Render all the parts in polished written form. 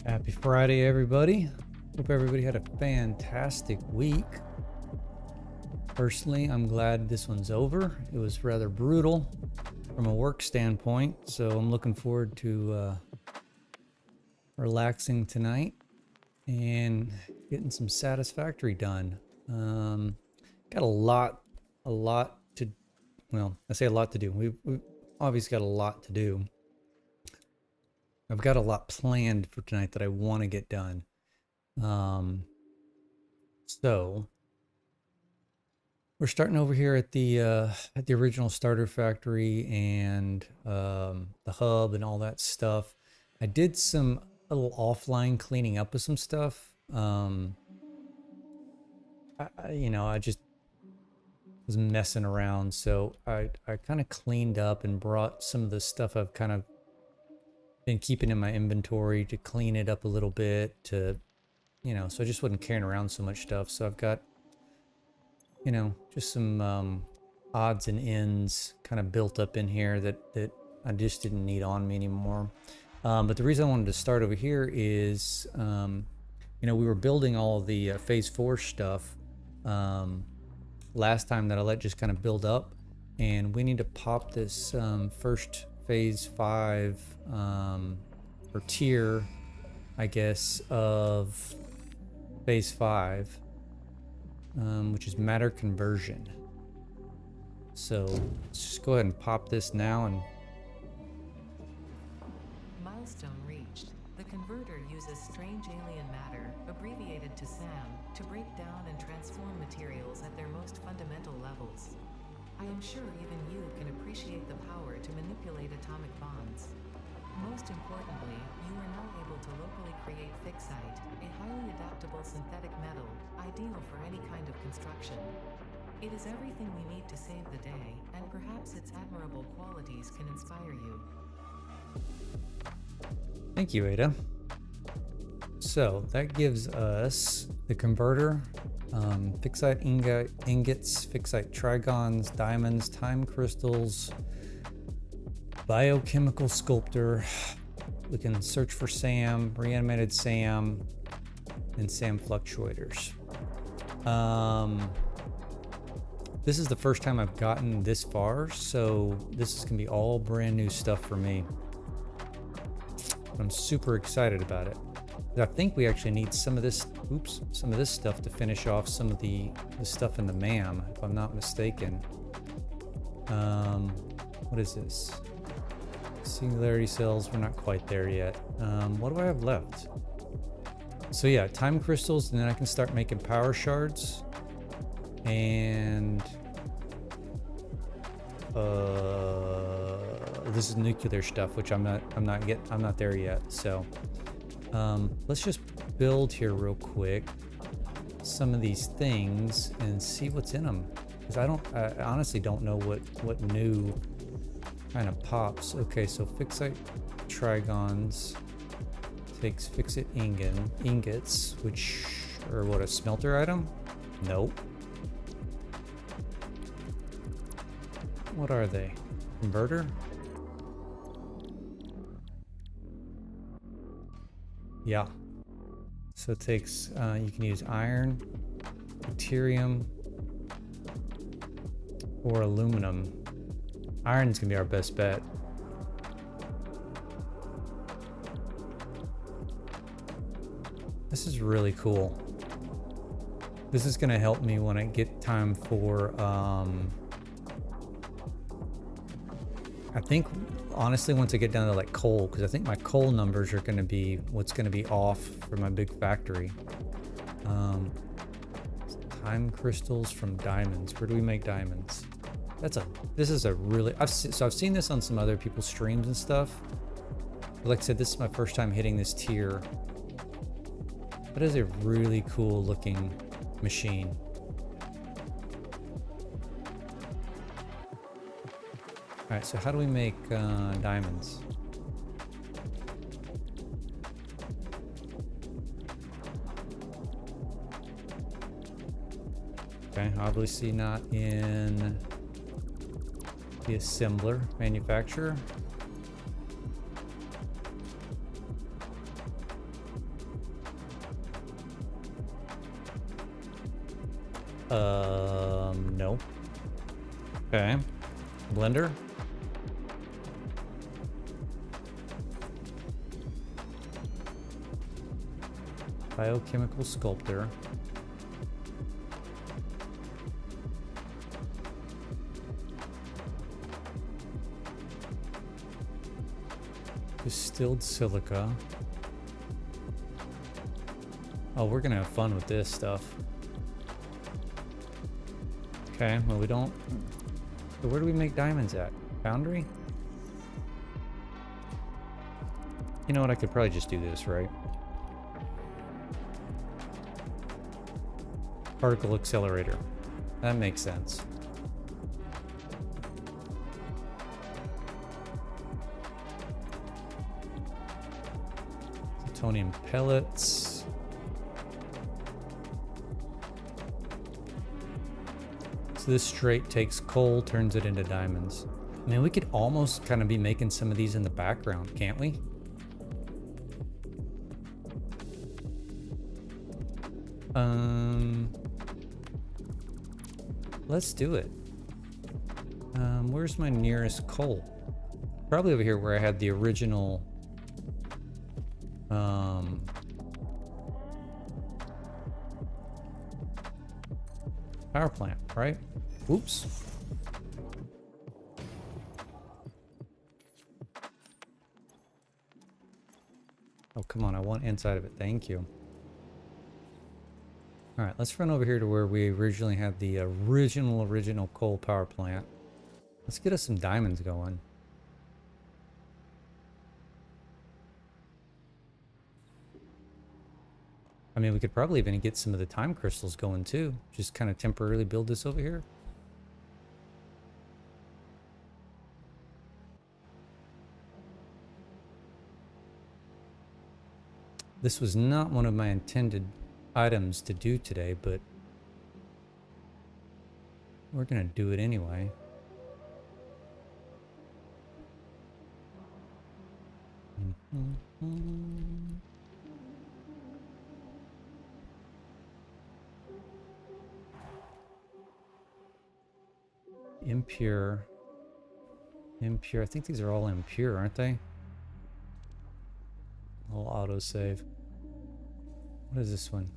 Happy Friday, everybody. Hope everybody had a fantastic week. Personally, I'm glad this one's over. It was rather brutal from a work standpoint, so I'm looking forward to relaxing tonight and getting some Satisfactory done. Got a lot to, well, I say a lot to do. We've obviously got a lot to do. I've got a lot planned for tonight that I want to get done. So we're starting over here at the original starter factory and the hub and all that stuff. I did some little offline cleaning up of some stuff. I just was messing around, so I kind of cleaned up and brought some of the stuff I've kind of been keeping in my inventory to clean it up a little bit to, so I just wasn't carrying around so much stuff. So I've got, just some odds and ends kind of built up in here that I just didn't need on me anymore. But the reason I wanted to start over here is, we were building all of the phase 4 stuff last time that I let just kind of build up, and we need to pop this first phase 5 or tier, I guess, of phase 5, which is matter conversion. So let's just go ahead and pop this now. And milestone reached. The converter uses strange alien matter, abbreviated to SAM, to break down and transform materials at their most fundamental levels. I am sure even you can appreciate the power to manipulate atomic bonds. Most importantly, you are now able to locally create fixite, a highly adaptable synthetic metal, ideal for any kind of construction. It is everything we need to save the day, and perhaps its admirable qualities can inspire you. thank you, Ada. So that gives us the converter, fixite ingots, fixite trigons, diamonds, time crystals, biochemical sculptor. We can search for SAM, reanimated SAM, and SAM fluctuators. This is the first time I've gotten this far, so this is gonna be all brand new stuff for me. I'm super excited about it. I think we actually need some of this stuff to finish off some of the stuff in the MAM, if I'm not mistaken. What is this? Singularity cells, we're not quite there yet. What do I have left? So yeah, time crystals, and then I can start making power shards. And this is nuclear stuff, which I'm not there yet. So let's just build here real quick some of these things and see what's in them, because I honestly don't know what new kind of pops. Okay, so fixite trigons takes fixite ingots, which are what, a smelter item? Nope. What are they? Converter? Yeah. So it takes, you can use iron, deuterium, or aluminum. Iron's gonna be our best bet. This is really cool. This is gonna help me when I get time for, I think, honestly, once I get down to like coal, because I think my coal numbers are going to be what's going to be off for my big factory. Time crystals from diamonds. Where do we make diamonds? This is a really, I've seen this on some other people's streams and stuff. But like I said, this is my first time hitting this tier. That is a really cool looking machine. All right, so how do we make diamonds? Okay, obviously not in the assembler, manufacturer. No. Okay. Blender. Biochemical sculptor. Distilled silica. Oh, we're gonna have fun with this stuff. Okay, well we don't... So where do we make diamonds at? Foundry? You know what, I could probably just do this, right? Particle accelerator. That makes sense. Plutonium pellets. So this straight takes coal, turns it into diamonds. I mean, we could almost kind of be making some of these in the background, can't we? Let's do it. Where's my nearest coal? Probably over here where I had the original power plant, right? Oops. Oh, come on. I want inside of it. Thank you. All right, let's run over here to where we originally had the original coal power plant. Let's get us some diamonds going. I mean, we could probably even get some of the time crystals going too. Just kind of temporarily build this over here. This was not one of my intended items to do today, but we're gonna do it anyway. Impure. I think these are all impure, aren't they? I'll autosave. What is this one?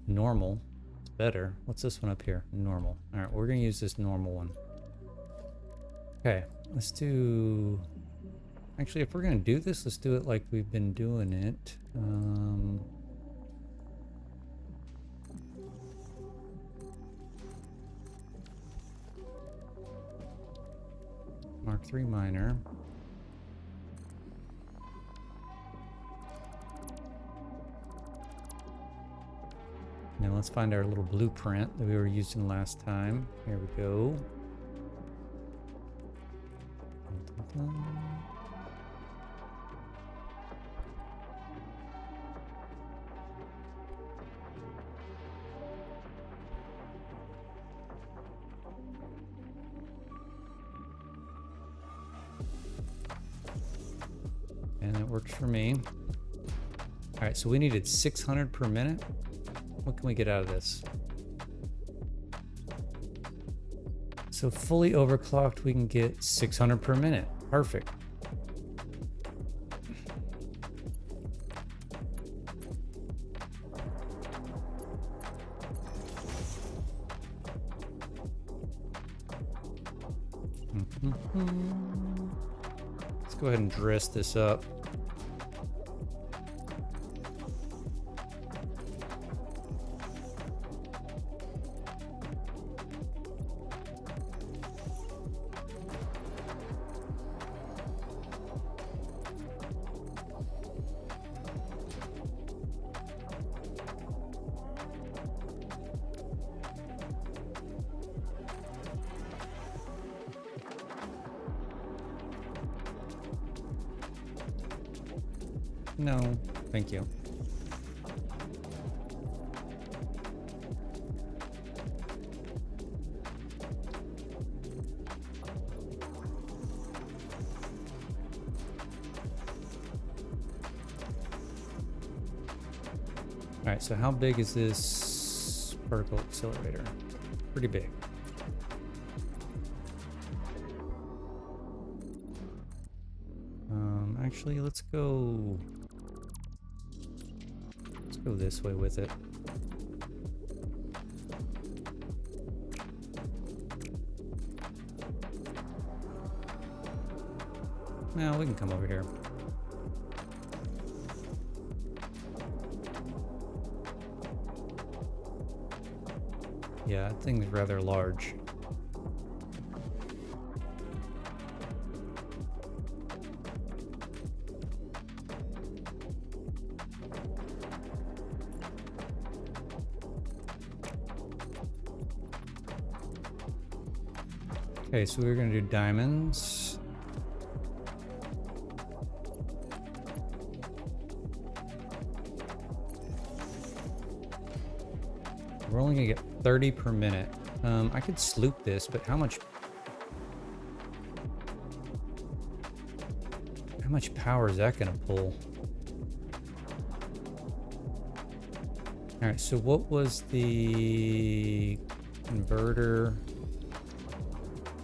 Normal. It's better. What's this one up here? Normal. Alright, we're gonna use this normal one. Okay, let's do... Actually, if we're gonna do this, let's do it like we've been doing it. Mark III miner. Now let's find our little blueprint that we were using last time. Here we go. And it works for me. All right, so we needed 600 per minute. What can we get out of this? So fully overclocked, we can get 600 per minute. Perfect. Let's go ahead and dress this up. No, thank you. All right, so how big is this particle accelerator? pretty big. Actually, let's go this way with it. No, we can come over here. Yeah, that thing's rather large. Okay, so we're gonna do diamonds. We're only gonna get 30 per minute. I could sloop this, but how much power is that gonna pull? All right, so what was the converter?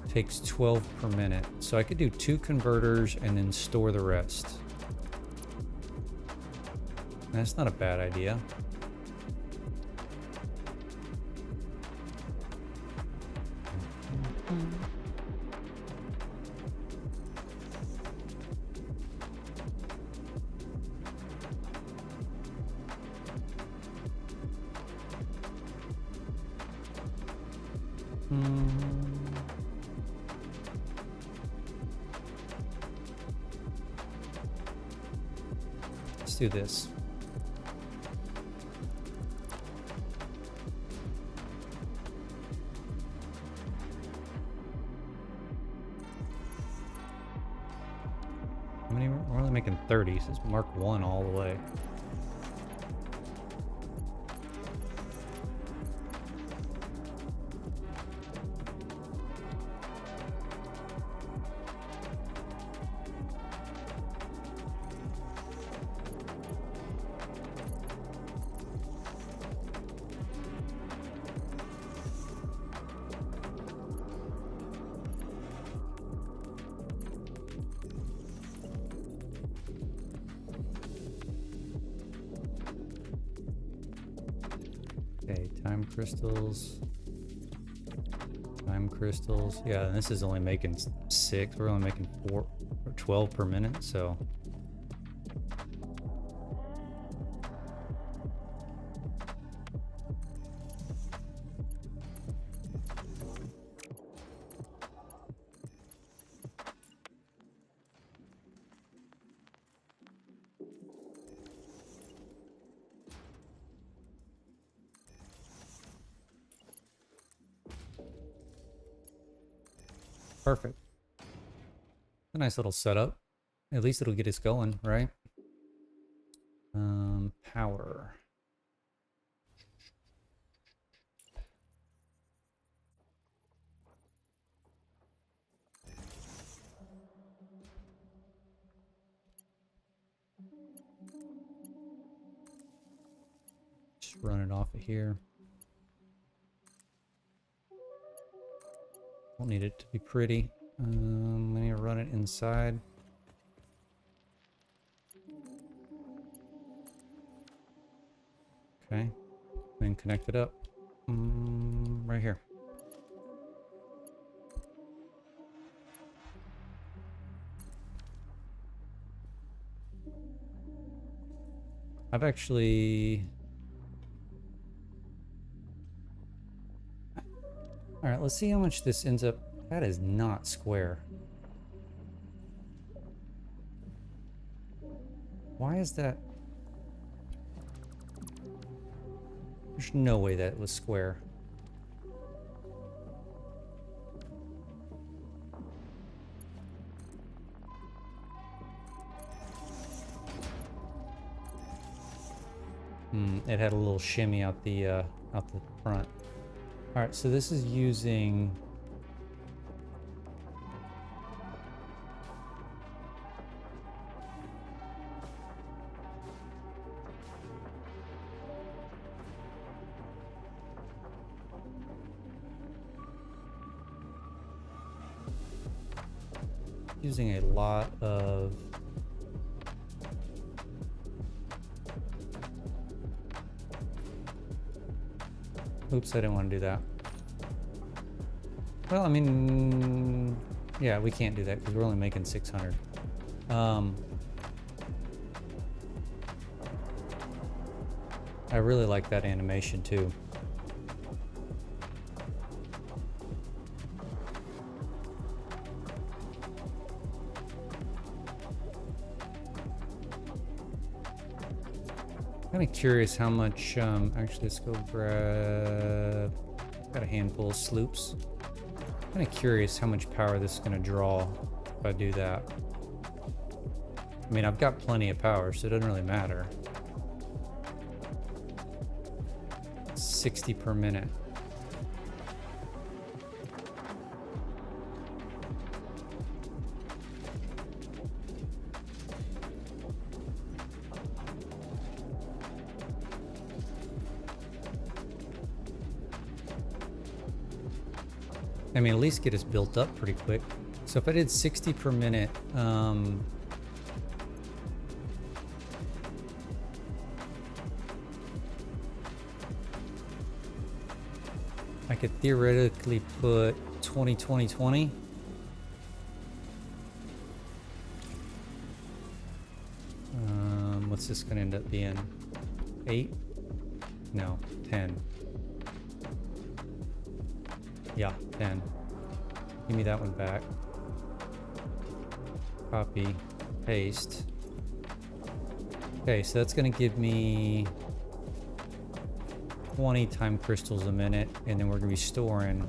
Takes 12 per minute. So I could do 2 converters and then store the rest. That's not a bad idea. Let's do this. How many? We're only making 30, so it's Mark 1 all the way. Okay, time crystals. Time crystals. Yeah, and this is only making 6. We're only making 4 or 12 per minute, so. Perfect. A nice little setup. At least it'll get us going, right? Power. Just run it off of here. Don't need it to be pretty. I need to run it inside. Okay, then connect it up right here. I've actually... All right, let's see how much this ends up. That is not square. Why is that? There's no way that was square. It had a little shimmy out the front. All right, so this is using using a lot of... Oops, I didn't want to do that. Well, I mean, yeah, we can't do that because we're only making 600. I really like that animation too. Kind of curious how much, actually let's go grab, got a handful of sloops. Kind of curious how much power this is going to draw if I do that. I mean, I've got plenty of power, so it doesn't really matter. 60 per minute. I mean, at least get us built up pretty quick. So if I did 60 per minute, I could theoretically put 20, 20, 20. What's this going to end up being? 8? No, 10. Yeah, 10. Give me that one back. Copy, paste. Okay, so that's going to give me 20 time crystals a minute, and then we're going to be storing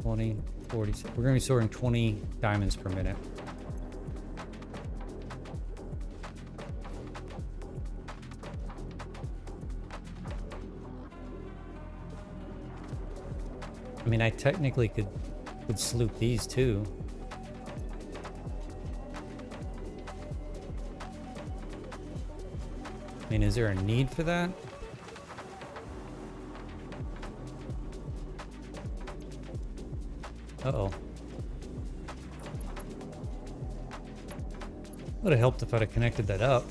20, 40. We're going to be storing 20 diamonds per minute. I mean, I technically could sloop these too. I mean, is there a need for that? Uh-oh. Would have helped if I'd have connected that up.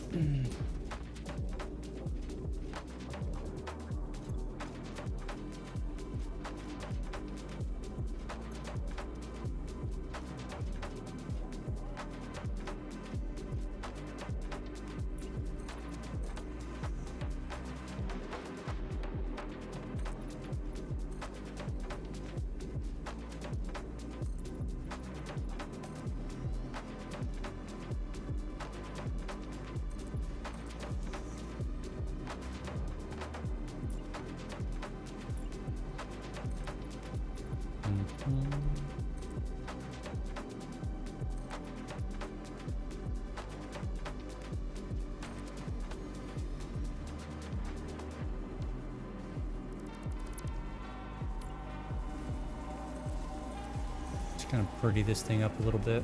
Just kind of pretty this thing up a little bit.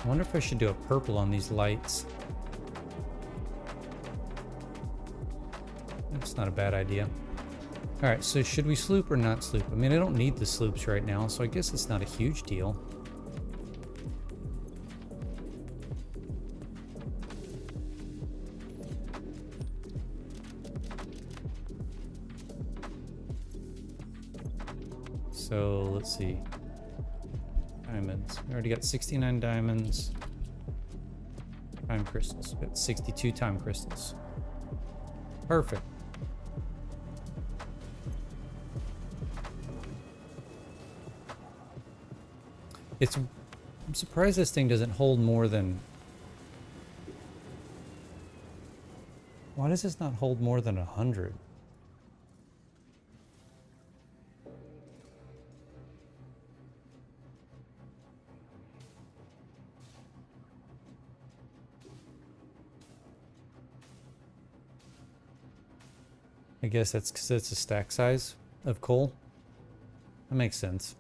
I wonder if I should do a purple on these lights. That's not a bad idea. All right, so should we sloop or not sloop? I mean, I don't need the sloops right now, so I guess it's not a huge deal. So let's see. Diamonds. We already got 69 diamonds. Time crystals. We got 62 time crystals. Perfect. I'm surprised this thing doesn't hold more than... Why does this not hold more than 100? I guess that's because it's a stack size of coal. That makes sense.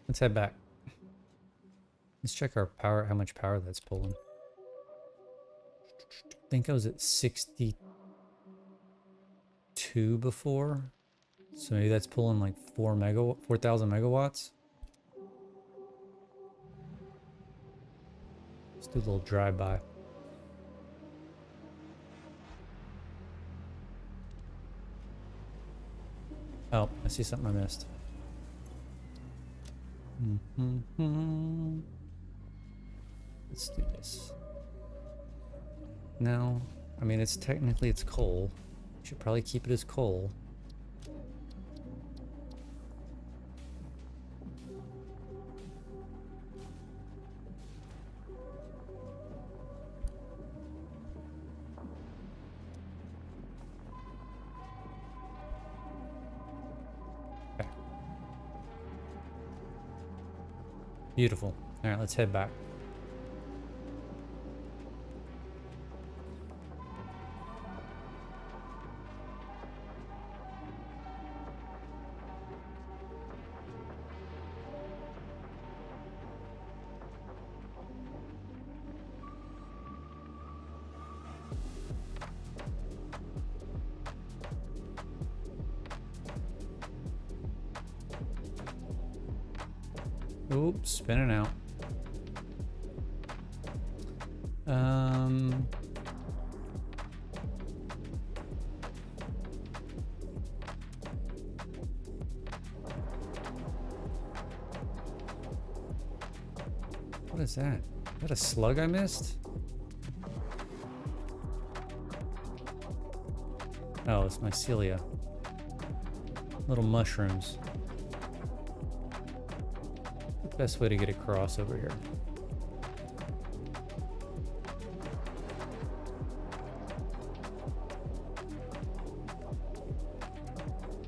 Let's head back. Let's check our power, how much power that's pulling. I think I was at 62 before. So maybe that's pulling like 4,000 megawatts. Let's do a little drive-by. Oh, I see something I missed. Let's do this. No, I mean, it's technically it's coal. Should probably keep it as coal. Okay. Beautiful. All right, let's head back. Oops, spinning out. What is that? Is that a slug I missed? Oh, it's mycelia. Little mushrooms. Best way to get across over here.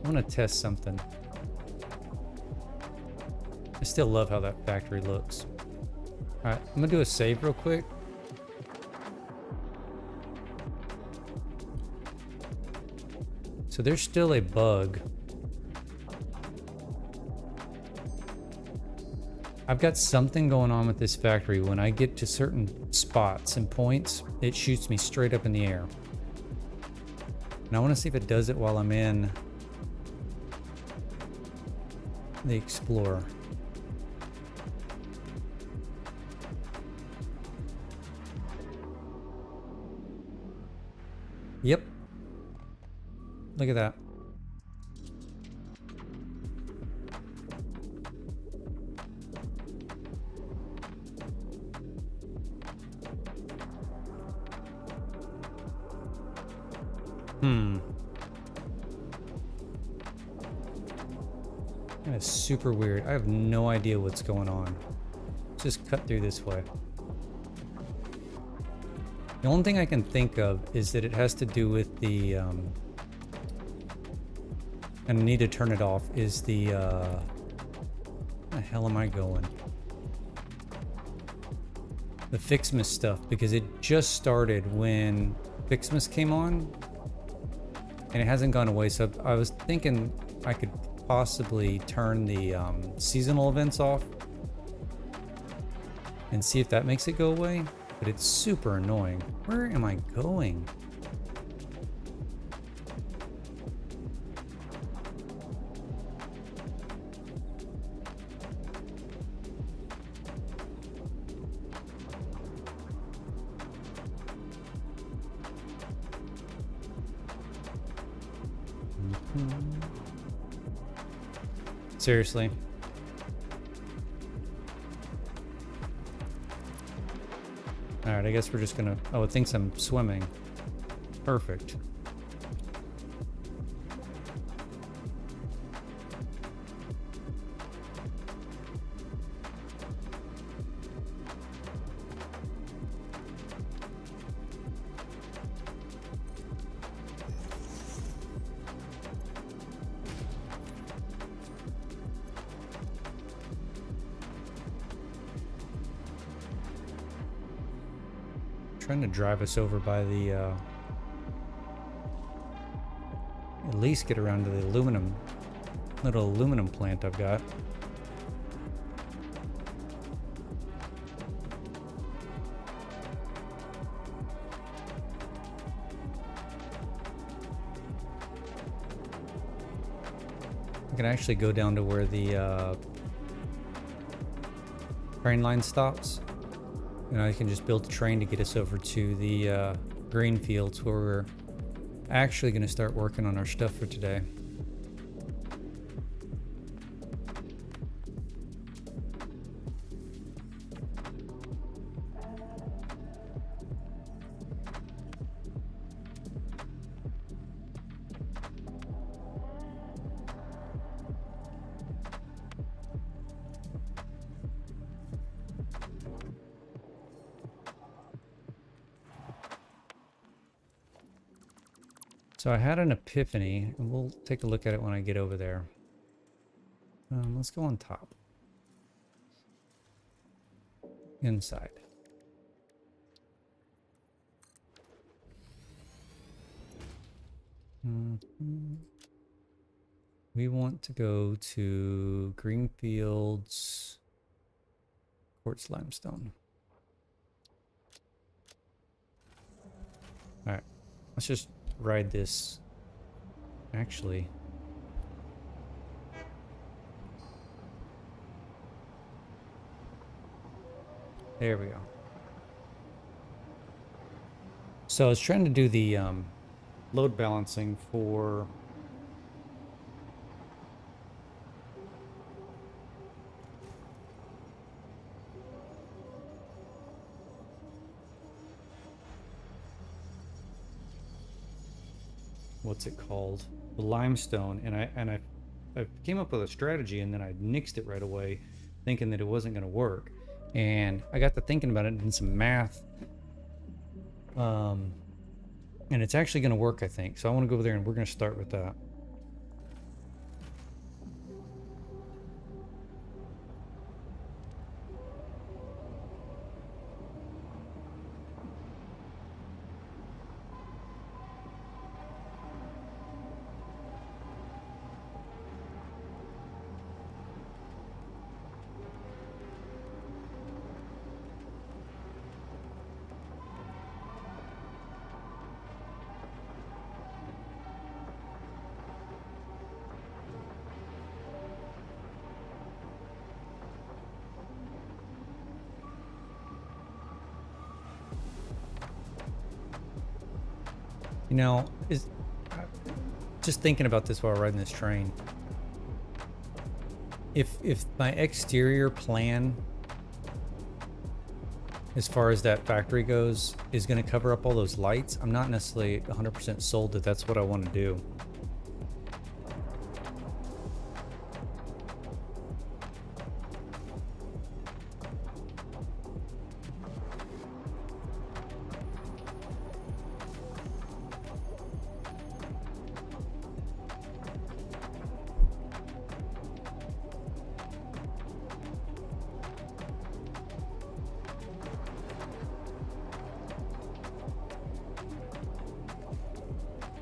I want to test something. I still love how that factory looks. Alright, I'm gonna do a save real quick. So there's still a bug. I've got something going on with this factory. When I get to certain spots and points, it shoots me straight up in the air. And I want to see if it does it while I'm in the Explorer. Yep. Look at that. That is super weird. I have no idea what's going on. Let's just cut through this way. The only thing I can think of is that it has to do with the, and I need to turn it off, is the, where the hell am I going? The Fixmas stuff, because it just started when Fixmas came on, and it hasn't gone away, so I was thinking I could possibly turn the seasonal events off and see if that makes it go away. But it's super annoying. Where am I going? Seriously. Alright, I guess we're just gonna... Oh, it thinks I'm swimming. Perfect. Trying to drive us over by the at least get around to the little aluminum plant I've got. I can actually go down to where the train line stops, and I can just build a train to get us over to the green fields where we're actually going to start working on our stuff for today. So I had an epiphany, and we'll take a look at it when I get over there. Let's go on top. Inside. We want to go to Greenfields, Quartz Limestone. All right, let's just ride this. Actually, there we go. So I was trying to do the load balancing for what's it called, the limestone, and I came up with a strategy, and then I nixed it right away thinking that it wasn't going to work. And I got to thinking about it and did some math, and it's actually going to work, I think. So I want to go over there and we're going to start with that. You know, just thinking about this while riding this train. If my exterior plan, as far as that factory goes, is going to cover up all those lights, I'm not necessarily 100% sold that that's what I want to do.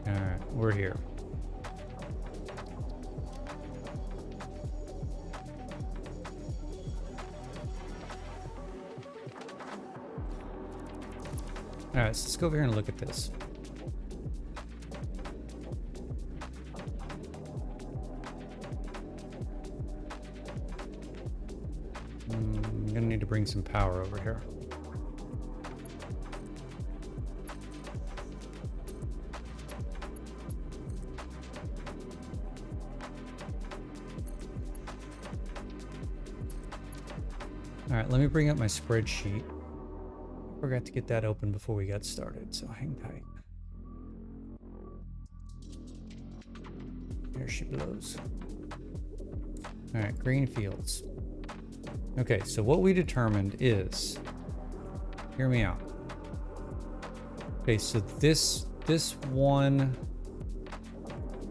Alright, we're here. Alright, so let's go over here and look at this. I'm gonna need to bring some power over here. Alright, let me bring up my spreadsheet. Forgot to get that open before we got started, so hang tight. There she blows. Alright, green fields. Okay, so what we determined is, hear me out. Okay, so this one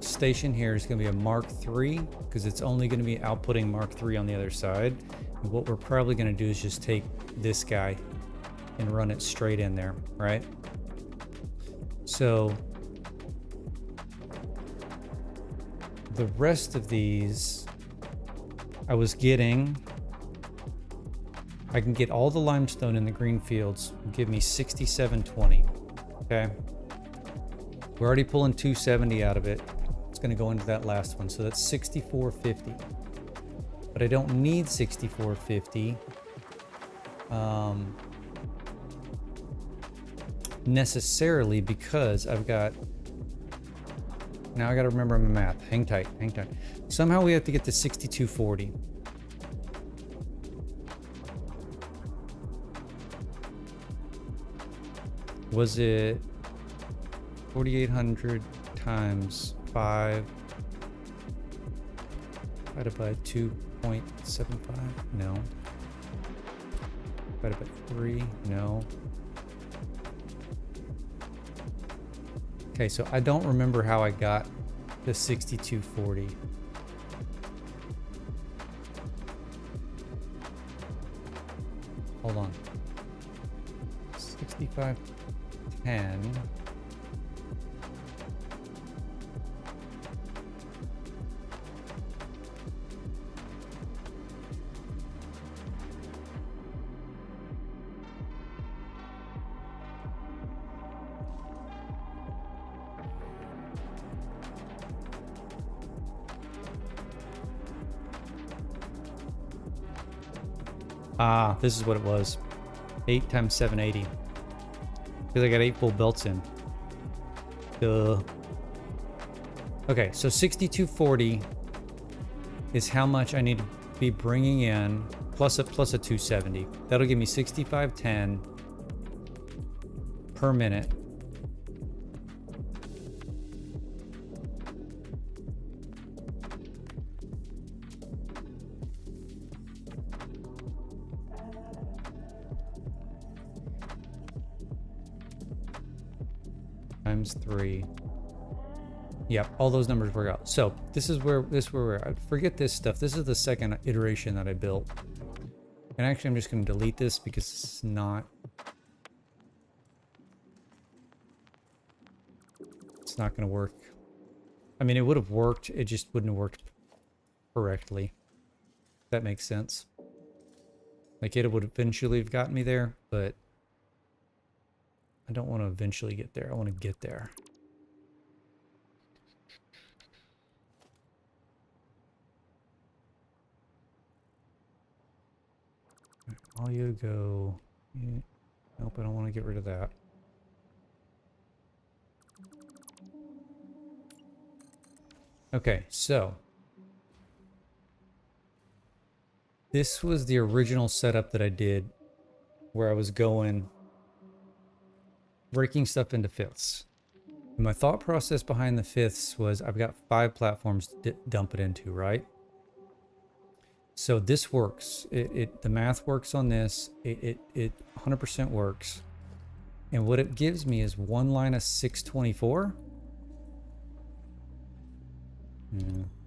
station here is going to be a Mark III, because it's only going to be outputting Mark III on the other side. And what we're probably going to do is just take this guy and run it straight in there, right? So the rest of these I can get all the limestone in the green fields, give me 6720. Okay, we're already pulling 270 out of it. It's going to go into that last one. So that's 6450. But I don't need 6450 necessarily, because I've got... Now I got to remember my math. Hang tight, hang tight. Somehow we have to get to 6240. Was it 4,800 times 5 divided by 2.75? No. Divided by 3? No. Okay, so I don't remember how I got the 6240. Hold on. 6510. Ah, this is what it was. 8 times 780. Because I got 8 full belts in. Duh. Okay, so 6240 is how much I need to be bringing in, plus a 270. That'll give me 6510 per minute. Times 3. Yep, all those numbers work out. So this is where we're at. Forget this stuff. This is the second iteration that I built. And actually I'm just going to delete this because it's not going to work. I mean, it would have worked, it just wouldn't have worked correctly. If that makes sense. Like, it would eventually have gotten me there, but I don't want to eventually get there. I want to get there. All you go. Yeah. Nope, I don't want to get rid of that. Okay, so this was the original setup that I did, where I was going breaking stuff into fifths. And my thought process behind the fifths was I've got 5 platforms to dump it into, right? So this works. The math works on this. It 100% works. And what it gives me is one line of 624.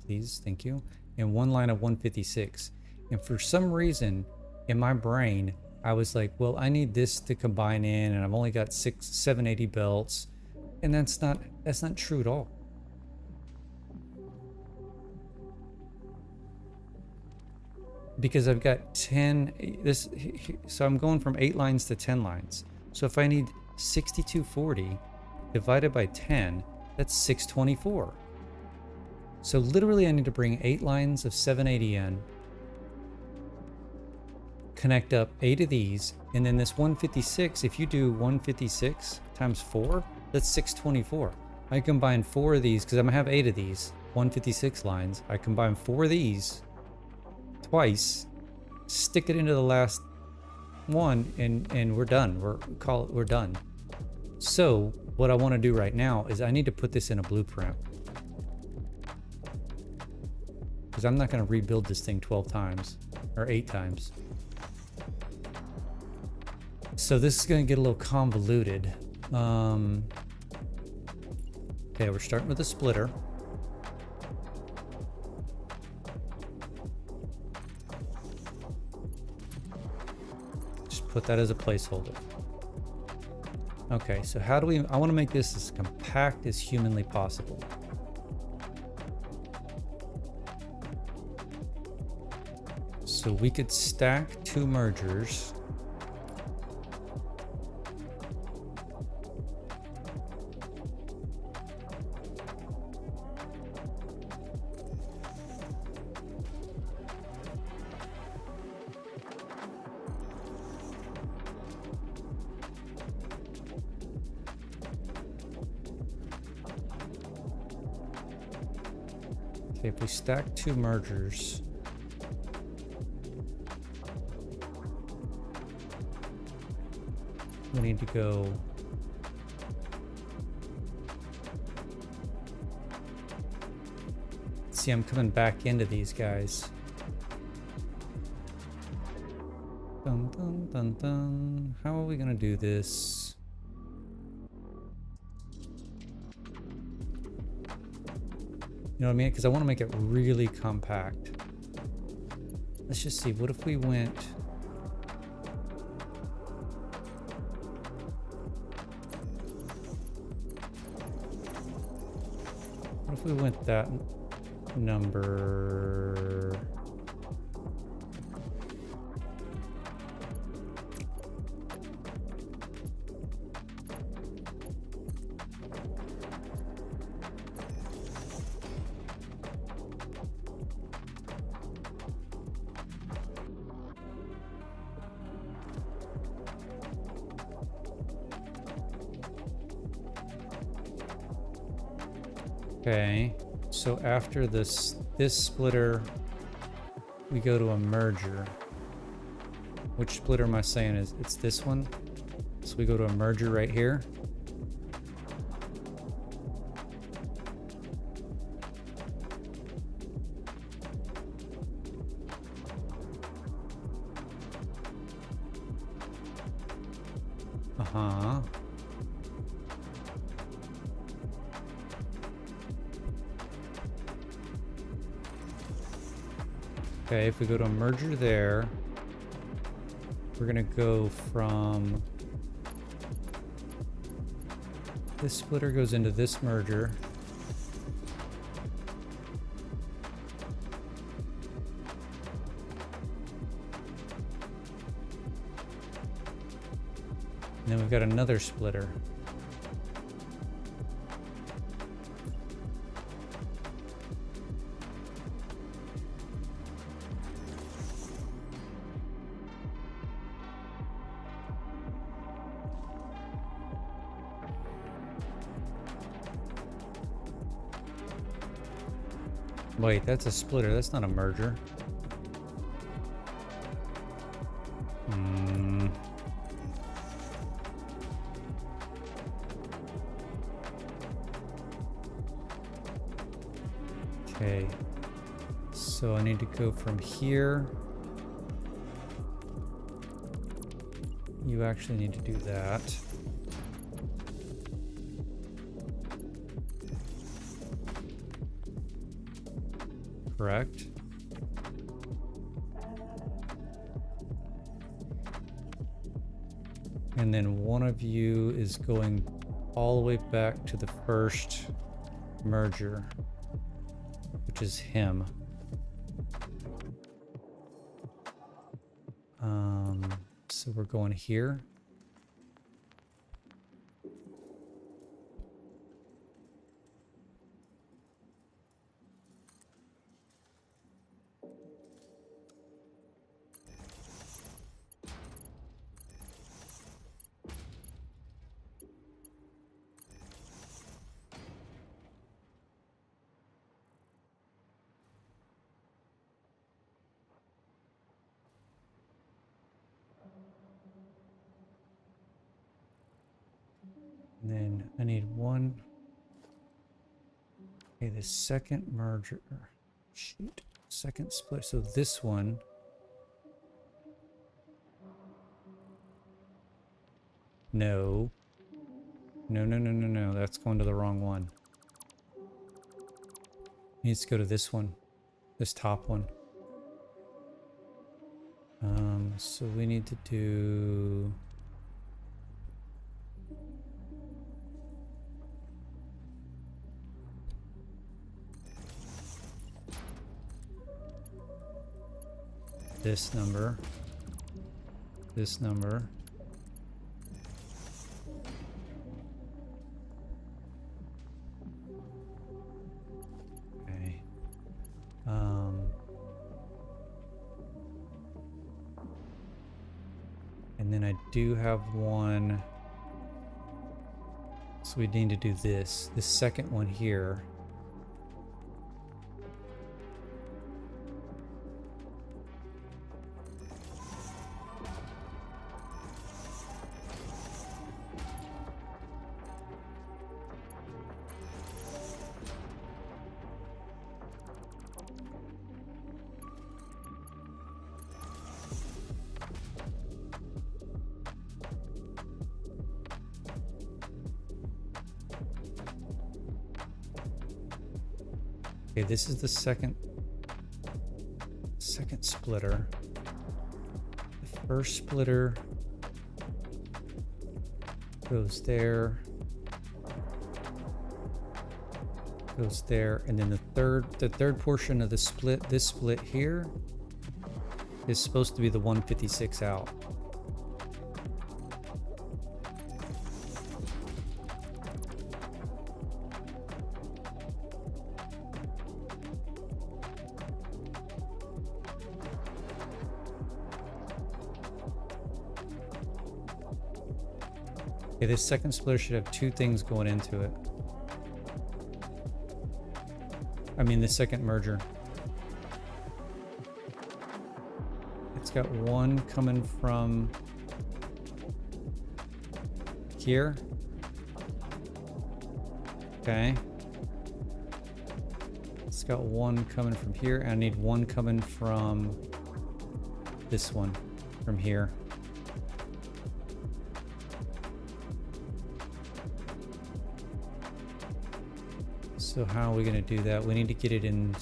Please, thank you. And one line of 156. And for some reason in my brain, I was like, well, I need this to combine in, and I've only got 780 belts, and that's not true at all. Because I've got 10 so I'm going from 8 lines to 10 lines. So if I need 6240 divided by 10, that's 624. So literally I need to bring 8 lines of 780 in, connect up 8 of these, and then this 156, if you do 156 times 4, that's 624. I combine 4 of these, because I'm gonna have 8 of these 156 lines. I combine 4 of these twice, stick it into the last one, and we're done. We're done. So what I want to do right now is I need to put this in a blueprint, because I'm not going to rebuild this thing 12 times or 8 times. So this is going to get a little convoluted. Okay, we're starting with a splitter. Just put that as a placeholder. Okay, so how do we... I want to make this as compact as humanly possible. So we could stack 2 mergers. Okay, if we stack 2 mergers, we need to go see. I'm coming back into these guys. Dun dun dun dun. How are we gonna do this? You know what I mean? Because I want to make it really compact. Let's just see. What if we went... What if we went that number... Okay, so after this splitter, we go to a merger. Which splitter am I saying is? It's this one. So we go to a merger right here. Uh-huh. Okay, if we go to a merger there, we're gonna go from this splitter goes into this merger. And then we've got another splitter. Wait, that's a splitter. That's not a merger. Okay. So I need to go from here. You actually need to do that. Correct. And then one of you is going all the way back to the first merger, which is him. So we're going here. And then I need one. Okay, the second merger. Shoot. Second split. So this one. No. No, no, no, no, no. That's going to the wrong one. Needs to go to this one. This top one. So we need to do... this number, this number, okay, and then I do have one, so we need to do this second one here. Okay, this is the second splitter. The first splitter goes there, goes there, and then the third portion of the split, this split here, is supposed to be the 156 out. Okay, this second splitter should have two things going into it. I mean, the second merger. It's got one coming from here. Okay. It's got one coming from here, and I need one coming from this one, from here. So how are we going to do that? We need to get it in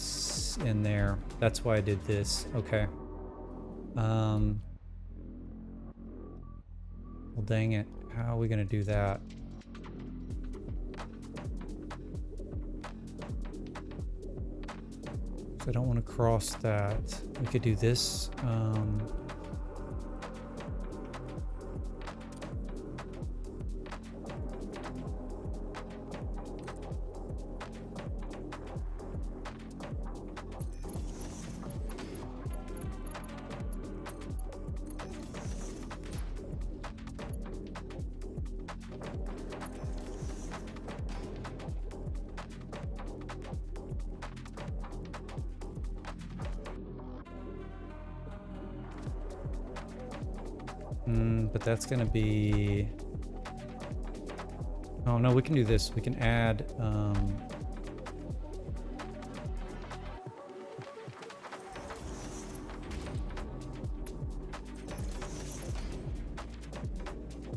there. That's why I did this. Okay. Well, dang it. How are we going to do that? So I don't want to cross that. We could do this. But that's gonna be... Oh no, we can do this. We can add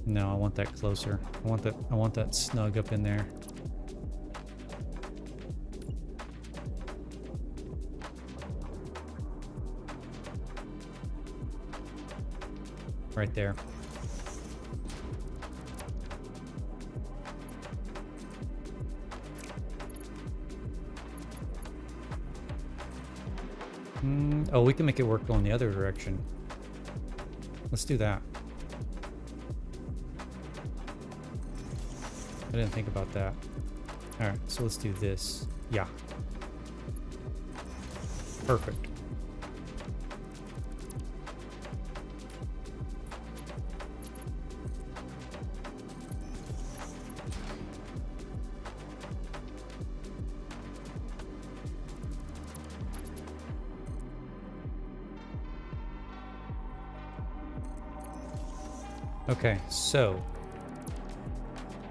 no, I want that closer. I want that snug up in there. Right there. Oh, we can make it work going the other direction. Let's do that. I didn't think about that. Alright, so let's do this. Yeah. Perfect. Okay, so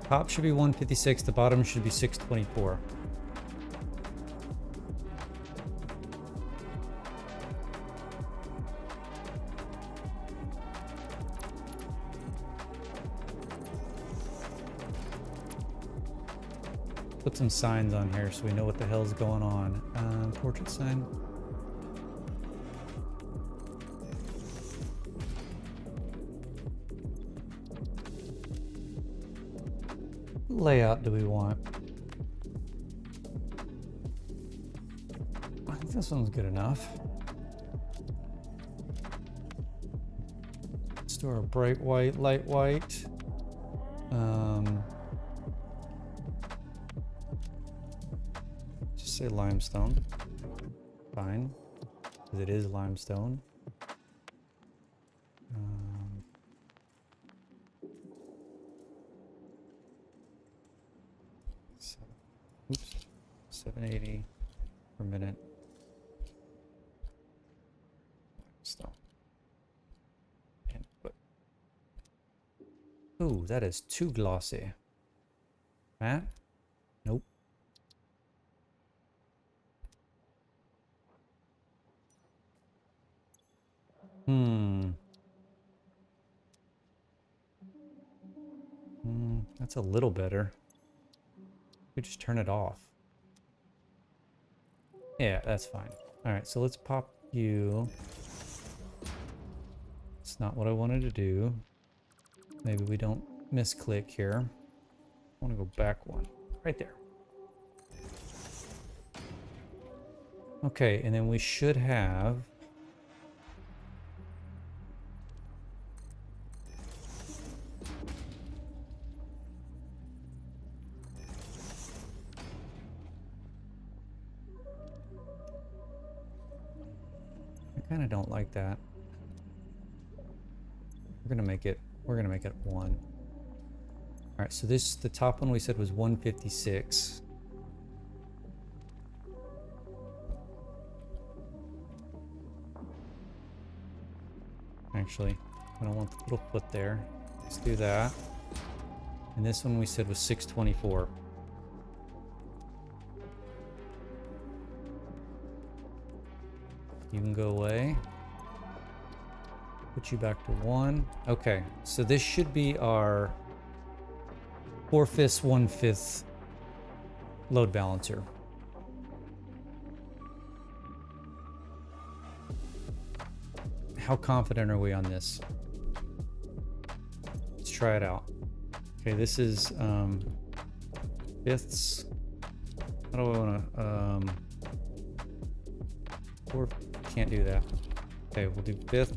top should be 156, the bottom should be 624. Put some signs on here so we know what the hell's going on. Portrait sign. Layout do we want? I think this one's good enough. Let's do our bright white, light white. Just say limestone. Fine, because it is limestone. Oops, 780 per minute. Stone. Input. Ooh, that is too glossy. Matt? Nope. That's a little better. We just turn it off. Yeah, that's fine. All right, so let's pop you. It's not what I wanted to do. Maybe we don't misclick here. I want to go back one. Right there. Okay, and then we should have... I kind of don't like that. We're gonna make it 1. All right, so this, the top one we said was 156. Actually, I don't want the little foot there. Let's do that. And this one we said was 624. You can go away. Put you back to 1. Okay, so this should be our 4/5, 1/5 load balancer. How confident are we on this? Let's try it out. Okay, this is fifths. How do I want to 4? Can't do that. Okay, we'll do 5th.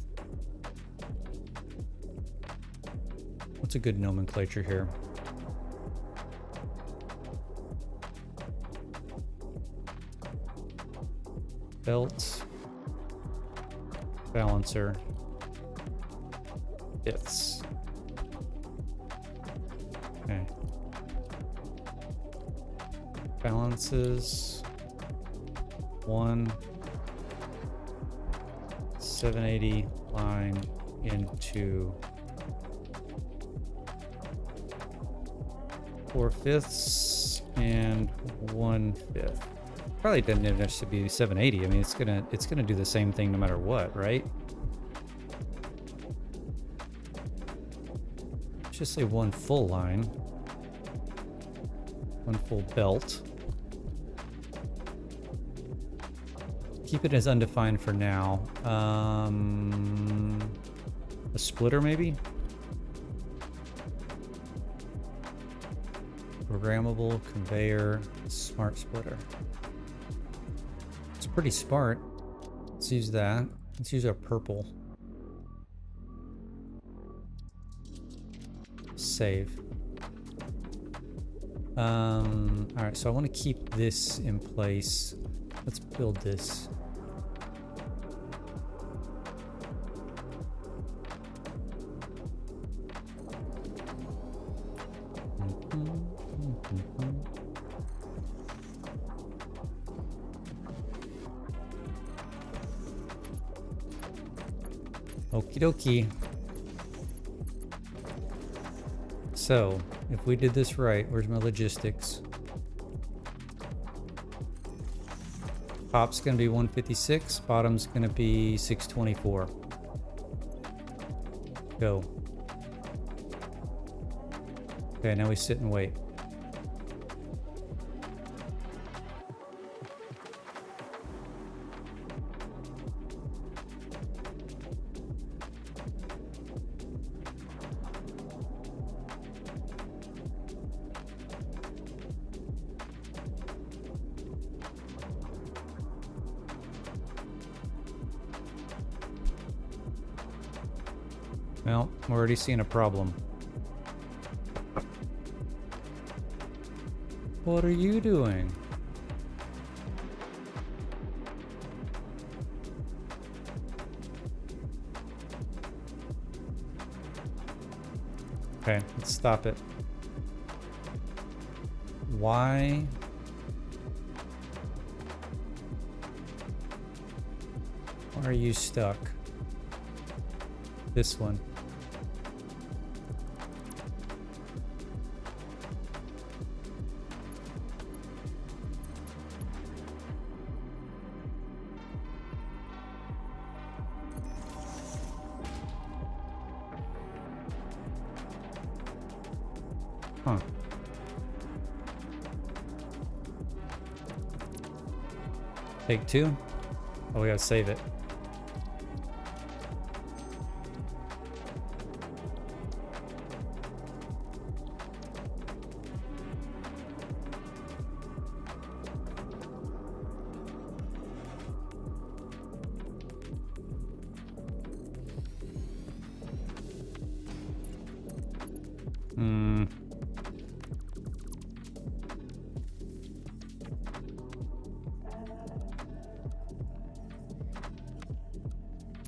What's a good nomenclature here? Belt, balancer, 5ths. Okay. Balances 1 780 line into 4/5 and 1/5. Probably doesn't even have to be 780. I mean, it's gonna do the same thing no matter what, right? Let's just say 1 full line, 1 full belt. Keep it as undefined for now. A splitter maybe? Programmable conveyor smart splitter. It's pretty smart. Let's use that. Let's use our purple. Save. All right, so I want to keep this in place. Let's build this. Okie dokie. So, if we did this right, where's my logistics? Top's gonna be 156, bottom's gonna be 624. Go. Okay, now we sit and wait. Well, we're already seeing a problem. What are you doing? Okay, let's stop it. Why? Why are you stuck? This one. Huh. Take two. Oh, we gotta save it.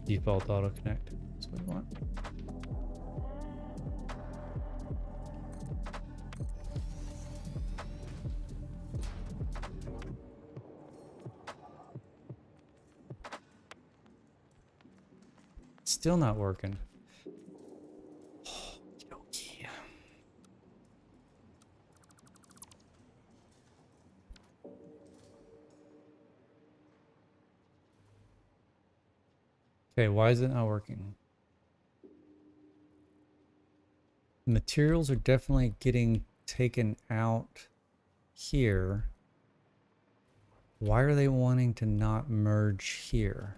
Default auto connect. That's what we want. Still not working. Okay, why is it not working? Materials are definitely getting taken out here. Why are they wanting to not merge here?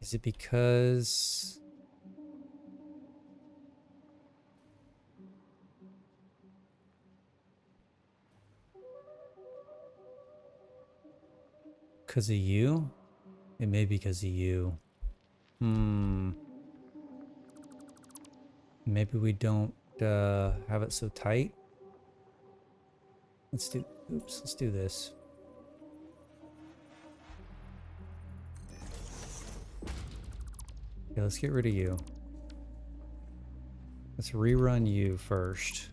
Is it because... because of you? It may be because of you. Maybe we don't have it so tight. Let's do this. Okay, let's get rid of you. Let's rerun you first.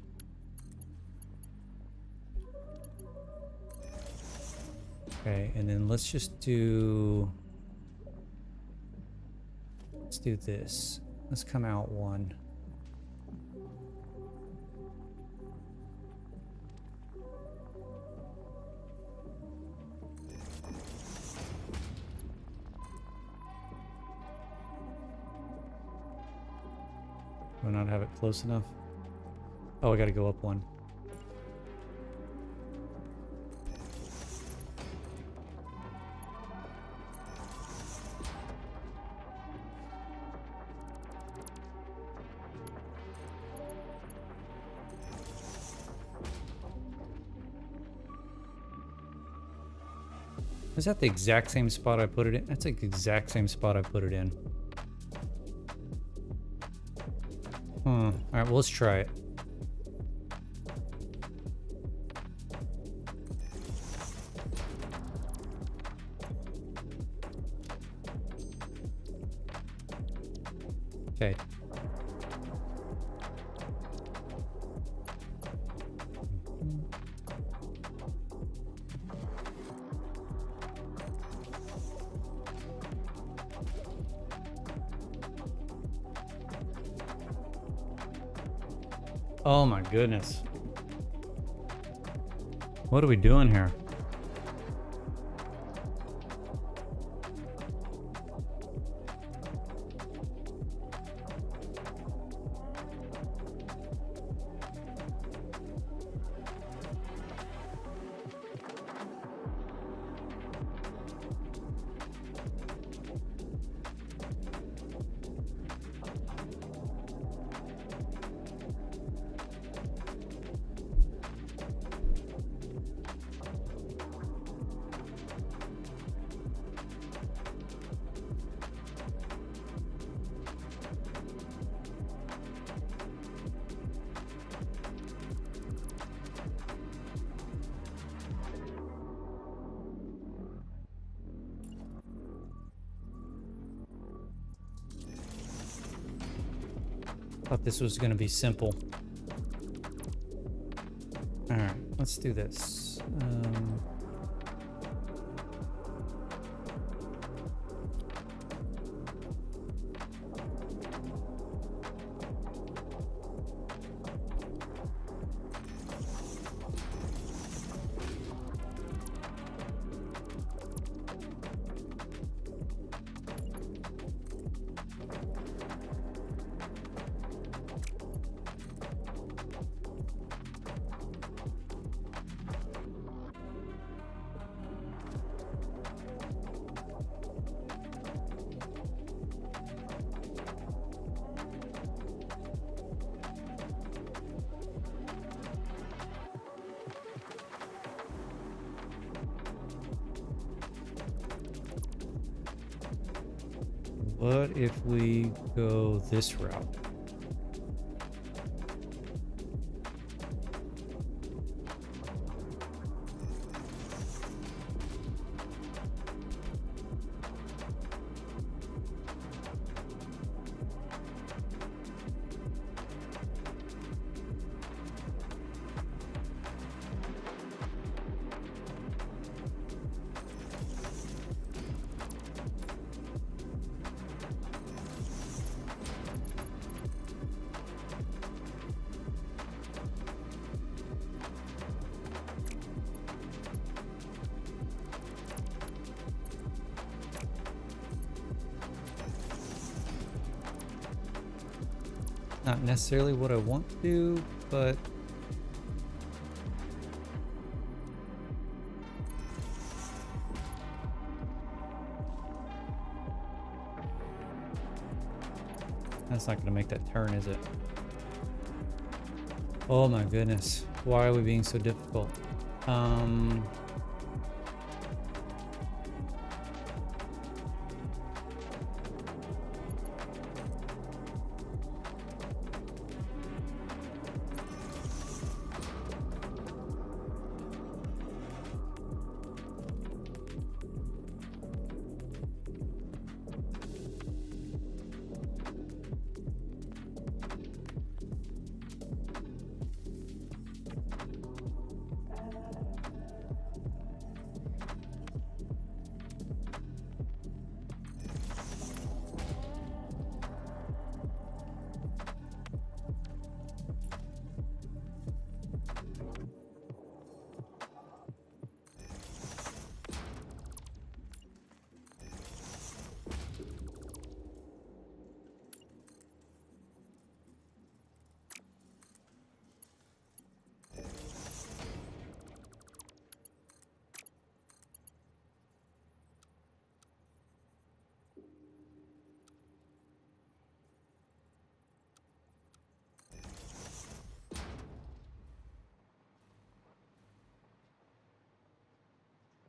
Okay, and then let's just do... Let's do this. Let's come out one. Do I not have it close enough? Oh, I gotta go up one. Is that the exact same spot I put it in? That's the exact same spot I put it in. Alright, well, let's try it. Okay. Oh my goodness. What are we doing here? Thought this was going to be simple. All right, let's do this. What if we go this route? Not necessarily what I want to do, but that's not going to make that turn, is it? Oh my goodness. Why are we being so difficult?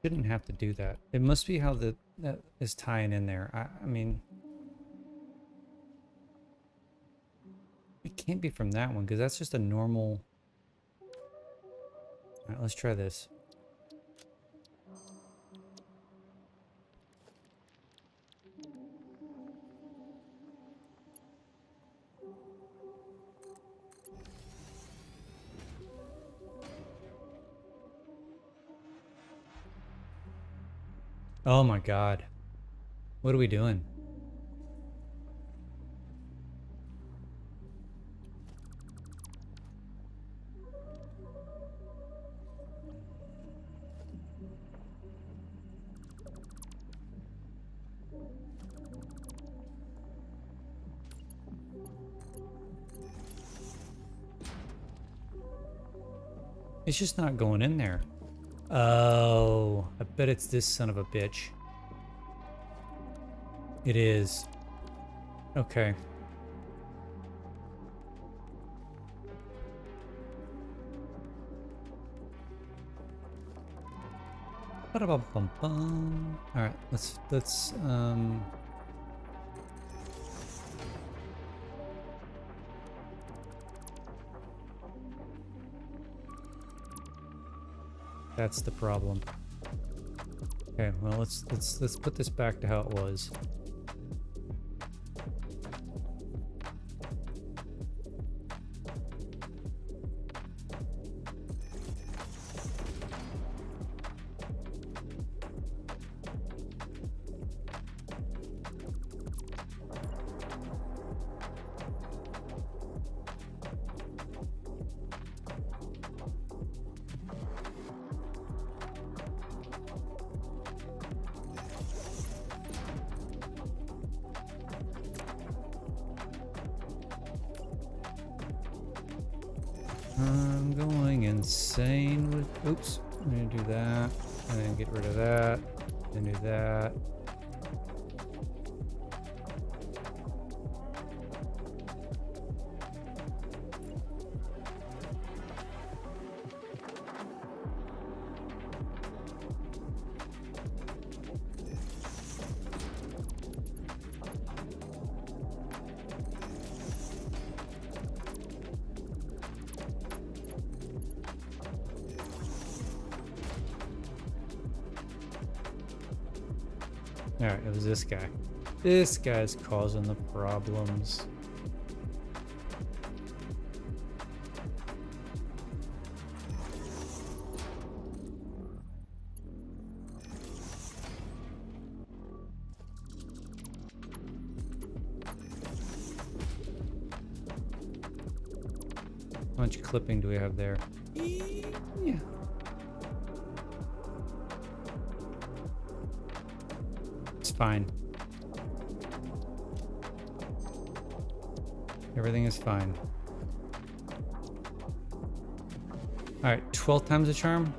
Didn't have to do that. It must be how that is tying in there. I mean, it can't be from that one because that's just a normal. All right, let's try this. Oh my God. What are we doing? It's just not going in there. Oh, I bet it's this son of a bitch. It is. Okay. Ba-da-bum-bum-bum. All right, let's that's the problem. Okay, well let's put this back to how it was. I'm going insane with, oops, I'm gonna do that, and then get rid of that, and do that. Alright, it was this guy. This guy's causing the problems. How much clipping do we have there? Yeah. It's fine. Everything is fine. Alright, 12 times the charm.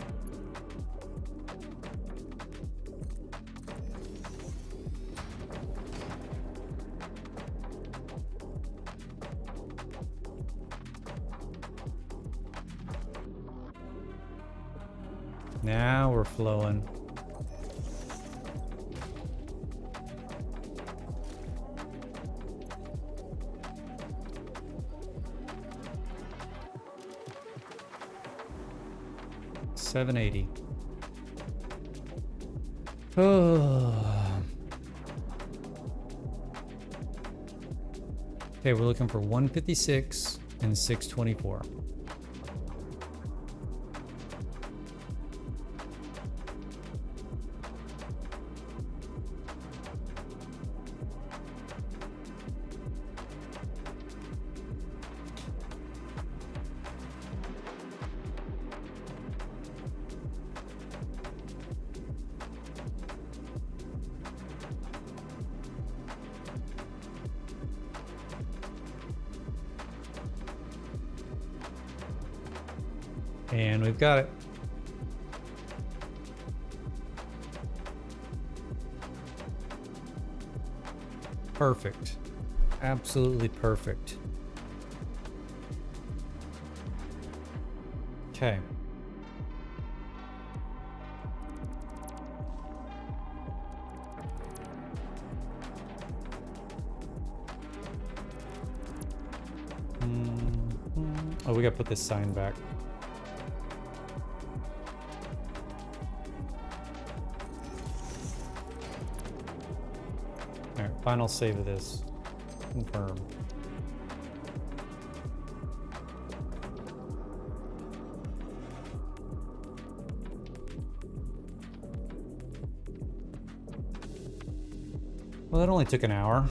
Now we're flowing. $780. Oh. Okay, we're looking for 156 and 624. And we've got it. Perfect. Absolutely perfect. Okay. Oh, we gotta put this sign back. All right, final save of this. Confirm. Well, that only took an hour.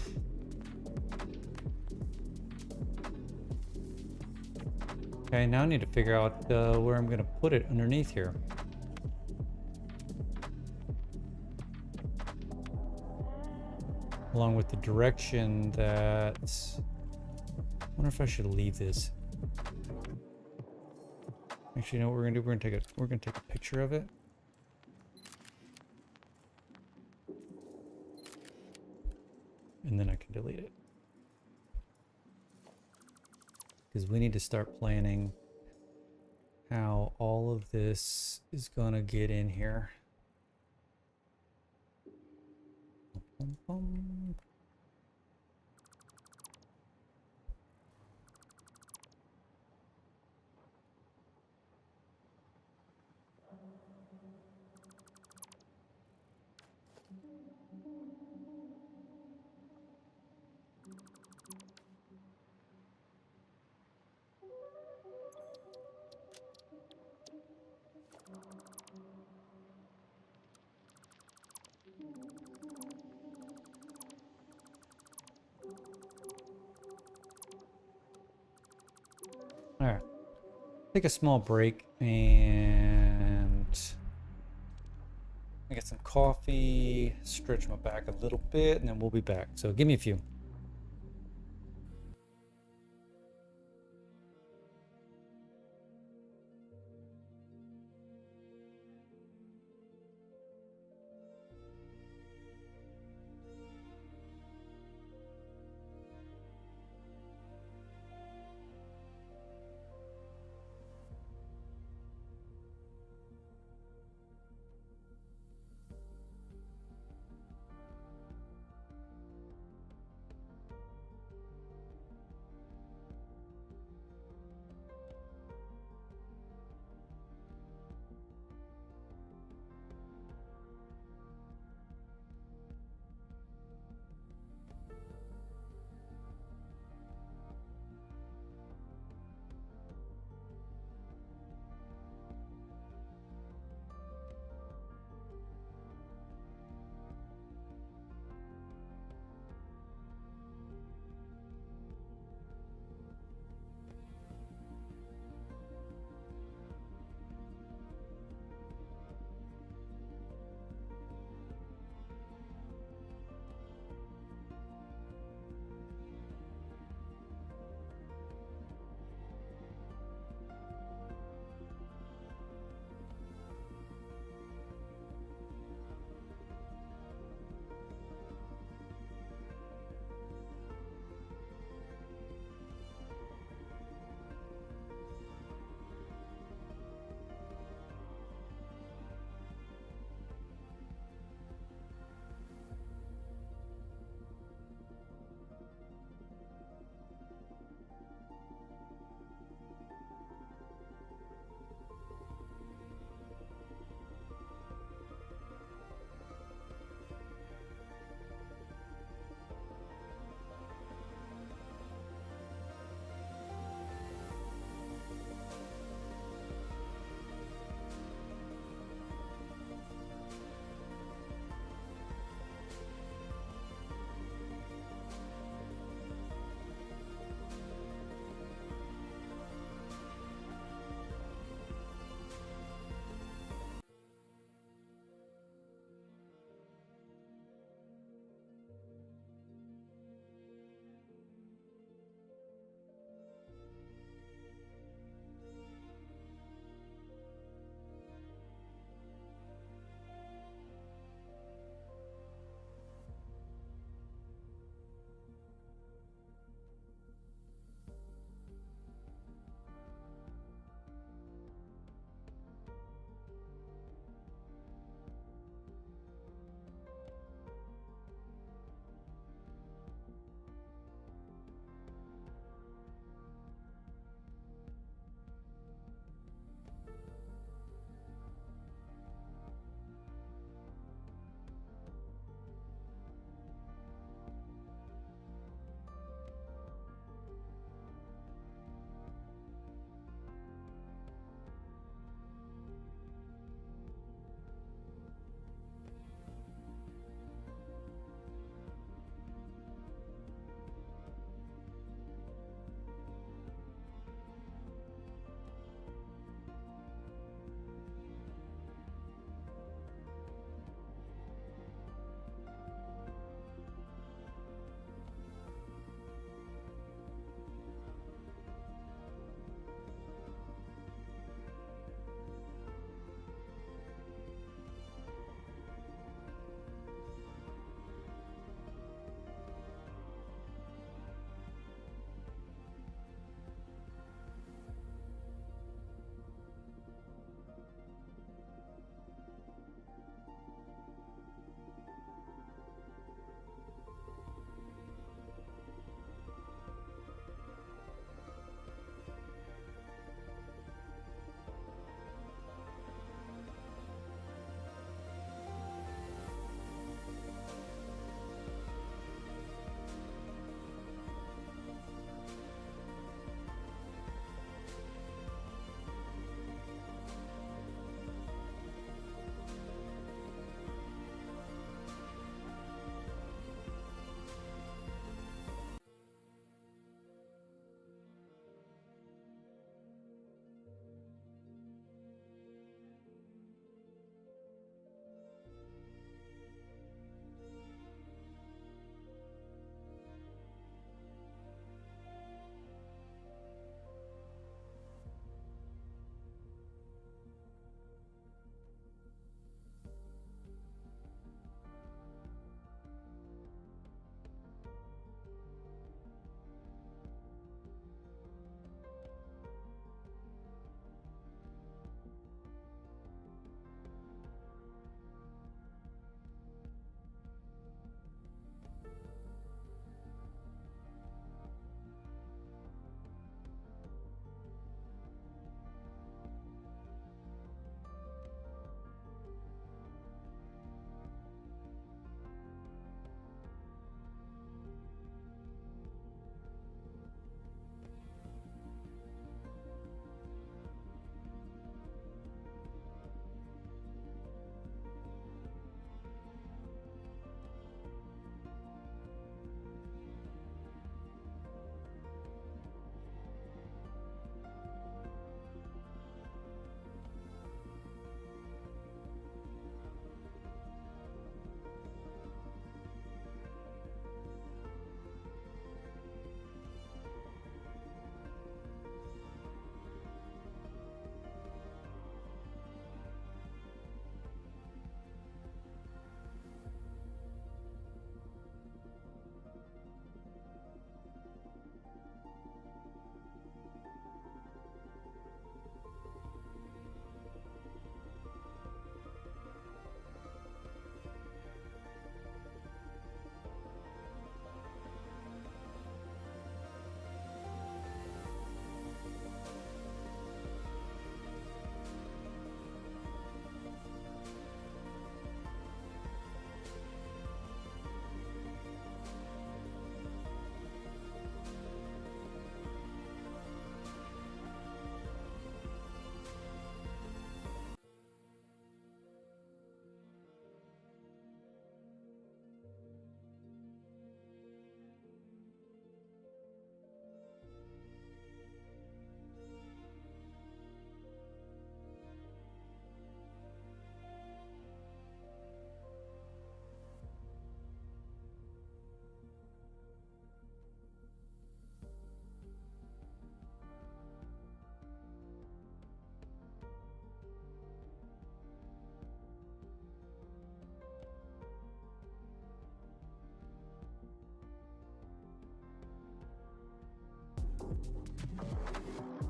Okay, now I need to figure out where I'm gonna put it underneath here. Along with the direction that... I wonder if I should leave this. Actually, you know what we're gonna do? We're gonna take a picture of it. And then I can delete it. Because we need to start planning how all of this is gonna get in here. Bum, bum. All right, take a small break and I get some coffee, stretch my back a little bit, and then we'll be back. So give me a few.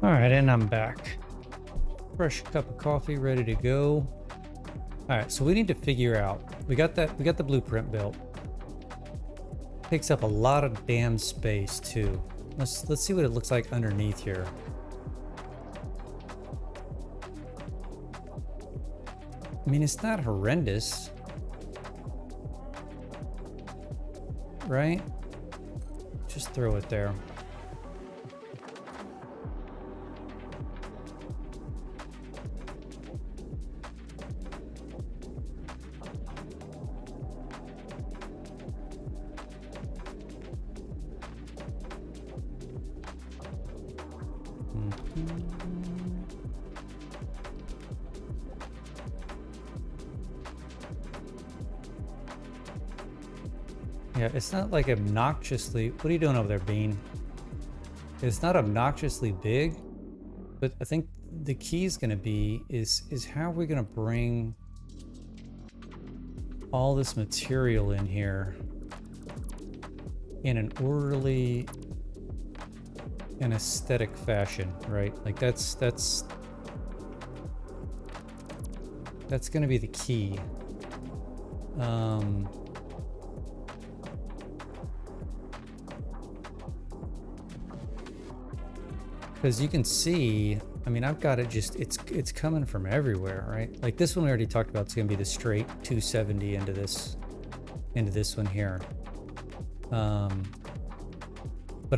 All right, and I'm back. Fresh cup of coffee, ready to go. All right, so we need to figure out. We got the blueprint built. Takes up a lot of damn space too. Let's see what it looks like underneath here. I mean, it's not horrendous, right? Just throw it there. Yeah, it's not like obnoxiously. What are you doing over there, Bean? It's not obnoxiously big, but I think the key is going to be is how are we going to bring all this material in here in an orderly and aesthetic fashion, right? Like that's going to be the key. Because you can see, I mean, I've got it just, it's coming from everywhere, right? Like this one we already talked about, it's gonna be the straight 270 into this one here. But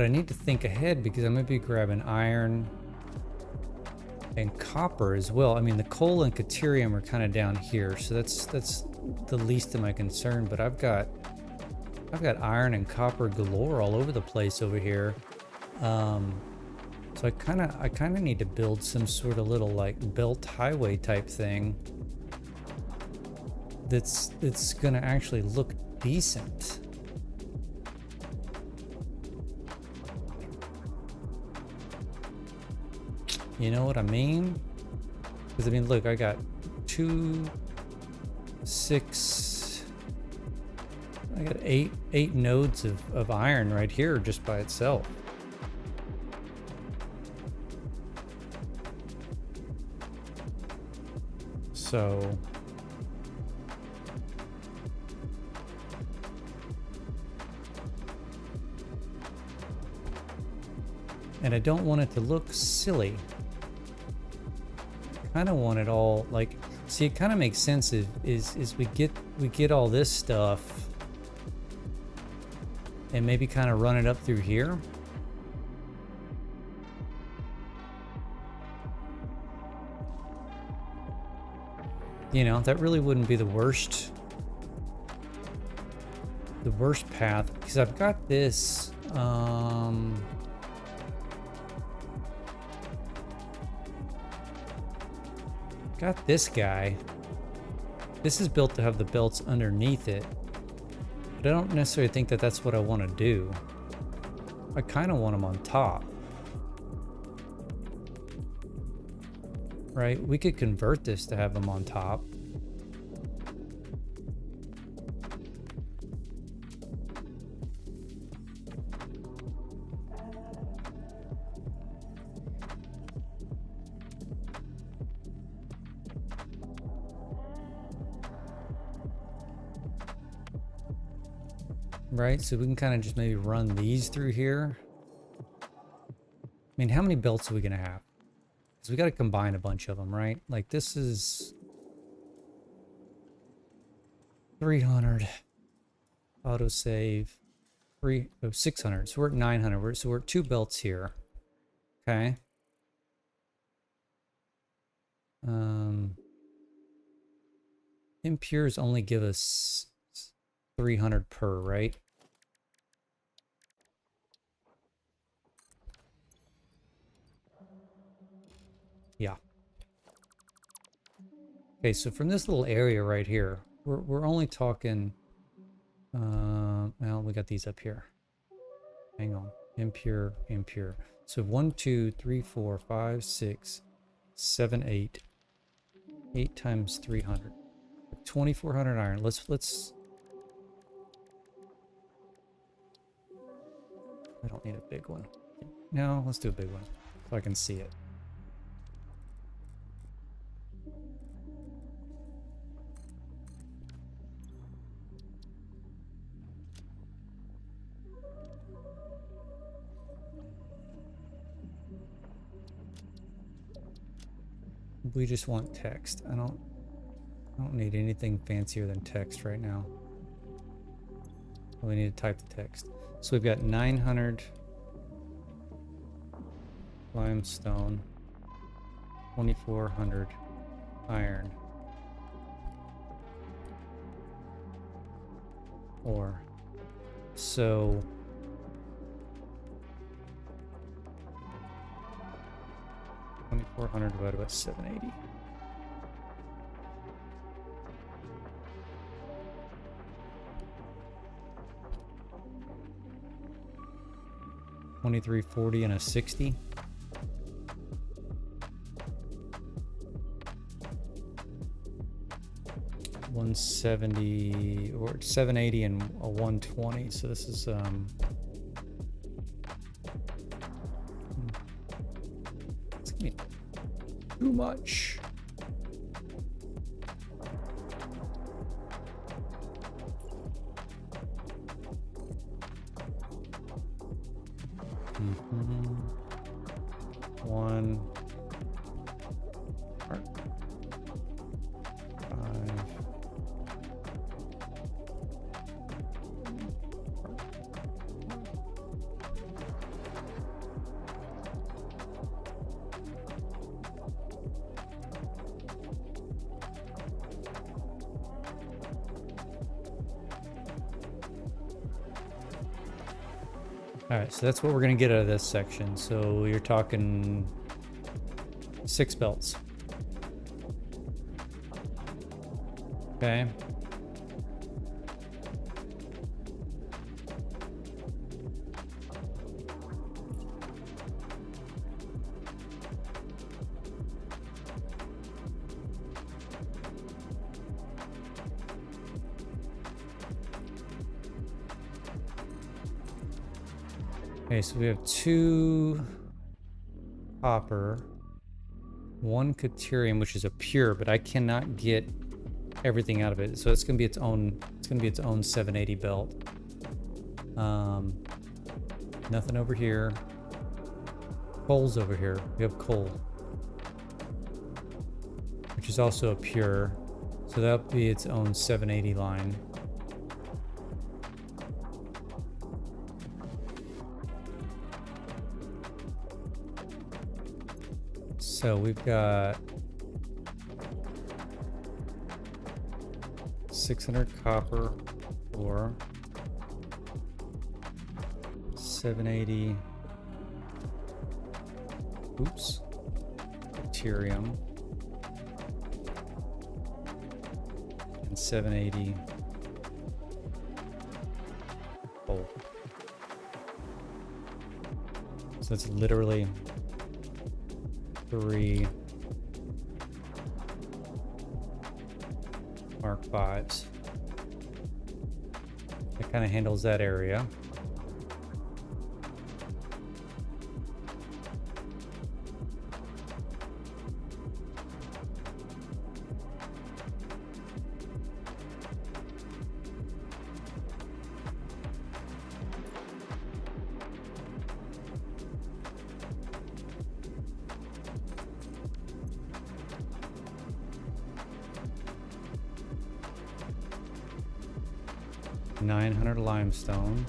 I need to think ahead because I'm gonna be grabbing iron and copper as well. I mean, the coal and caterium are kind of down here, so that's the least of my concern, but I've got iron and copper galore all over the place over here. So I kind of need to build some sort of little like belt highway type thing that's gonna actually look decent. You know what I mean? Because I mean, look, I got 2, 6, I got eight nodes of iron right here just by itself. So and I don't want it to look silly. I kind of want it all like, see, it kind of makes sense is we get all this stuff and maybe kind of run it up through here. You know, that really wouldn't be the worst path, because I've got this got this guy. This is built to have the belts underneath it, but I don't necessarily think that that's what I want to do. I kind of want them on top. Right? We could convert this to have them on top. Right? So we can kind of just maybe run these through here. I mean, how many belts are we going to have? So we got to combine a bunch of them, right? Like this is 300 autosave, 600. So we're at 900. So we're at 2 belts here. Okay. Impures only give us 300 per, right? Yeah. Okay, so from this little area right here, we're only talking. Well, we got these up here. Hang on, impure. So 1, 2, 3, 4, 5, 6, 7, 8. 8 times 300. 2,400 iron. Let's. I don't need a big one. No, let's do a big one. so I can see it. We just want text. I don't need anything fancier than text right now. We need to type the text. So we've got 900 limestone, 2400 iron ore. So 2400 divided by 780. $23.40 and a 60. $170 or $780 and a 120. So this is it's gonna be too much. One, five. All right, so that's what we're gonna get out of this section. So you're talking 6 belts. Okay. Okay, so we have 2 copper, 1 caterium, which is a pure, but I cannot get everything out of it. So it's gonna be its own. It's gonna be its own 780 belt. Nothing over here. Coal's over here. We have coal, which is also a pure. So that'll be its own 780 line. So we've got 600 copper ore, 780, oops, deuterium, and 780 coal. So it's literally 3 Mark 5s. It kind of handles that area. $900 limestone.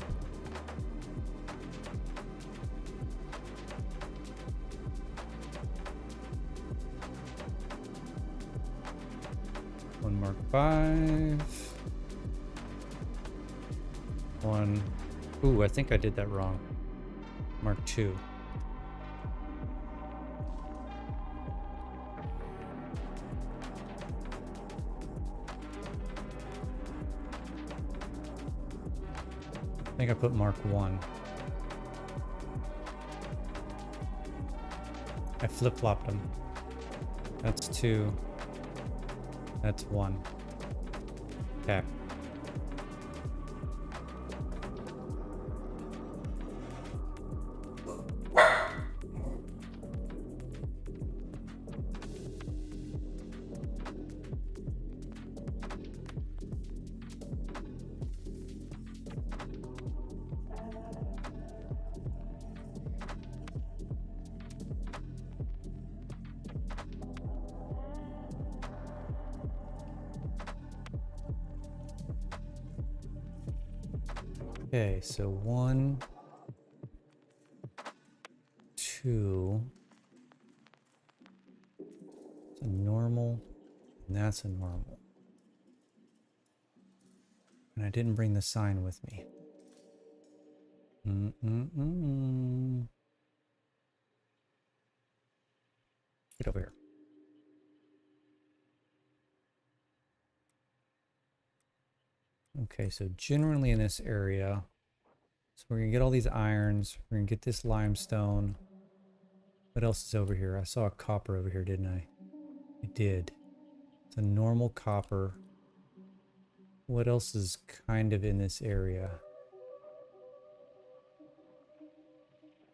One Mark 5. One. Ooh, I think I did that wrong. Mark 2. I think I put Mark 1. I flip-flopped them. That's 2. That's 1. Okay. Okay, so 1, 2. It's a normal, and that's a normal. And I didn't bring the sign with me. Get over here. Okay, so generally in this area, so we're gonna get all these irons. We're gonna get this limestone. What else is over here? I saw a copper over here, didn't I? I did. It's a normal copper. What else is kind of in this area?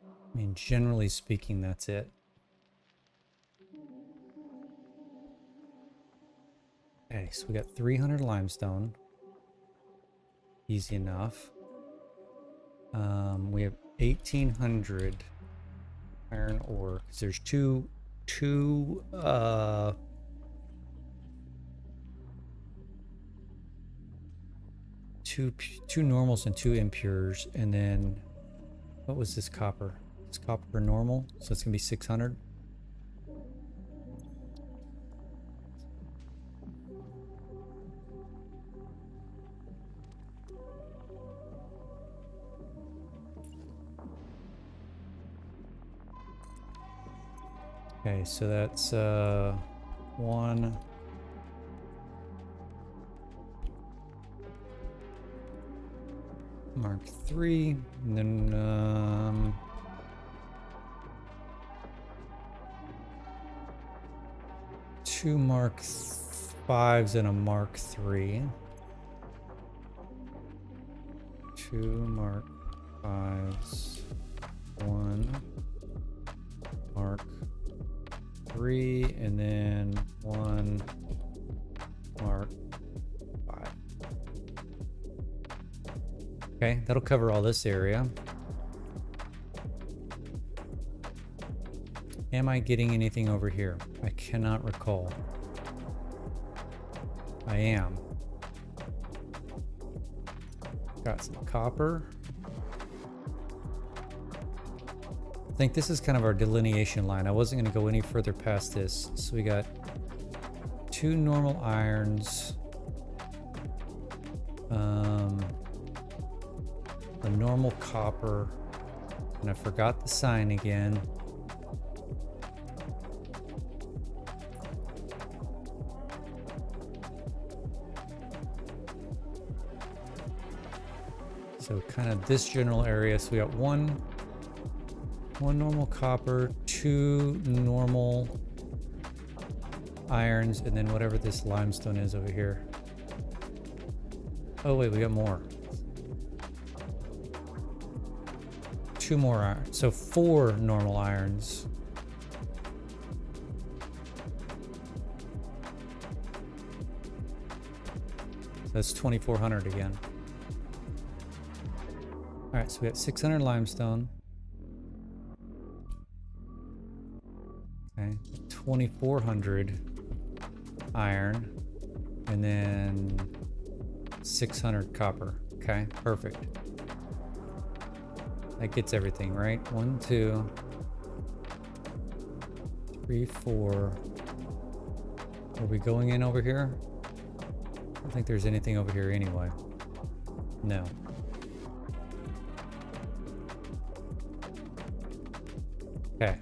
I mean, generally speaking, that's it. Okay, so we got 300 limestone. Easy enough. We have 1800 iron ore. Because there's two normals and 2 impures, and then what was this copper? It's copper normal, so it's gonna be 600. Okay, so that's 1. Mark 3, and then 2 Mark 5s and a Mark 3. 2 Mark 5s, 1 Mark 3, and then 1 Mark 5. Okay, that'll cover all this area. Am I getting anything over here? I cannot recall. I am. Got some copper. I think this is kind of our delineation line. I wasn't going to go any further past this. So we got 2 normal irons. A normal copper. And I forgot the sign again. So kind of this general area. So we got one normal copper, 2 normal irons, and then whatever this limestone is over here. Oh wait, we got more. 2 more irons. So 4 normal irons. So that's 2400 again. All right, so we got 600 limestone. Okay, 2400 iron, and then 600 copper. Okay, perfect. That gets everything, right? 1, 2, 3, 4. Are we going in over here? I don't think there's anything over here anyway. No. Okay.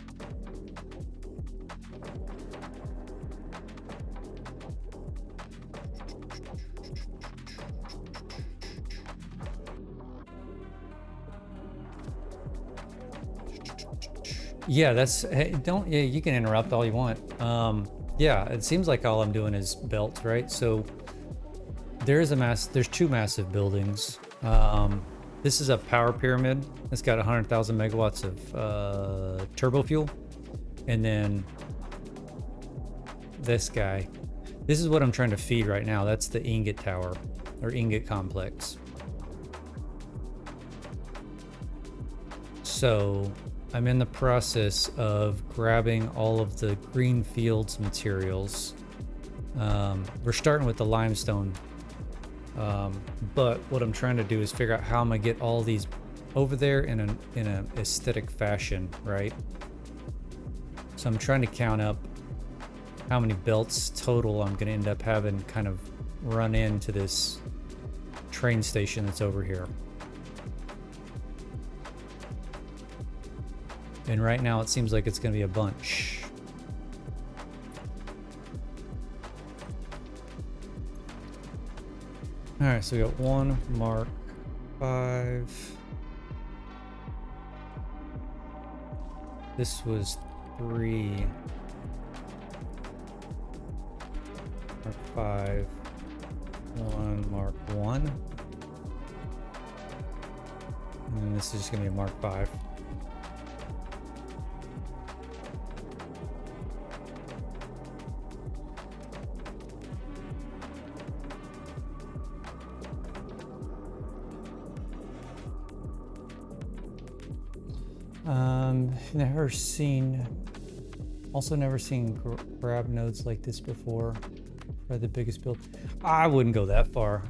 Yeah, that's, hey, don't, yeah, you can interrupt all you want. Yeah, it seems like all I'm doing is belts, right? So there's 2 massive buildings. This is a power pyramid. It's got 100,000 megawatts of turbo fuel. And then this guy. This is what I'm trying to feed right now. That's the ingot tower, or ingot complex. So I'm in the process of grabbing all of the green fields materials. We're starting with the limestone But what I'm trying to do is figure out how I'm gonna get all these over there in an aesthetic fashion, right? So I'm trying to count up how many belts total I'm gonna end up having kind of run into this train station that's over here. And right now it seems like it's gonna be a bunch. All right, so we got 1 Mark 5. This was 3 Mark 5. 1 Mark 1. And then this is just gonna be a Mark 5. Never seen grab nodes like this before. Probably the biggest build. I wouldn't go that far.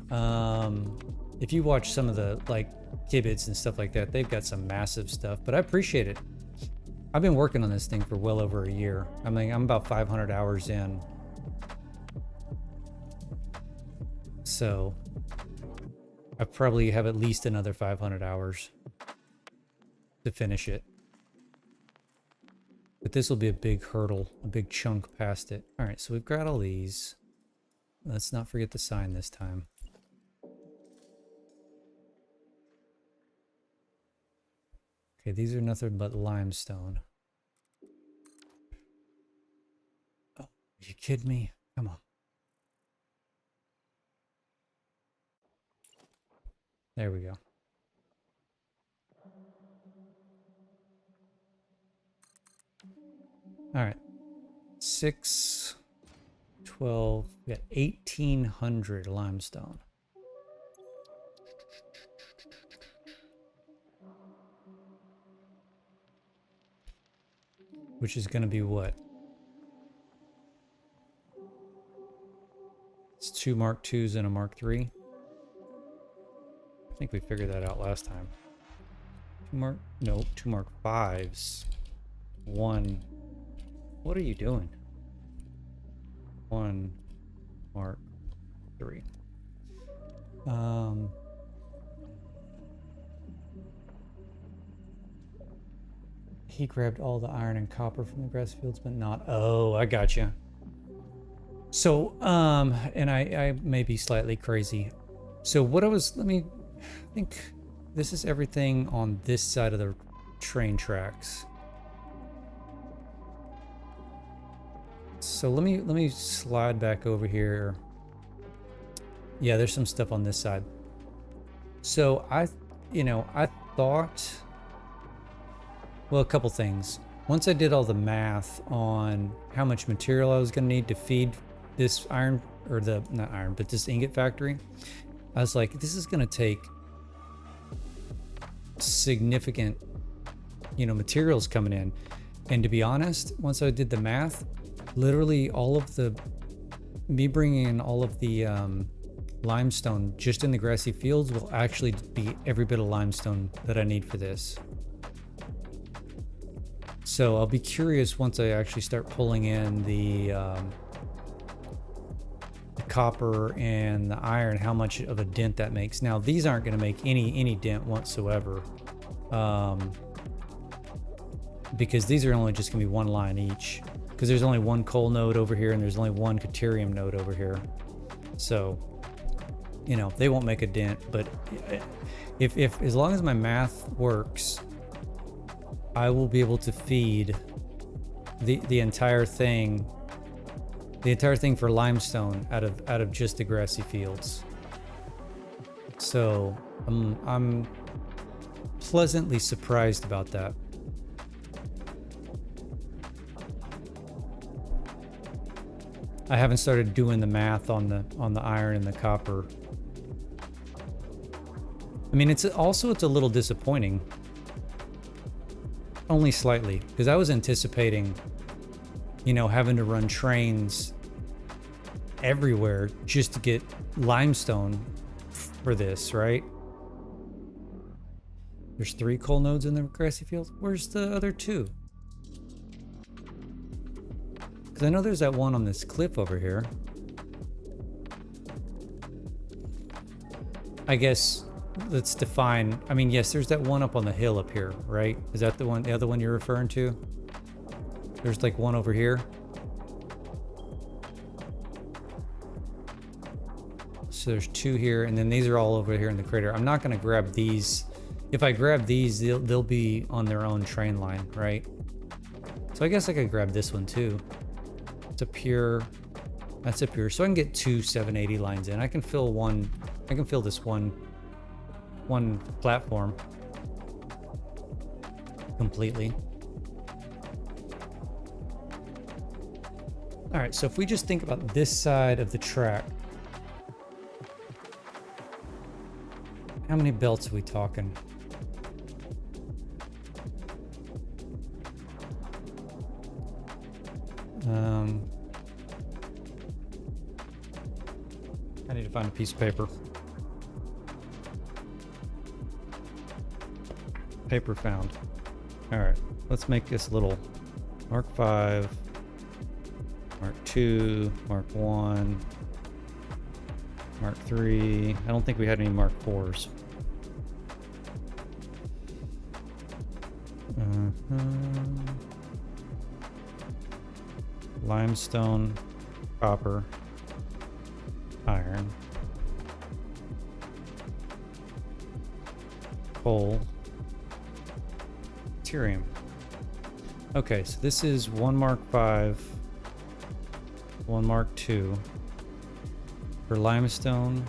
If you watch some of the like Gibbets and stuff like that, they've got some massive stuff, but I appreciate it. I've been working on this thing for well over a year. I mean, I'm about 500 hours in. So I probably have at least another 500 hours to finish it. But this will be a big hurdle, a big chunk past it. All right, so we've got all these. Let's not forget the sign this time. Okay, these are nothing but limestone. Oh, are you kidding me? Come on. There we go. All right, 6, 12, we got 1,800 limestone. Which is going to be what? It's 2 Mark 2s and a Mark 3. I think we figured that out last time. 2 Mark 5s. 1. What are you doing? 1 Mark 3. He grabbed all the iron and copper from the grass fields, but not. Oh, I gotcha. So, and I may be slightly crazy. So what I think this is everything on this side of the train tracks. So let me slide back over here. Yeah, there's some stuff on this side. So I thought, well, a couple things. Once I did all the math on how much material I was going to need to feed this iron, or not iron, but this ingot factory, I was like, this is going to take significant, materials coming in. And to be honest, once I did the math, literally me bringing in all of the limestone just in the grassy fields will actually be every bit of limestone that I need for this. So I'll be curious once I actually start pulling in the copper and the iron, how much of a dent that makes. Now these aren't going to make any dent whatsoever, because these are only just going to be 1 line each. Because there's only 1 coal node over here and there's only 1 Caterium node over here. So, they won't make a dent. But if as long as my math works, I will be able to feed the entire thing for limestone out of just the grassy fields. So I'm pleasantly surprised about that. I haven't started doing the math on the iron and the copper. I mean, it's a little disappointing. Only slightly, because I was anticipating, having to run trains everywhere just to get limestone for this, right? There's 3 coal nodes in the grassy field. Where's the other 2? Because I know there's that one on this cliff over here. I guess let's define. I mean, yes, there's that one up on the hill up here, right? Is that the one, the other one you're referring to? There's like one over here. So there's 2 here, and then these are all over here in the crater. I'm not going to grab these. If I grab these, they'll be on their own train line, right? So I guess I could grab this one too. It's up here. That's up here. So I can get 2 780 lines in. I can fill one. I can fill this one platform completely. All right. So if we just think about this side of the track, how many belts are we talking? I need to find a piece of paper. Paper found. All right, let's make this little Mark 5, Mark 2, Mark 1, Mark 3. I don't think we had any Mark 4s. Limestone, copper, iron, coal, deuterium. Okay, so this is 1 Mark 5, 1 Mark 2. For limestone,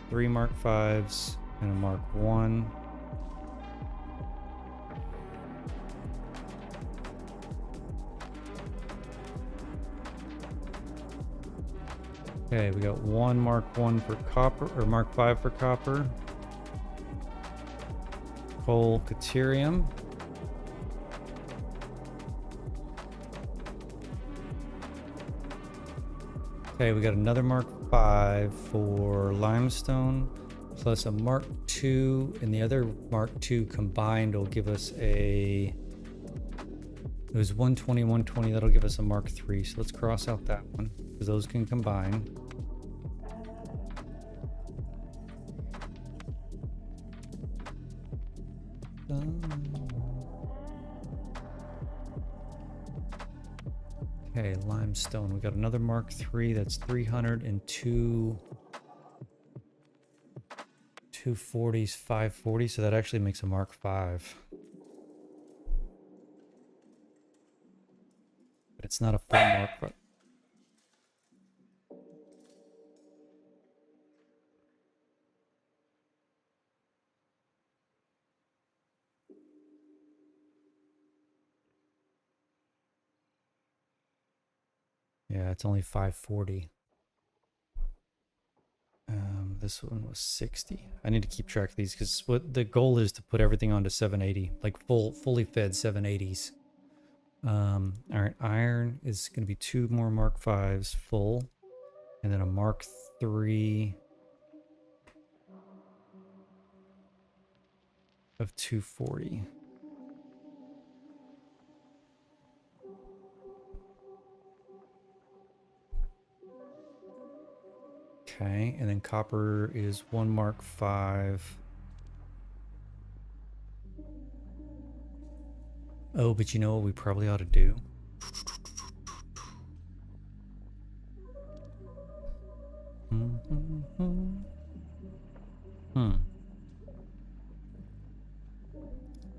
3 Mark 5s and a Mark 1. Okay, we got 1 Mark 1 for copper, or Mark 5 for copper. Coal, deuterium. Okay, we got another Mark 5 for limestone, plus a Mark 2, and the other Mark 2 combined will give us a... It was 120, 120, that'll give us a Mark 3, so let's cross out that one, because those can combine. Okay, limestone. We got another Mark 3 that's 302, 240s, 540, so that actually makes a Mark 5. But it's not a full Mark 5. Yeah, it's only 540. This one was 60. I need to keep track of these because what the goal is to put everything onto 780, like fully fed 780s. All right, iron is going to be 2 more Mark 5s full, and then a Mark 3 of 240. Okay, and then copper is 1 Mark 5. Oh, but you know what we probably ought to do?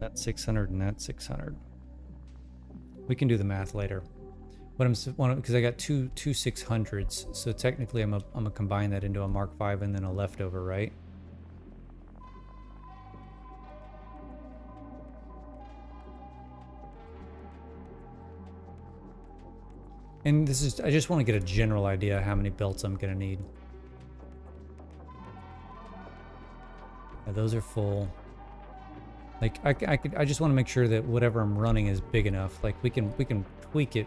That's 600 and that's 600. We can do the math later. Because I got two 600s, so technically I'm gonna combine that into a Mark 5 and then a leftover, right? And this is, I just want to get a general idea how many belts I'm gonna need. Yeah, those are full. Like I just want to make sure that whatever I'm running is big enough. Like we can tweak it.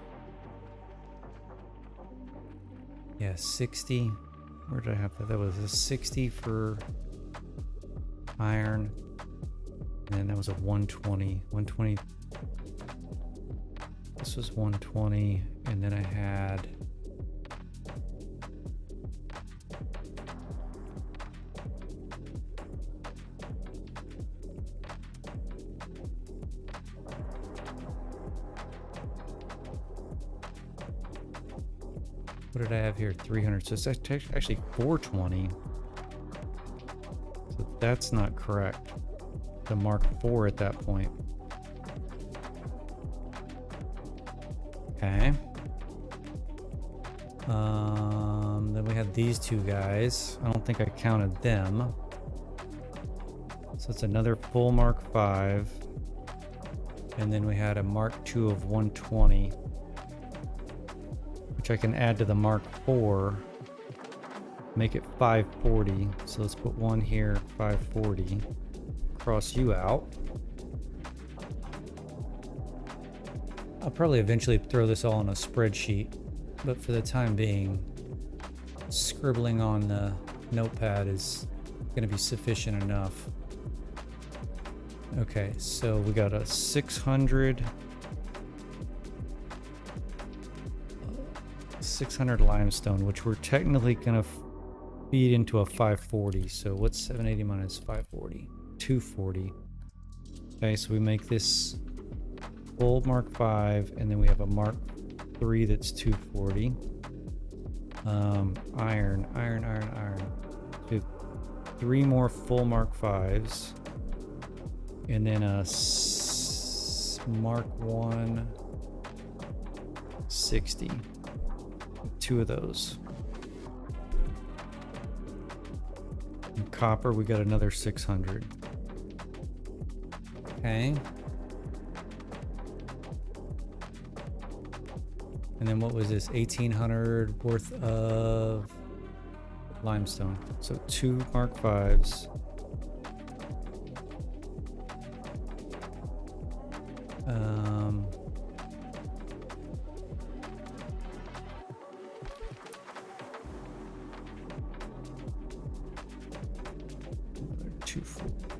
Yeah, 60. Where did I have that? That was a 60 for iron. And then that was a 120. 120. This was 120. And then I had... What did I have here? 300. So it's actually 420. So that's not correct. The Mark IV at that point. Okay. Then we have these two guys. I don't think I counted them. So it's another full Mark V. And then we had a Mark II of 120, which I can add to the Mark IV. Make it 540. So let's put one here, 540. Cross you out. I'll probably eventually throw this all in a spreadsheet, but for the time being, scribbling on the notepad is going to be sufficient enough. Okay, so we got a 600 limestone, which we're technically going to feed into a 540. So what's 780 minus 540? 240. Okay, so we make this full Mark V, and then we have a Mark III that's 240. Iron. So 3 more full Mark Vs, and then a Mark I 60. 2 of those. And copper, we got another 600. Okay. And then what was this? 1800 worth of limestone. So 2 Mark Vs.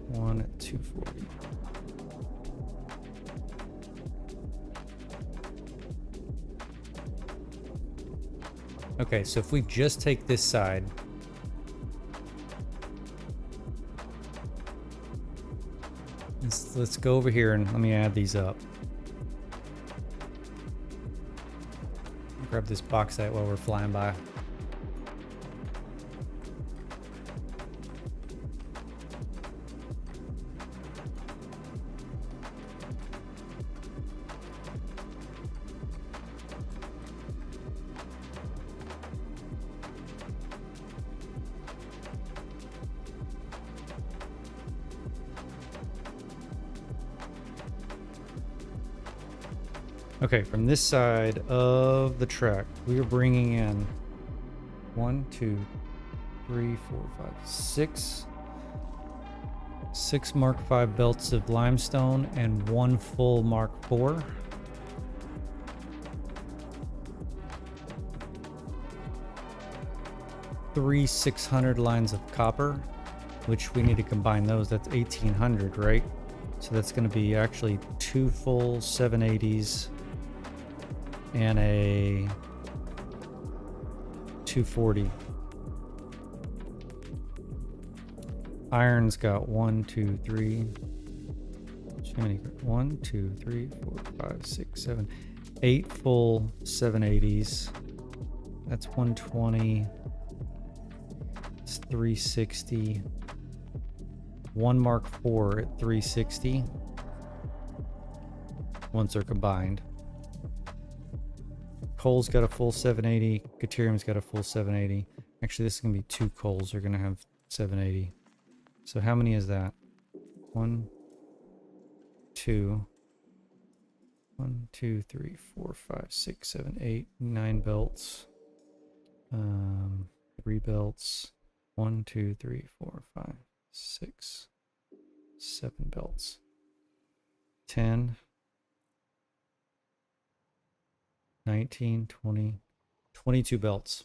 One at 240. Okay, so if we just take this side, let's go over here and let me add these up. Grab this bauxite while we're flying by. Okay, from this side of the track, we are bringing in 1, 2, 3, 4, 5, 6 Mark V belts of limestone and 1 full Mark IV. Three 600 lines of copper, which we need to combine those. That's 1800, right? So that's going to be actually 2 full 780s. And a 240. Iron's got 1, 2, 3. How many? 1, 2, 3, 4, 5, 6, 7, 8 full 780s. That's 120. It's 360. 1 Mark IV at 360. Once they're combined. Coal's got a full 780. Deuterium's got a full 780. Actually, this is going to be 2 coals. They're going to have 780. So how many is that? 1, 2. 1, 2, 3, 4, 5, 6, 7, 8, 9 belts. 3 belts. 1, 2, 3, 4, 5, 6, 7 belts. 10. 19, 20, 22 belts.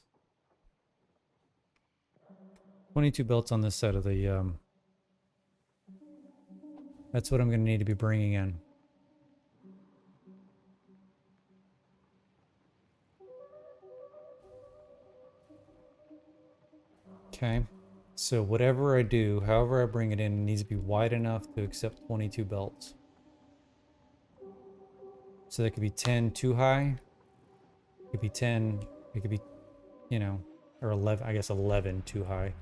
22 belts on this side of the, that's what I'm going to need to be bringing in. Okay. So whatever I do, however I bring it in, it needs to be wide enough to accept 22 belts. So that could be 10 too high. It could be 10. It could be, you know, or 11. I guess 11 too high.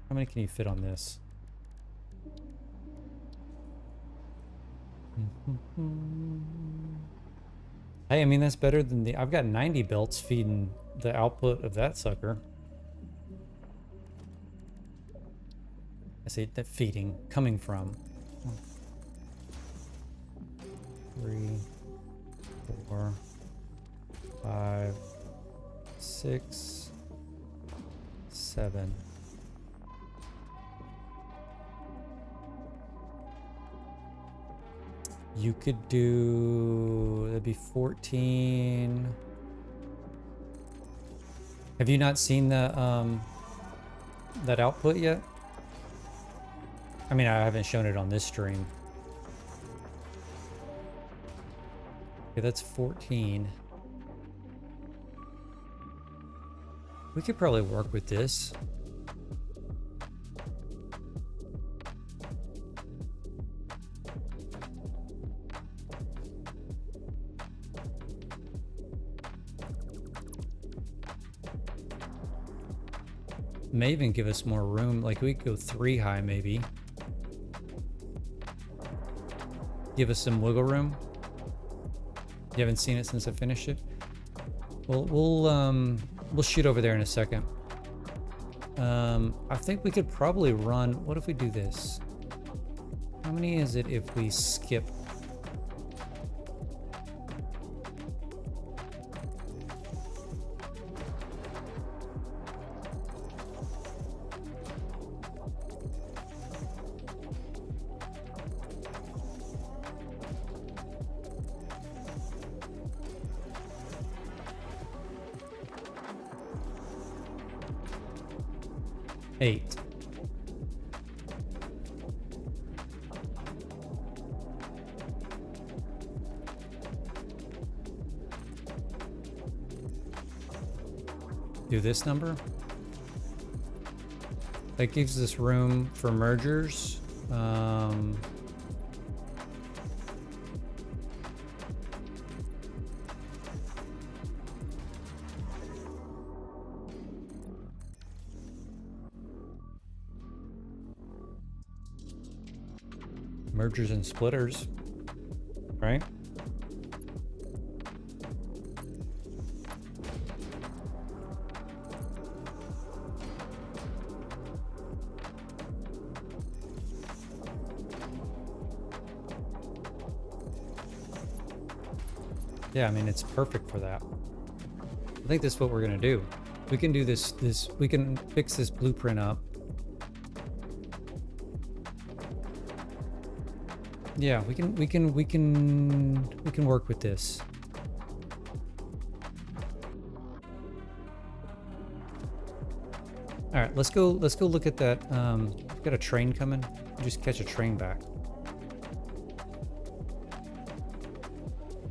How many can you fit on this? Hey, I mean, that's better than the... I've got 90 belts feeding the output of that sucker. I say that feeding, coming from. 3, 4, 5, 6, 7. You could do, that'd be 14. Have you not seen the that output yet? I mean, I haven't shown it on this stream. Okay, that's 14. We could probably work with this. May even give us more room. Like we could go 3 high maybe. Give us some wiggle room. You haven't seen it since I finished it. We'll shoot over there in a second. I think we could probably run. What if we do this? How many is it if we skip? Eight. Do this number. That gives us room for mergers. Mergers and splitters, right? Yeah, I mean, it's perfect for that. I think that's what we're gonna do. We can do this, we can fix this blueprint up. Yeah, we can work with this. All right, let's go look at that. We've got a train coming. Just catch a train back.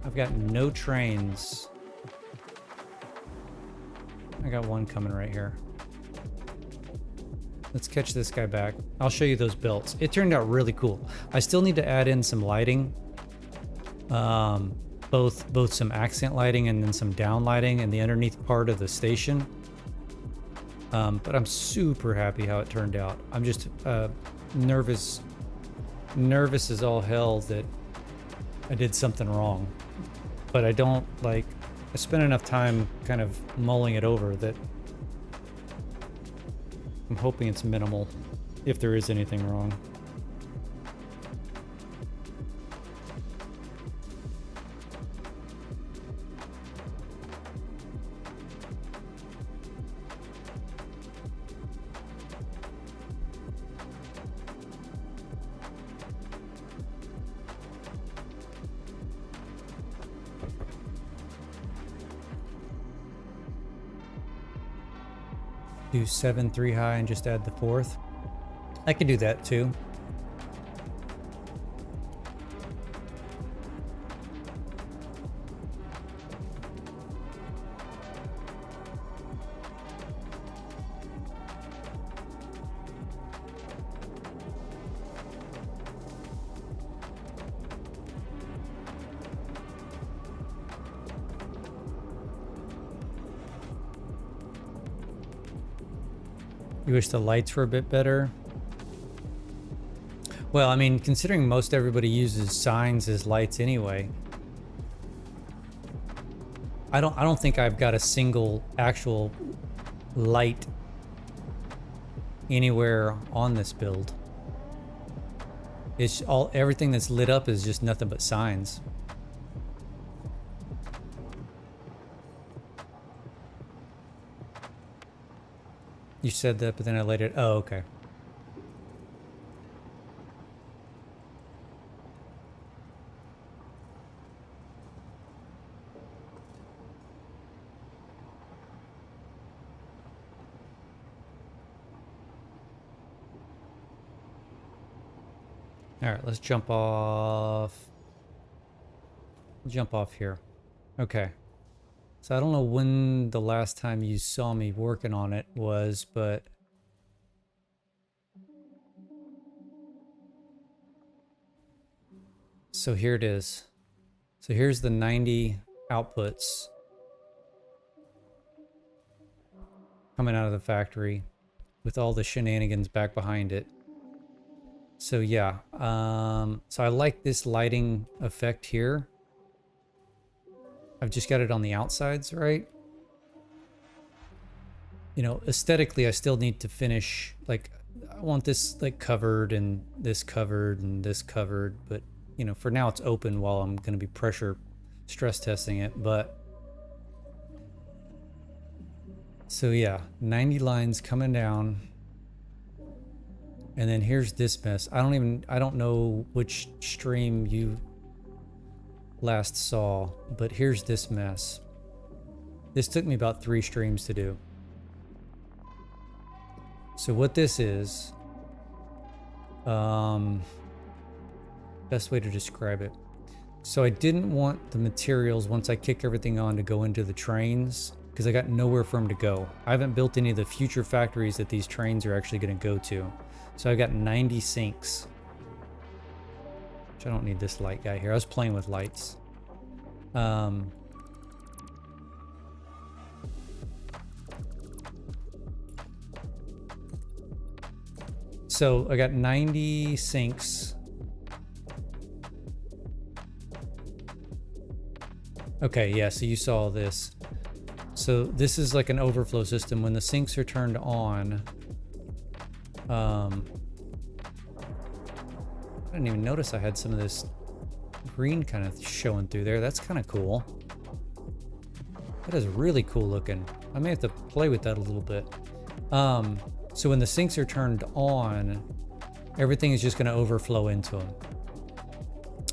I've got no trains. I got one coming right here. Let's catch this guy back. I'll show you those belts. It turned out really cool. I still need to add in some lighting. Both some accent lighting and then some down lighting in the underneath part of the station. But I'm super happy how it turned out. I'm just nervous as all hell that I did something wrong. But I don't I spent enough time kind of mulling it over that I'm hoping it's minimal, if there is anything wrong. do 7 3 high and just add the 4th. I could do that too. You wish the lights were a bit better? Well, I mean, considering most everybody uses signs as lights anyway, I don't think I've got a single actual light anywhere on this build. It's all, everything that's lit up is just nothing but signs. You said that, but then I later. Oh, okay. All right, let's jump off. Jump off here. Okay. So I don't know when the last time you saw me working on it was, but so here it is. So here's the 90 outputs coming out of the factory with all the shenanigans back behind it. So yeah, so I like this lighting effect here. I've just got it on the outsides, right? You know, aesthetically, I still need to finish, like, I want this like covered and this covered and this covered, but you know, for now it's open while I'm going to be pressure stress testing it. But so yeah, 90 lines coming down. And then here's this mess. I don't know which stream you last saw, but here's this mess. This took me about 3 streams to do. So what this is, best way to describe it. So I didn't want the materials, once I kick everything on, to go into the trains, because I got nowhere for them to go. I haven't built any of the future factories that these trains are actually going to go to. So I've got 90 sinks. Which I don't need this light guy here. I was playing with lights. So I got 90 sinks. Okay, yeah, so you saw this. So this is like an overflow system. When the sinks are turned on, I didn't even notice I had some of this green kind of showing through there. That's kind of cool. That is really cool looking. I may have to play with that a little bit. So when the sinks are turned on, everything is just going to overflow into them.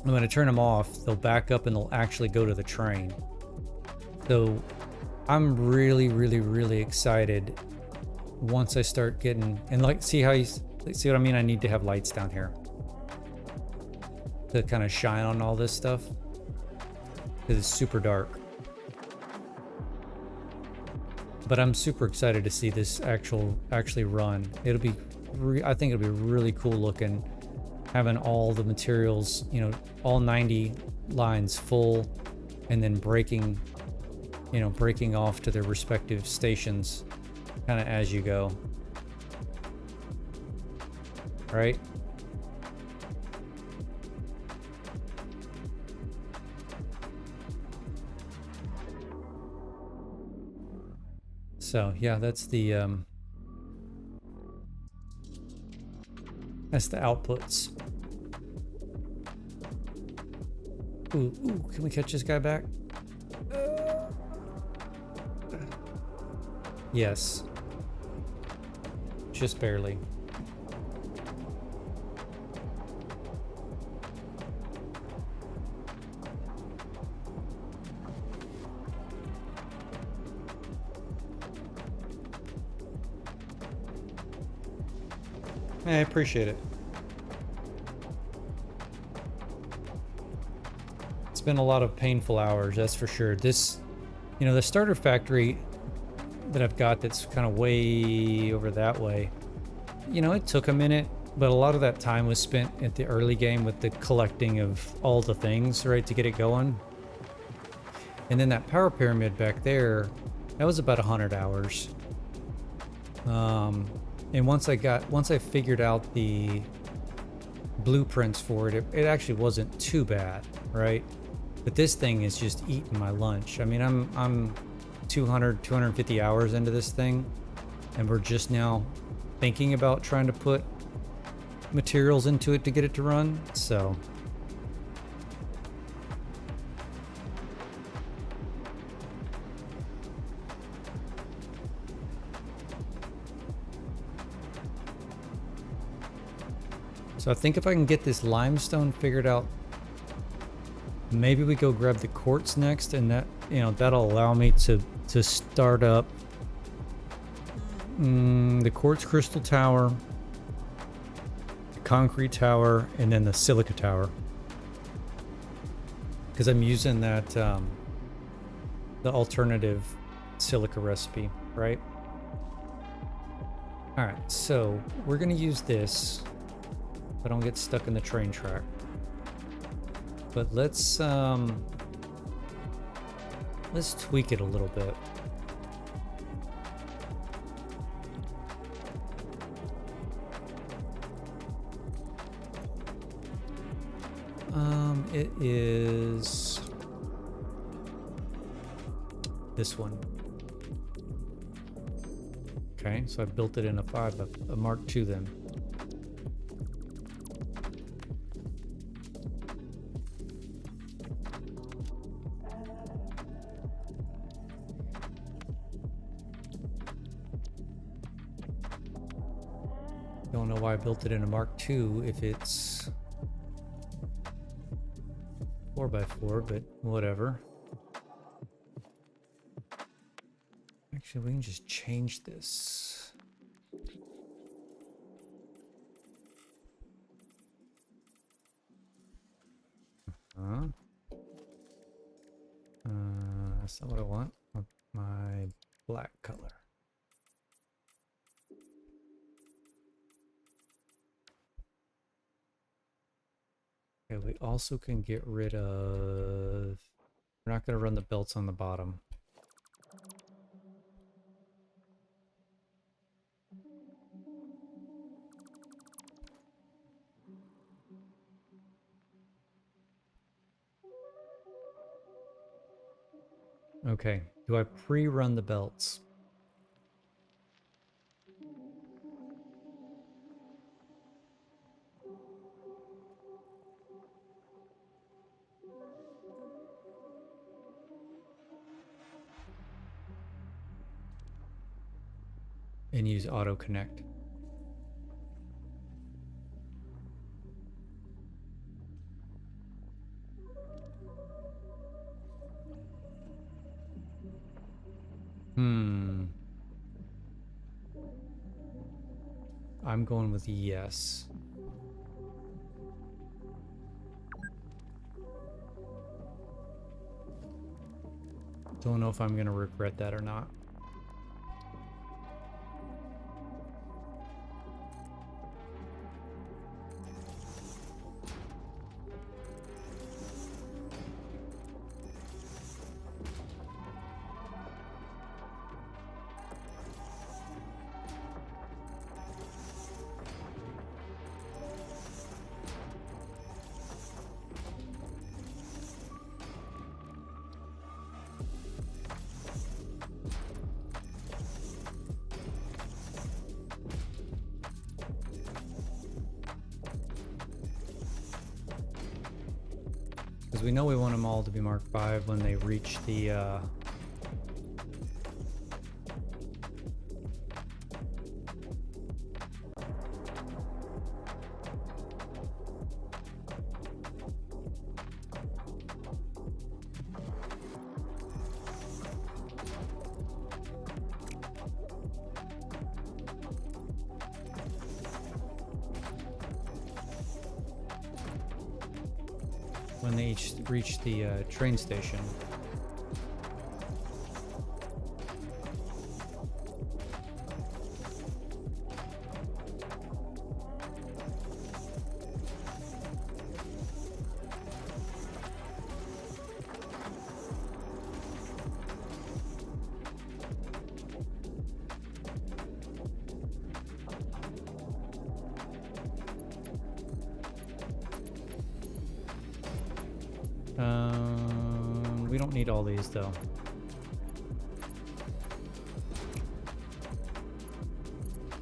And when I turn them off, they'll back up and they'll actually go to the train. So I'm really, really, really excited once I start getting, and like, see what I mean? I need to have lights down here to kind of shine on all this stuff, because it's super dark. But I'm super excited to see this actually run. It'll be, I think it'll be really cool looking, having all the materials, you know, all 90 lines full, and then breaking off to their respective stations kind of as you go. Right? So yeah, that's the outputs. Ooh, can we catch this guy back? Yes. Just barely. I appreciate it. It's been a lot of painful hours, that's for sure. This, you know, the starter factory that I've got that's kind of way over that way, you know, it took a minute, but a lot of that time was spent at the early game with the collecting of all the things, right, to get it going. And then that power pyramid back there, that was about 100 hours. And once I figured out the blueprints for it, it actually wasn't too bad, right? But this thing is just eating my lunch. I mean, I'm 250 hours into this thing, and we're just now thinking about trying to put materials into it to get it to run, so. So I think if I can get this limestone figured out, maybe we go grab the quartz next, and that, you know, that'll allow me to start up the quartz crystal tower, the concrete tower, and then the silica tower. Because I'm using that the alternative silica recipe, right? All right, so we're gonna use this. I don't get stuck in the train track. But let's tweak it a little bit. It is this one. Okay, so I built it in a Mark II then. Don't know why I built it in a Mark II if it's 4x4, but whatever. Actually, we can just change this. That's not what I want. I want my black color. Okay, we also can get rid of... We're not going to run the belts on the bottom. Okay, do I pre-run the belts? And use auto connect. I'm going with yes. Don't know if I'm going to regret that or not. Because we know we want them all to be Mark V when they reach the when they each reach the train station. We don't need all these though.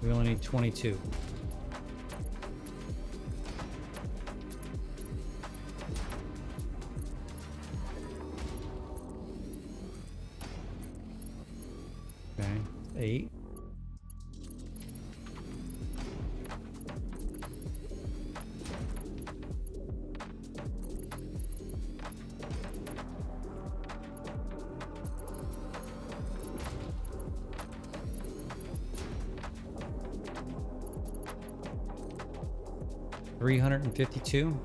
We only need 22. Okay, 8. $352,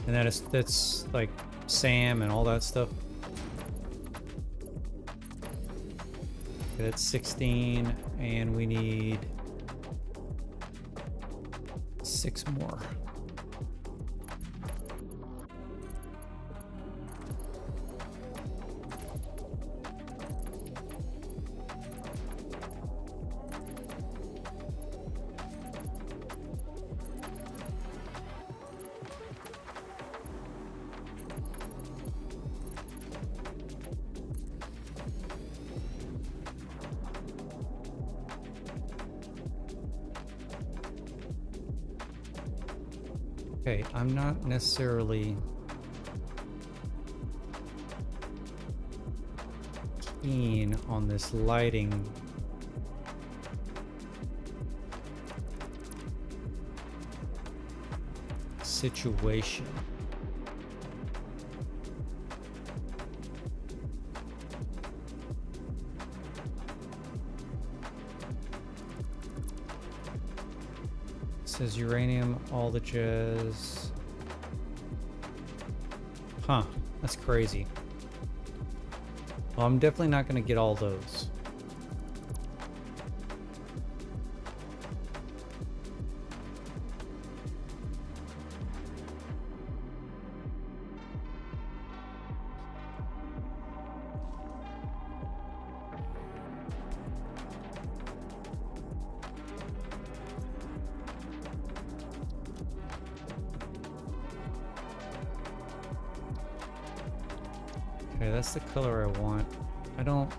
and that's like Sam and all that stuff. Okay, that's 16, and we need 6 more. Okay, I'm not necessarily keen on this lighting situation. Says uranium, all the jazz. Huh, that's crazy. Well, I'm definitely not going to get all those. Okay, that's the color I want. I don't...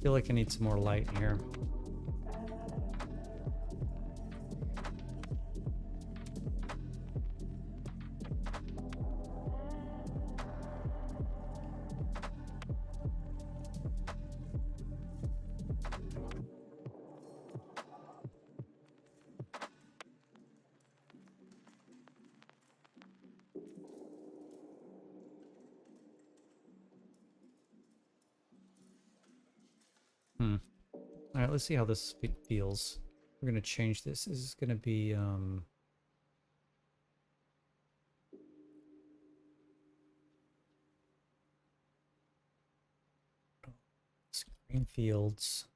feel like I need some more light in here. All right, let's see how this feels. We're going to change this. This is going to be screen fields.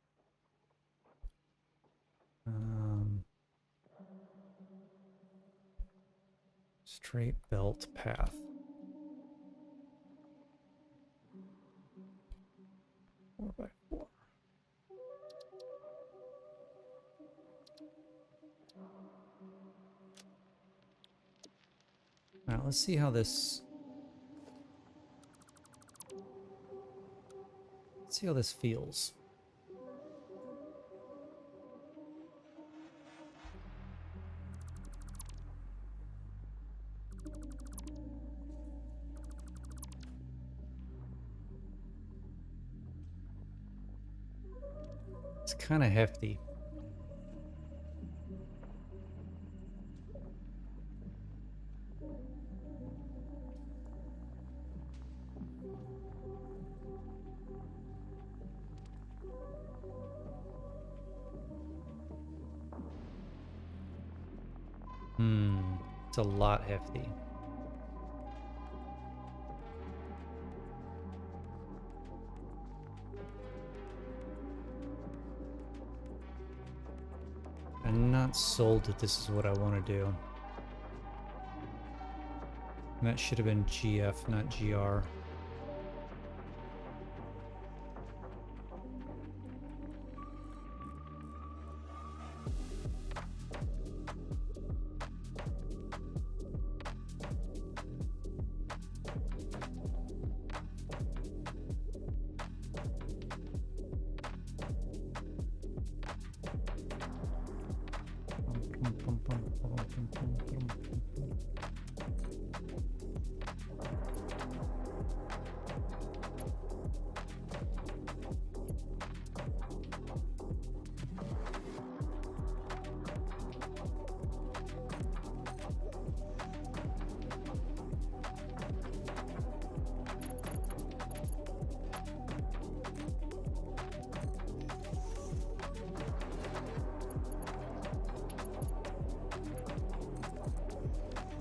Straight belt path. Four by four. Now let's see how this. Let's see how this feels. It's kind of hefty. It's a lot hefty. I'm not sold that this is what I want to do. And that should have been GF, not GR.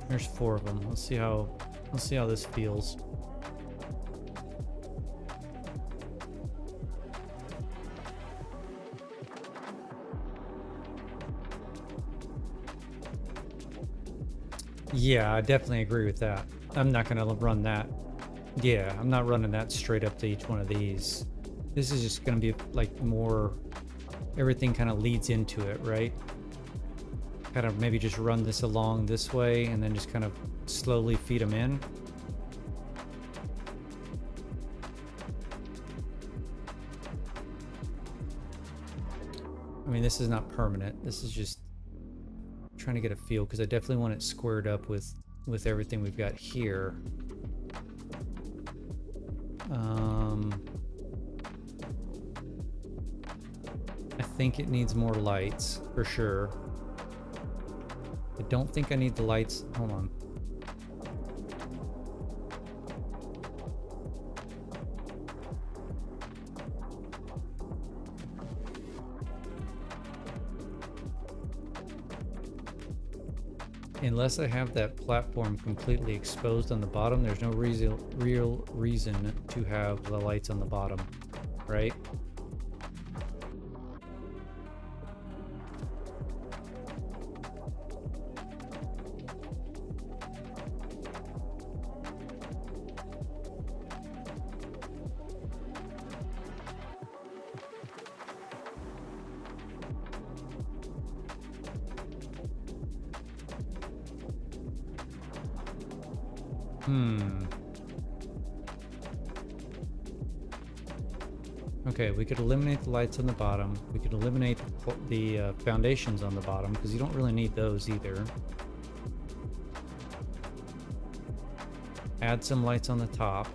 There's 4 of them. Let's see how this feels. Yeah, I definitely agree with that. I'm not gonna run that. Yeah, I'm not running that straight up to each one of these. This is just gonna be like more, everything kind of leads into it, right? Kind of maybe just run this along this way and then just kind of slowly feed them in. I mean, this is not permanent. This is just trying to get a feel, because I definitely want it squared up with everything we've got here. I think it needs more lights for sure. I don't think I need the lights. Hold on. Unless I have that platform completely exposed on the bottom, there's no real reason to have the lights on the bottom, right? Okay, we could eliminate the lights on the bottom. We could eliminate the foundations on the bottom, because you don't really need those either. Add some lights on the top.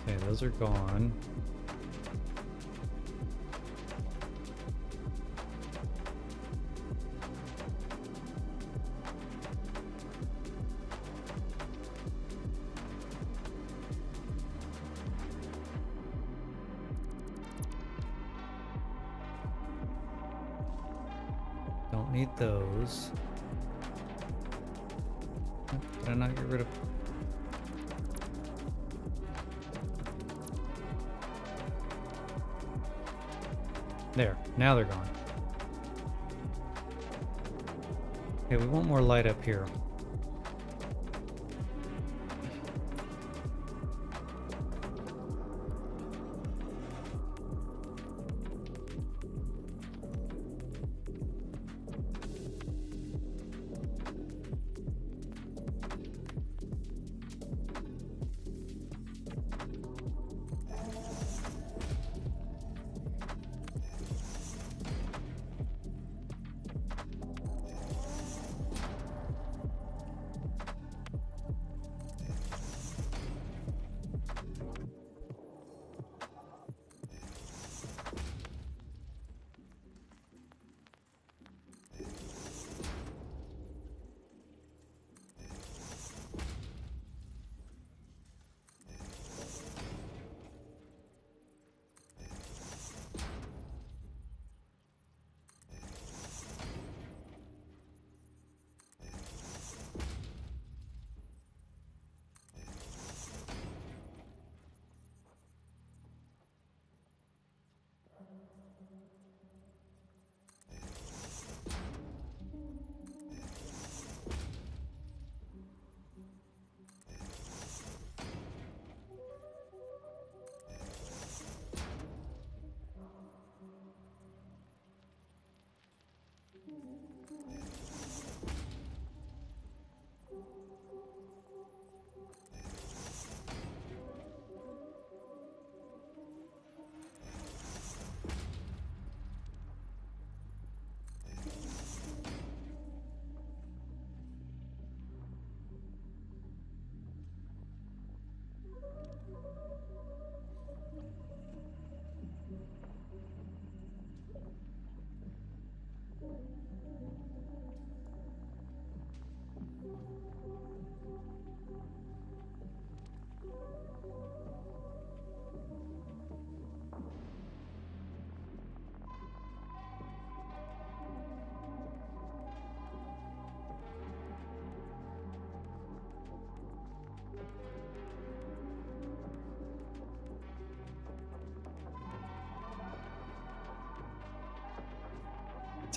Okay, those are gone. Don't need those. Did I not get rid of... There, now they're gone. Okay, we want more light up here.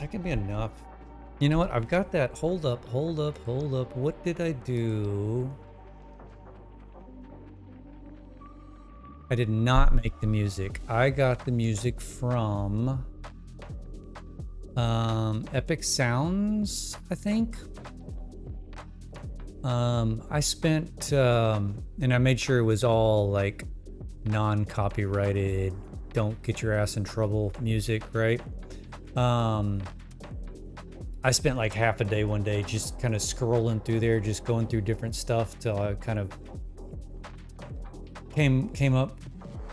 that can be enough. You know what? I've got that. Hold up, hold up, hold up. What did I do? I did not make the music. I got the music from Epic Sounds, I think. I spent and I made sure it was all like non-copyrighted, don't get your ass in trouble music, right? I spent like half a day one day just kind of scrolling through there, just going through different stuff till I kind of came up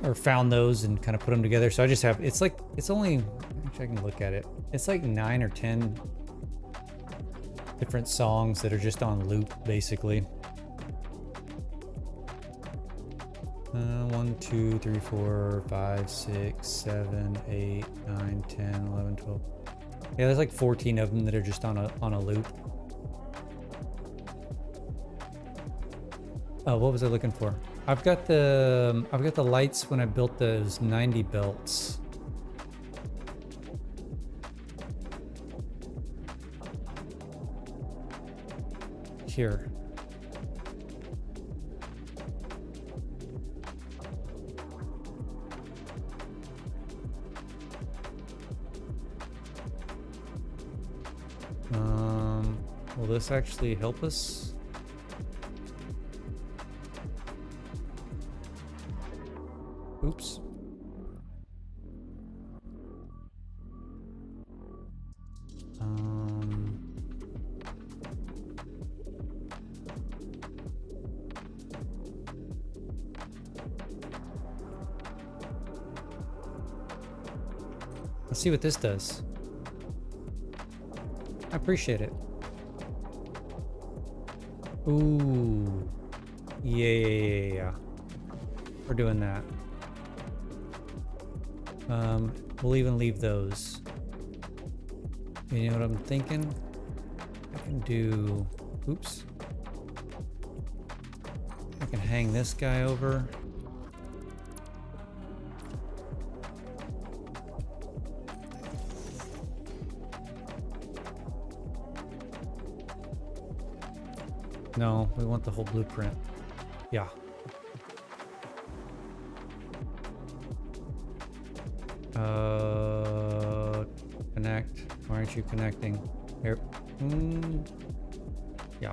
or found those and kind of put them together. So I just have, it's only, actually I can look at it. It's like 9 or 10 different songs that are just on loop, basically. 1, 2, 3, 4, 5, 6, 7, 8, 9, 10, 11, 12. Yeah, there's like 14 of them that are just on a loop. Oh, what was I looking for? I've got the lights when I built those 90 belts. Here. Will this actually help us? Oops. Let's see what this does. I appreciate it. Ooh. Yeah. We're doing that. We'll even leave those. You know what I'm thinking? I can do, oops. I can hang this guy over. No, we want the whole blueprint. Yeah. Connect. Why aren't you connecting? Here. Yeah.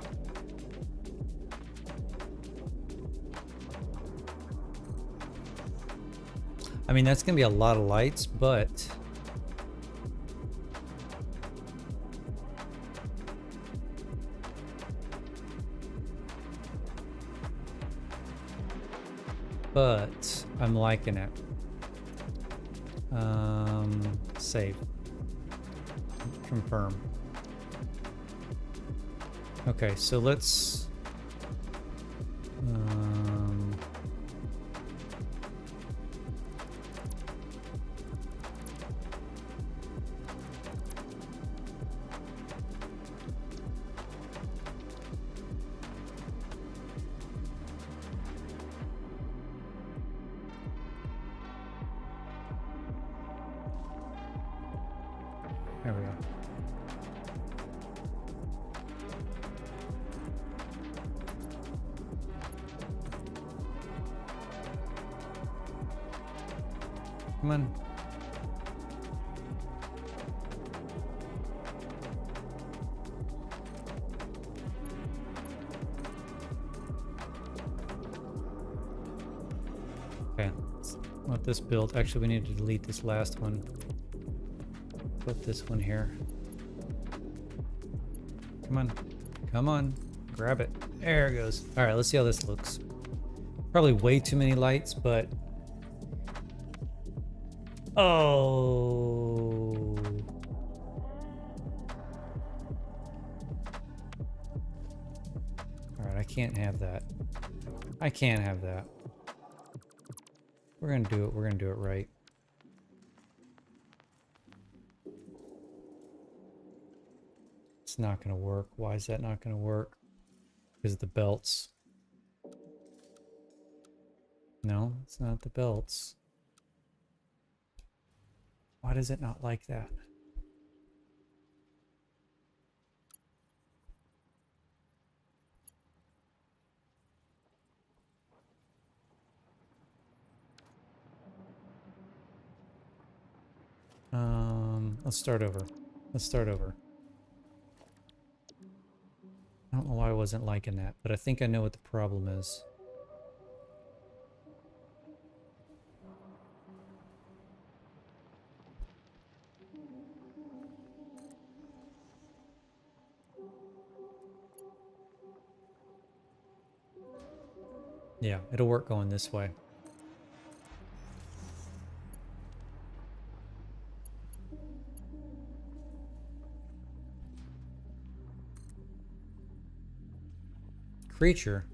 I mean, that's gonna be a lot of lights, but I'm liking it. Save. Confirm. Okay, so let's there we go. Come on. Okay, let's let this build. Actually, we need to delete this last one. Put this one here. Come on. Come on. Grab it. There it goes. All right, let's see how this looks. Probably way too many lights, but... Oh. All right, I can't have that. I can't have that. We're gonna do it. We're gonna do it right. It's not gonna work. Why is that not gonna work? Because of the belts. No, it's not the belts. Why does it not like that? let's start over. Let's start over. I don't know why I wasn't liking that, but I think I know what the problem is. Yeah, it'll work going this way. Creature?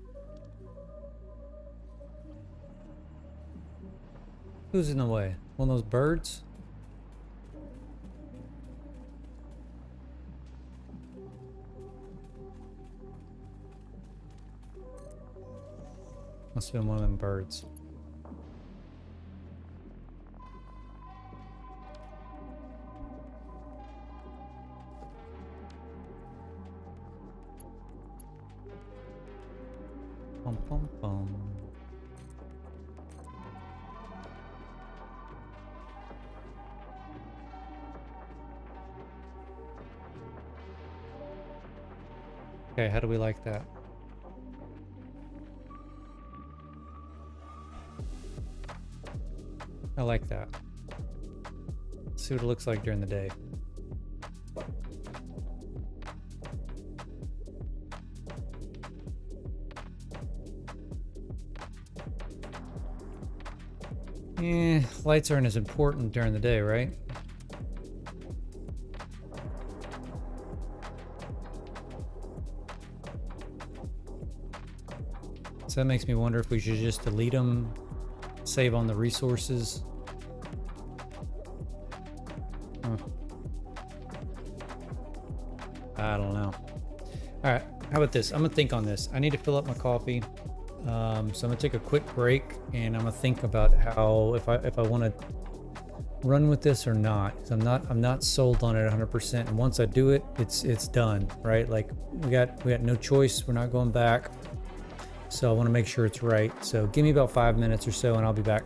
Who's in the way? One of those birds? Must have been one of them birds. Pum pum pum. Okay, how do we like that? I like that. Let's see what it looks like during the day. Lights aren't as important during the day, right? So that makes me wonder if we should just delete them, save on the resources. I don't know. All right, how about this? I'm gonna think on this. I need to fill up my coffee. So I'm gonna take a quick break and I'm gonna think about how if I want to run with this or not. 'Cause I'm not sold on it 100%. And once I do it, it's done, right? Like we got no choice. We're not going back. So I want to make sure it's right. So give me about 5 minutes or so and I'll be back.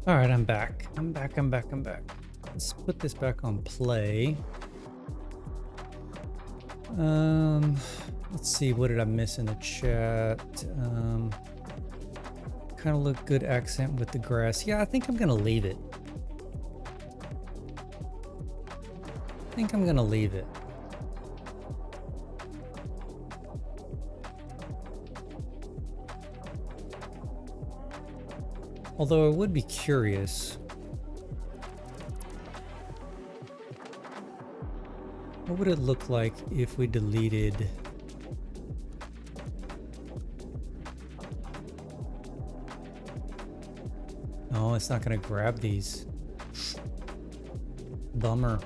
All right, I'm back. I'm back. Let's put this back on play. Let's see, what did I miss in the chat? Kind of look good accent with the grass. Yeah, I think I'm gonna leave it. Although I would be curious. What would it look like if we deleted... Oh, it's not going to grab these. Bummer.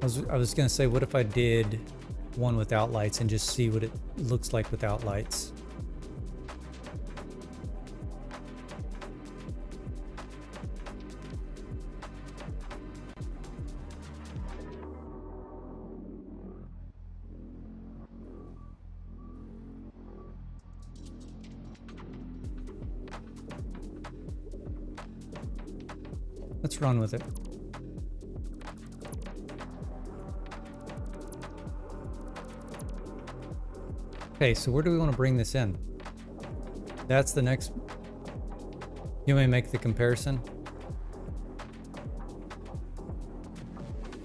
I was going to say, what if I did one without lights and just see what it looks like without lights? Let's run with it. Okay, so where do we want to bring this in? That's the next... You may make the comparison?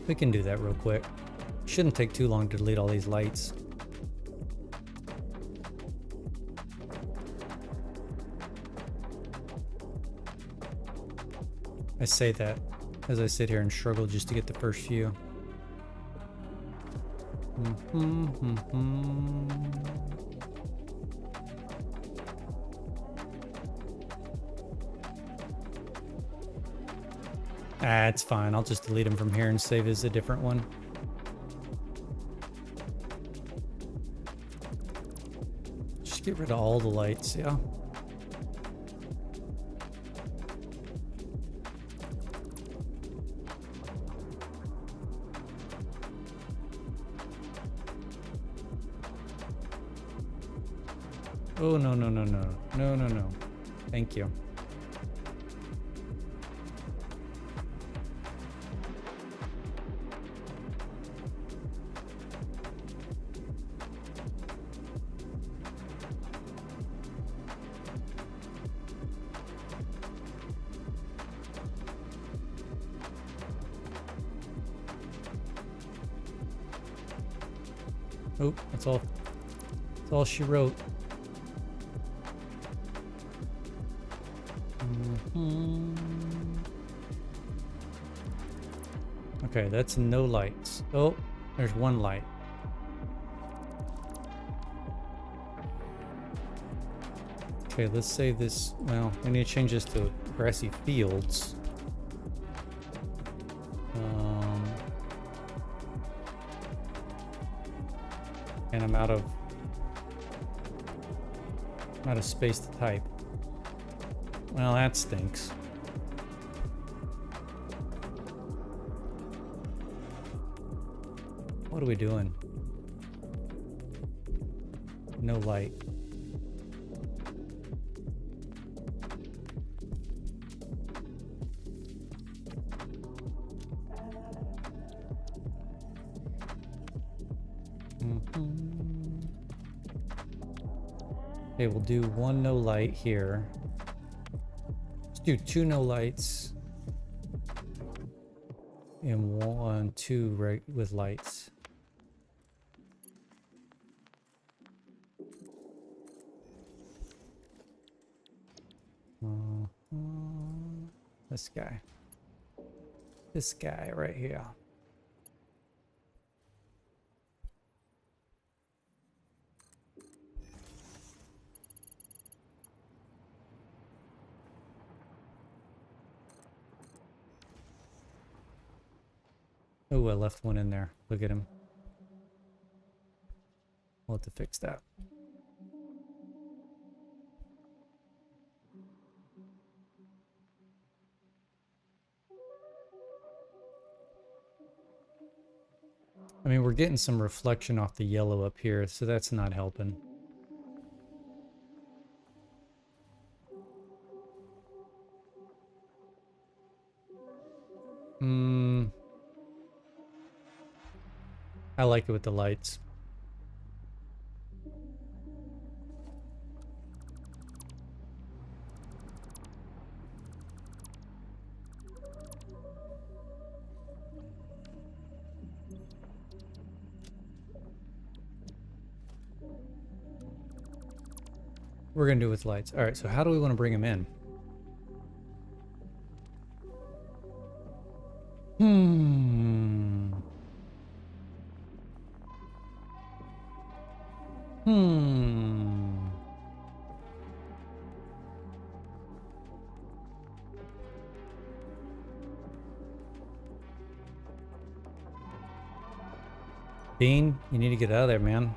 We can do that real quick. Shouldn't take too long to delete all these lights. I say that as I sit here and struggle just to get the first few. Ah, it's fine. I'll just delete them from here and save as a different one. Just get rid of all the lights, yeah. Oh, no, no, no, no. No, no, no. Thank you. Oh, that's all. That's all she wrote. Okay, that's no lights. Oh, there's one light. Okay, let's save this. Well, we need to change this to grassy fields. And I'm out of space to type. Well, that stinks. What are we doing? No light. Okay, we'll do one no light here. Let's do two no lights. And one, two right with lights. This guy. This guy right here. Oh, I left one in there. Look at him. We'll have to fix that. I mean, we're getting some reflection off the yellow up here, so that's not helping. I like it with the lights. We're gonna do it with lights. All right, so how do we want to bring him in? Bean, you need to get out of there, man.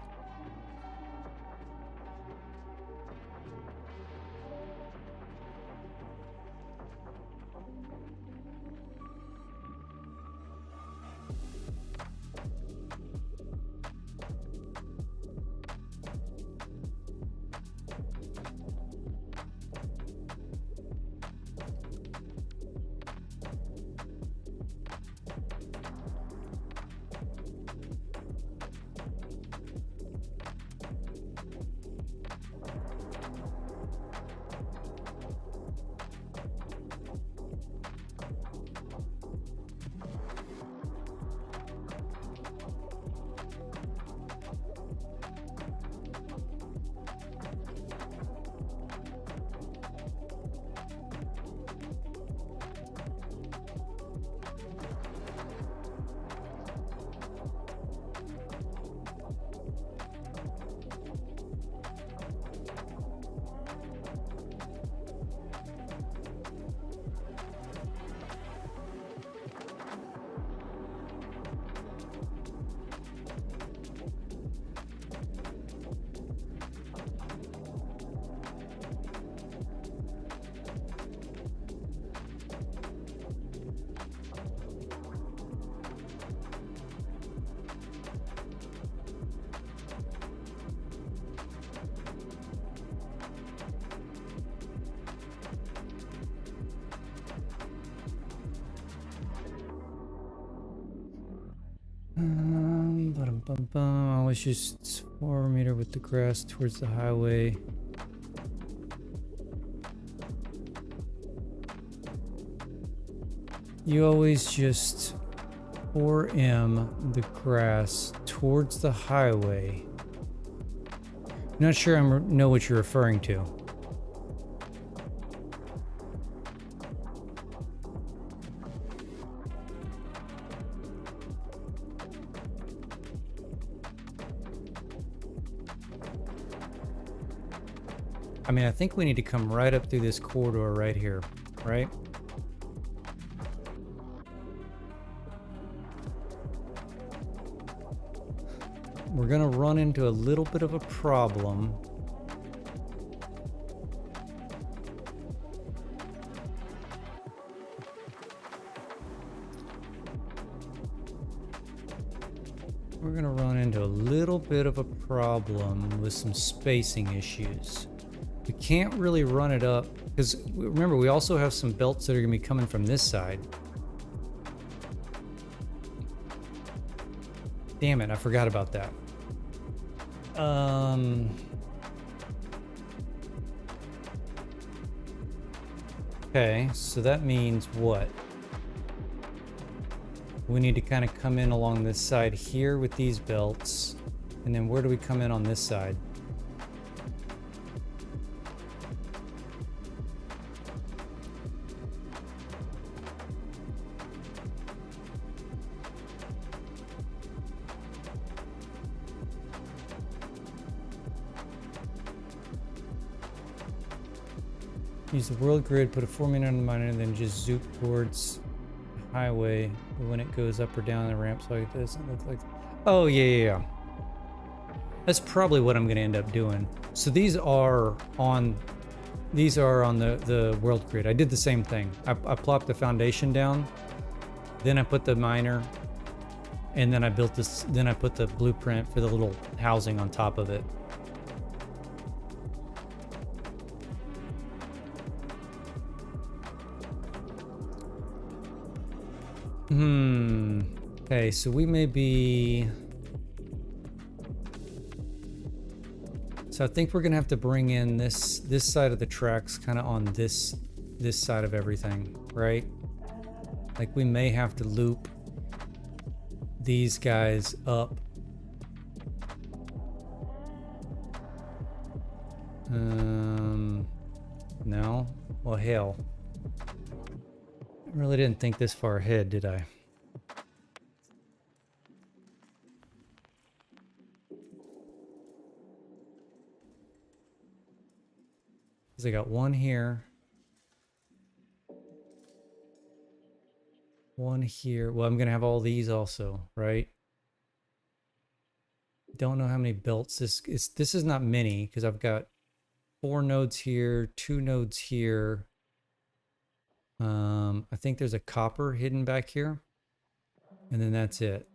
Always just 4 meter with the grass towards the highway. You always just 4M the grass towards the highway. I'm not sure I know what you're referring to. I mean, I think we need to come right up through this corridor right here, right? We're gonna run into a little bit of a problem. We're gonna run into a little bit of a problem with some spacing issues. We can't really run it up because remember, we also have some belts that are gonna be coming from this side. Damn it, I forgot about that. Okay, so that means what? We need to kind of come in along this side here with these belts. And then where do we come in on this side? Use the world grid, put a 4-meter on the miner, and then just zoom towards the highway. But when it goes up or down the ramps like this, it looks like... Oh, yeah. That's probably what I'm going to end up doing. So these are on the world grid. I did the same thing. I plopped the foundation down, then I put the miner, and then I built this. Then I put the blueprint for the little housing on top of it. Okay, so we may be... So I think we're gonna have to bring in this side of the tracks kind of on this side of everything, right? Like we may have to loop these guys up. No? Well, hell. I really didn't think this far ahead, did I? Because I got one here. One here. Well, I'm going to have all these also, right? Don't know how many belts this is. This is not many because I've got 4 nodes here, 2 nodes here. I think there's a copper hidden back here. And then that's it.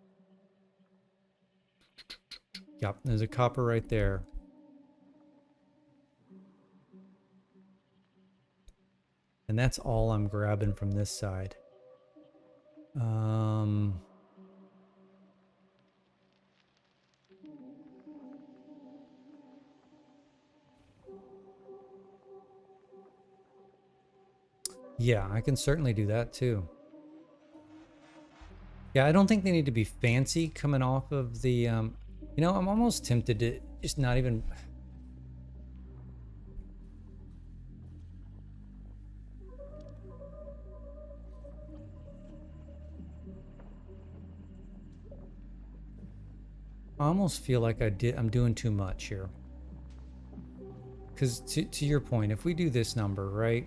Yep, there's a copper right there. And that's all I'm grabbing from this side. Yeah, I can certainly do that too. Yeah, I don't think they need to be fancy coming off of the, you know, I'm almost tempted to just not even... I almost feel like I'm doing too much here. Because to your point, if we do this number, right?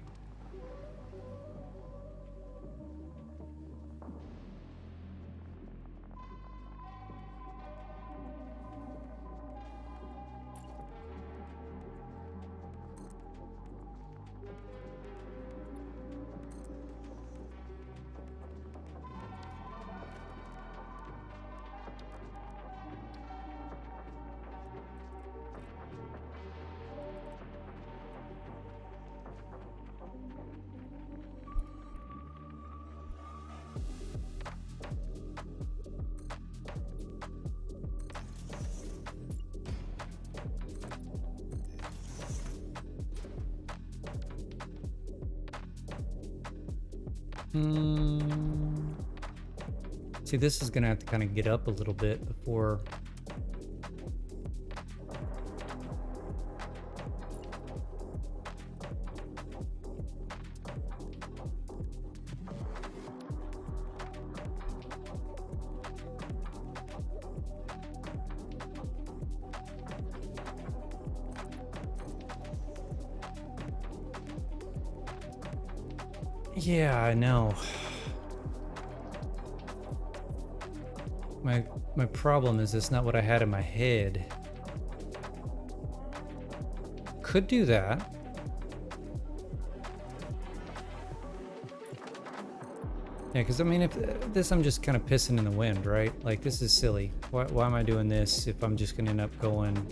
See, this is gonna have to kind of get up a little bit before... Yeah, I know. My problem is it's not what I had in my head. Could do that. Yeah, because I mean, if this, I'm just kind of pissing in the wind, right? Like, this is silly. Why am I doing this if I'm just going to end up going...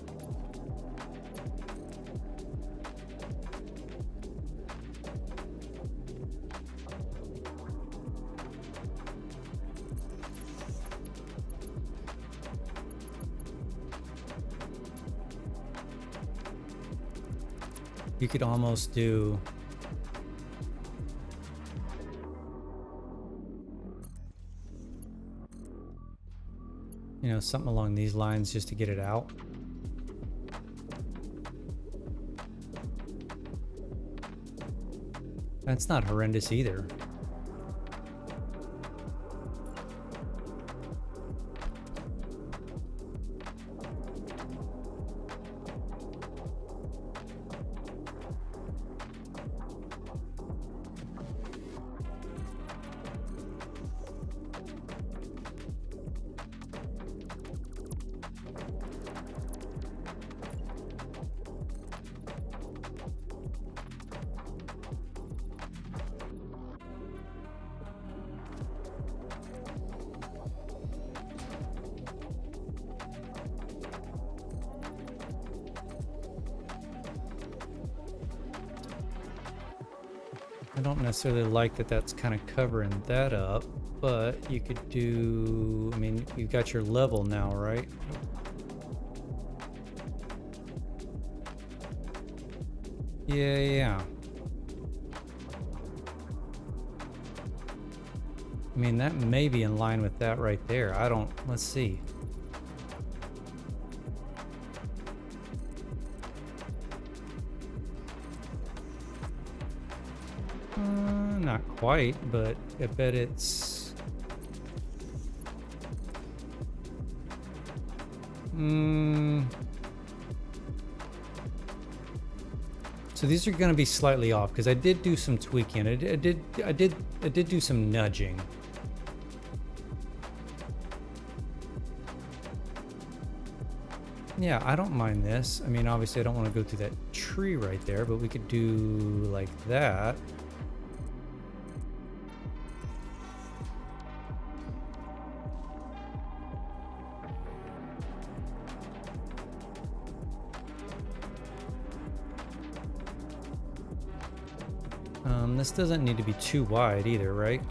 You could almost do... You know, something along these lines just to get it out. That's not horrendous either. I don't necessarily like that that's kind of covering that up, but you could do, I mean, you've got your level now, right? Yeah. I mean, that may be in line with that right there. I don't, let's see. Not quite, but I bet it's... So these are going to be slightly off because I did do some tweaking. I did do some nudging. Yeah, I don't mind this. I mean, obviously I don't want to go through that tree right there, but we could do like that. This doesn't need to be too wide either, right?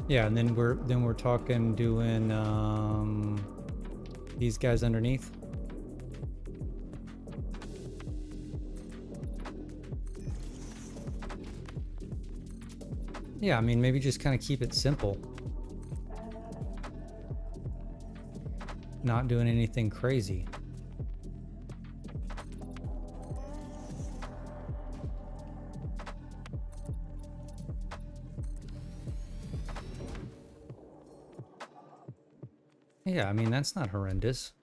Yeah, and then we're talking doing these guys underneath. Yeah, I mean, maybe just kind of keep it simple. Not doing anything crazy. Yeah, I mean, that's not horrendous.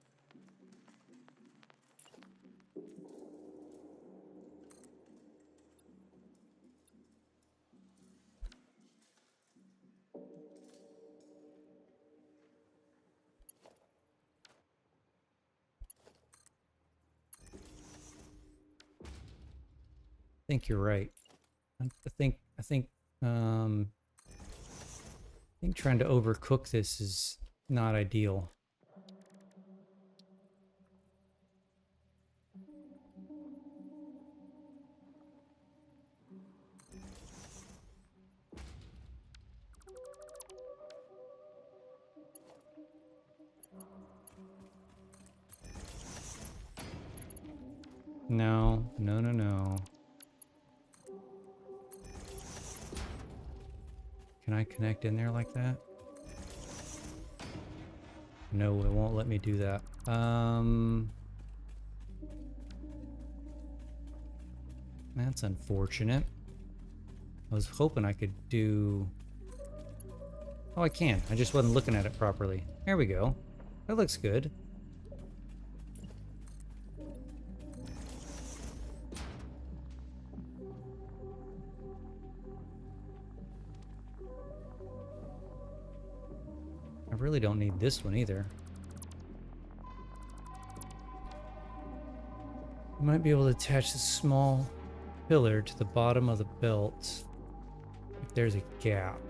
I think you're right. I think trying to overcook this is not ideal. No. Can I connect in there like that? No, it won't let me do that. That's unfortunate. I was hoping I could do... Oh, I can. I just wasn't looking at it properly. There we go. That looks good. I really don't need this one either. I might be able to attach this small pillar to the bottom of the belt if there's a gap.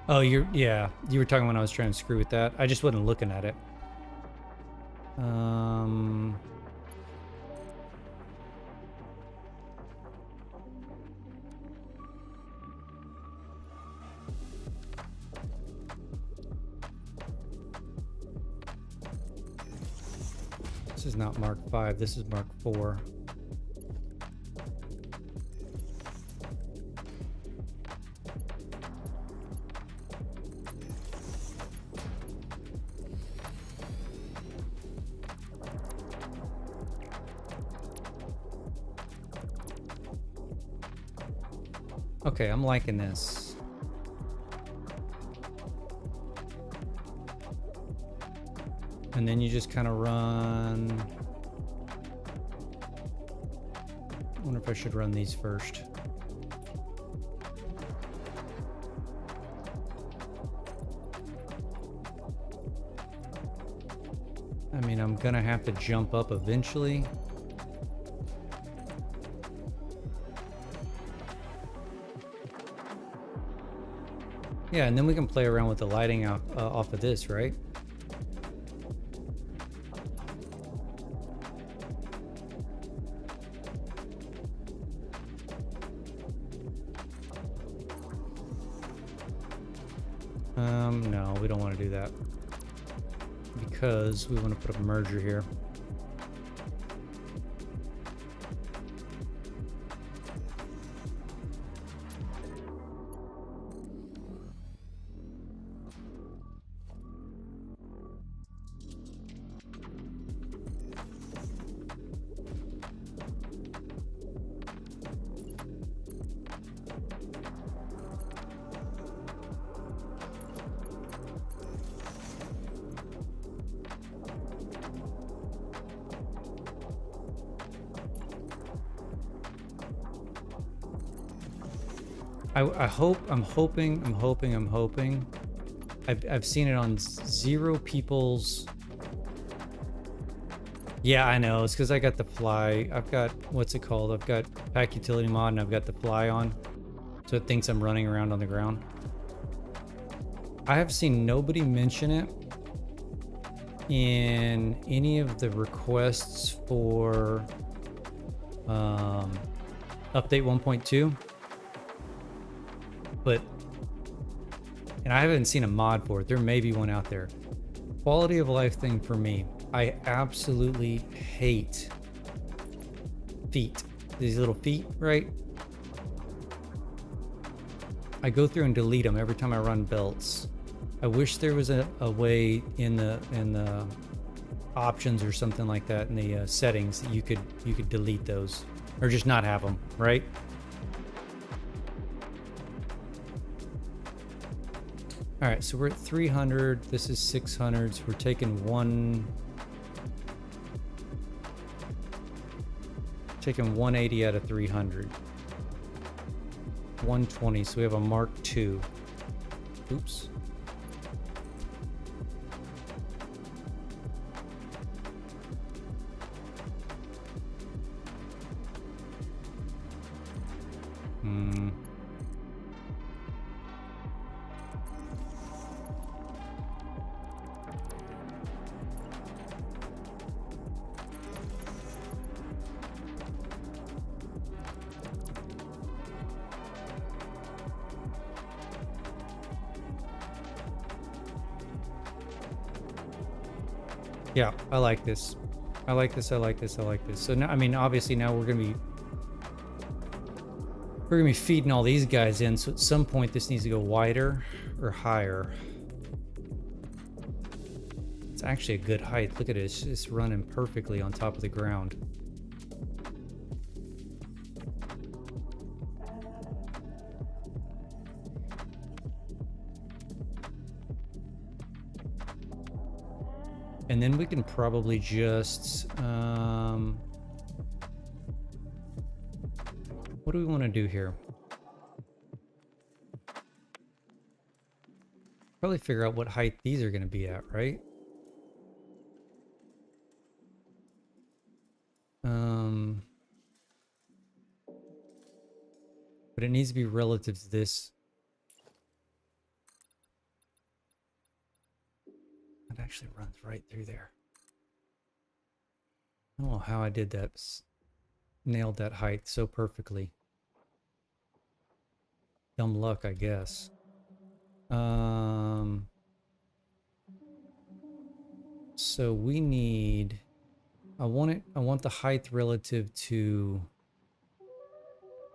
Oh, yeah, you were talking when I was trying to screw with that. I just wasn't looking at it. This is not Mark 5, this is Mark 4. Okay, I'm liking this. And then you just kind of run... I wonder if I should run these first. I mean, I'm gonna have to jump up eventually. Yeah, and then we can play around with the lighting off of this, right? No, we don't want to do that because we want to put a merger here. I'm hoping. I've seen it on 0 people's. Yeah, I know. It's because I got the fly. I've got, what's it called? I've got pack utility mod and I've got the fly on. So it thinks I'm running around on the ground. I have seen nobody mention it in any of the requests for update 1.2. But, and I haven't seen a mod for it. There may be one out there. Quality of life thing for me. I absolutely hate feet. These little feet, right? I go through and delete them every time I run belts. I wish there was a way in the options or something like that in the settings that you could delete those or just not have them, right? All right, so we're at 300. This is 600s. We're taking 180 out of 300. 120. So we have a Mark II. Oops. Yeah, I like this. I like this. So now, I mean, obviously now we're gonna be feeding all these guys in. So at some point this needs to go wider or higher. It's actually a good height. Look at it. It's just running perfectly on top of the ground. And then we can probably just, what do we want to do here? Probably figure out what height these are going to be at, right? But it needs to be relative to this. It actually runs right through there. I don't know how I did that. Nailed that height so perfectly. Dumb luck, I guess. So we need, I want the height relative to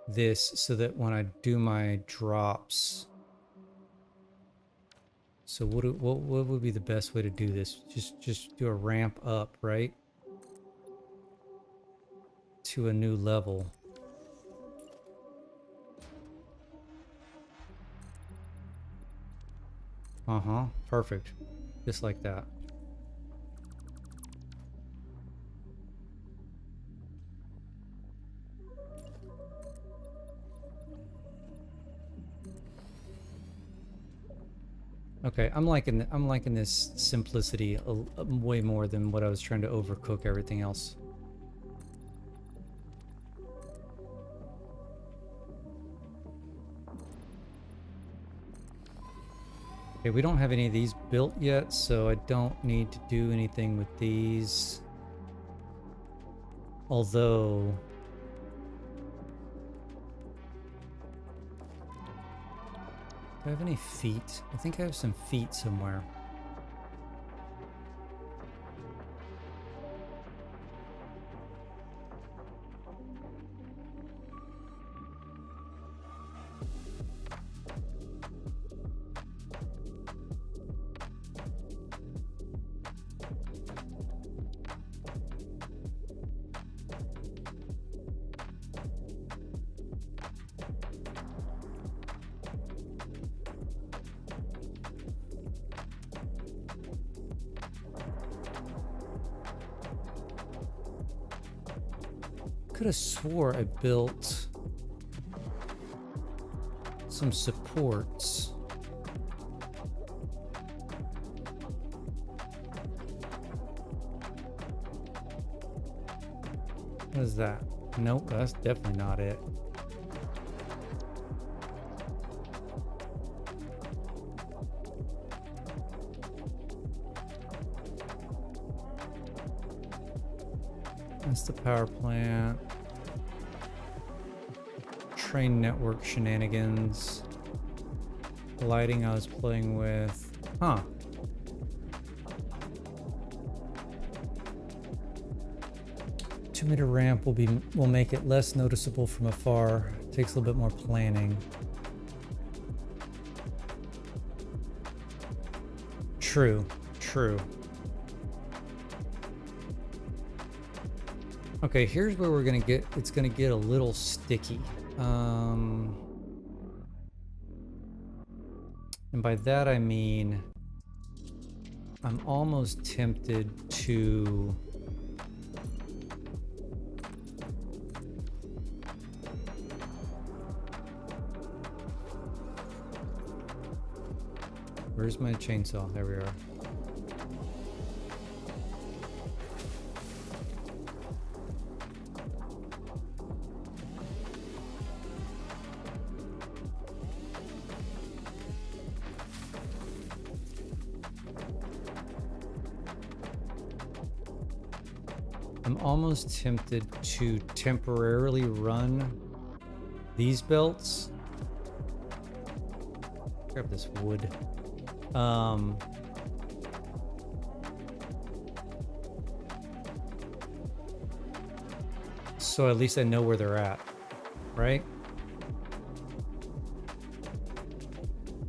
this so that when I do my drops. So what would be the best way to do this? Just do a ramp up, right? To a new level. Uh-huh, perfect. Just like that. Okay, I'm liking this simplicity way more than what I was trying to overcook everything else. Okay, we don't have any of these built yet, so I don't need to do anything with these. Although... do I have any feet? I think I have some feet somewhere. Could have swore I built some supports. What is that? Nope, that's definitely not it. That's the power plant. Train network shenanigans. Lighting I was playing with. Huh. Two-meter ramp will make it less noticeable from afar. Takes a little bit more planning. True. True. Okay, here's where we're gonna get, it's gonna get a little sticky. And by that I mean, I'm almost tempted to where's my chainsaw? There we are. I'm almost tempted to temporarily run these belts. Grab this wood. So at least I know where they're at, right?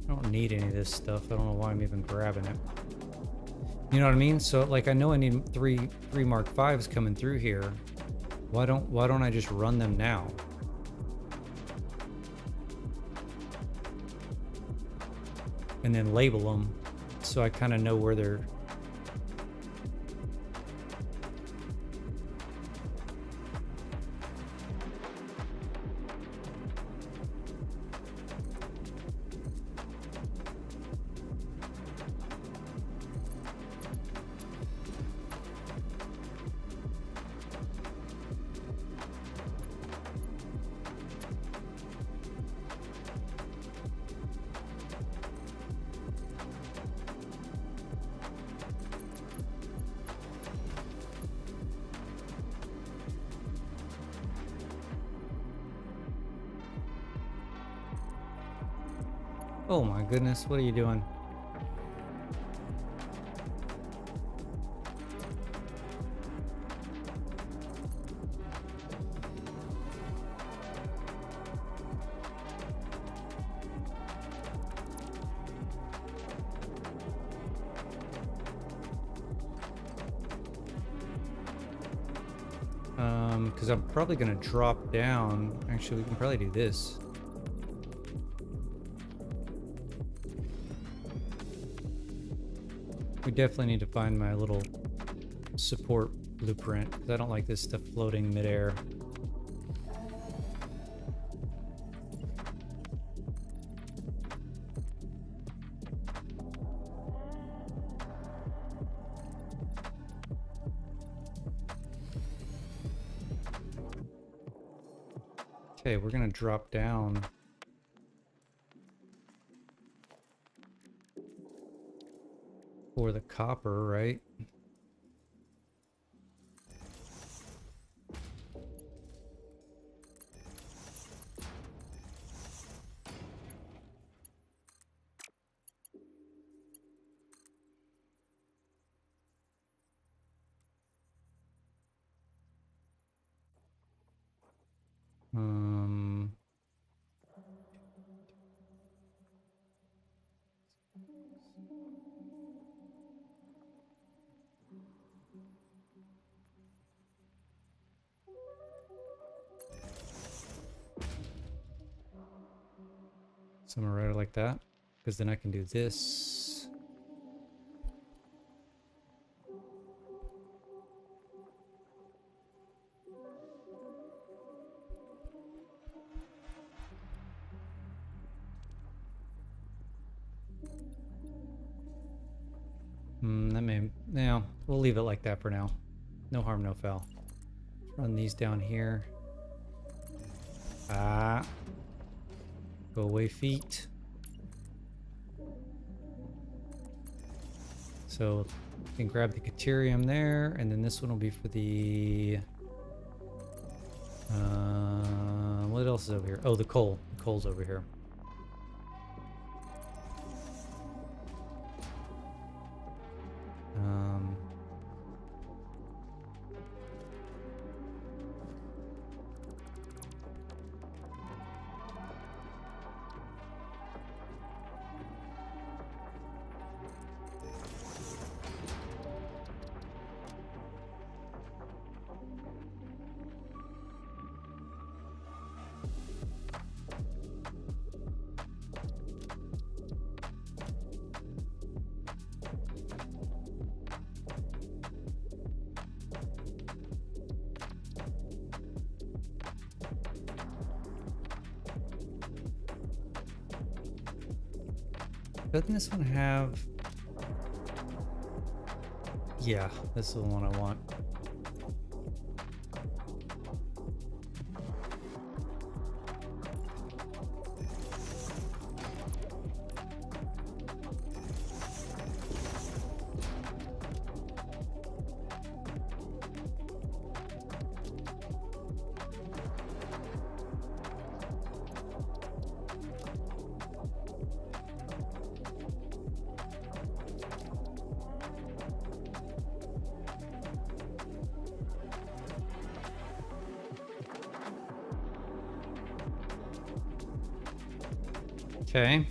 I don't need any of this stuff. I don't know why I'm even grabbing it. You know what I mean? So like I know I need three Mark V's coming through here. Why don't I just run them now? And then label them so I kind of know where they're. Oh my goodness, what are you doing? Because I'm probably gonna drop down. Actually, we can probably do this. We definitely need to find my little support blueprint, because I don't like this stuff floating midair. Okay, we're gonna drop down. for the copper, right? Um, so I'm gonna write it like that, because then I can do this. That may, now we'll leave it like that for now. No harm, no foul. Run these down here. Ah. Go away, feet. So you can grab the Caterium there, and then this one will be for the... what else is over here? Oh, the coal. The coal's over here. Doesn't this one have... Yeah, this is the one I want. Okay.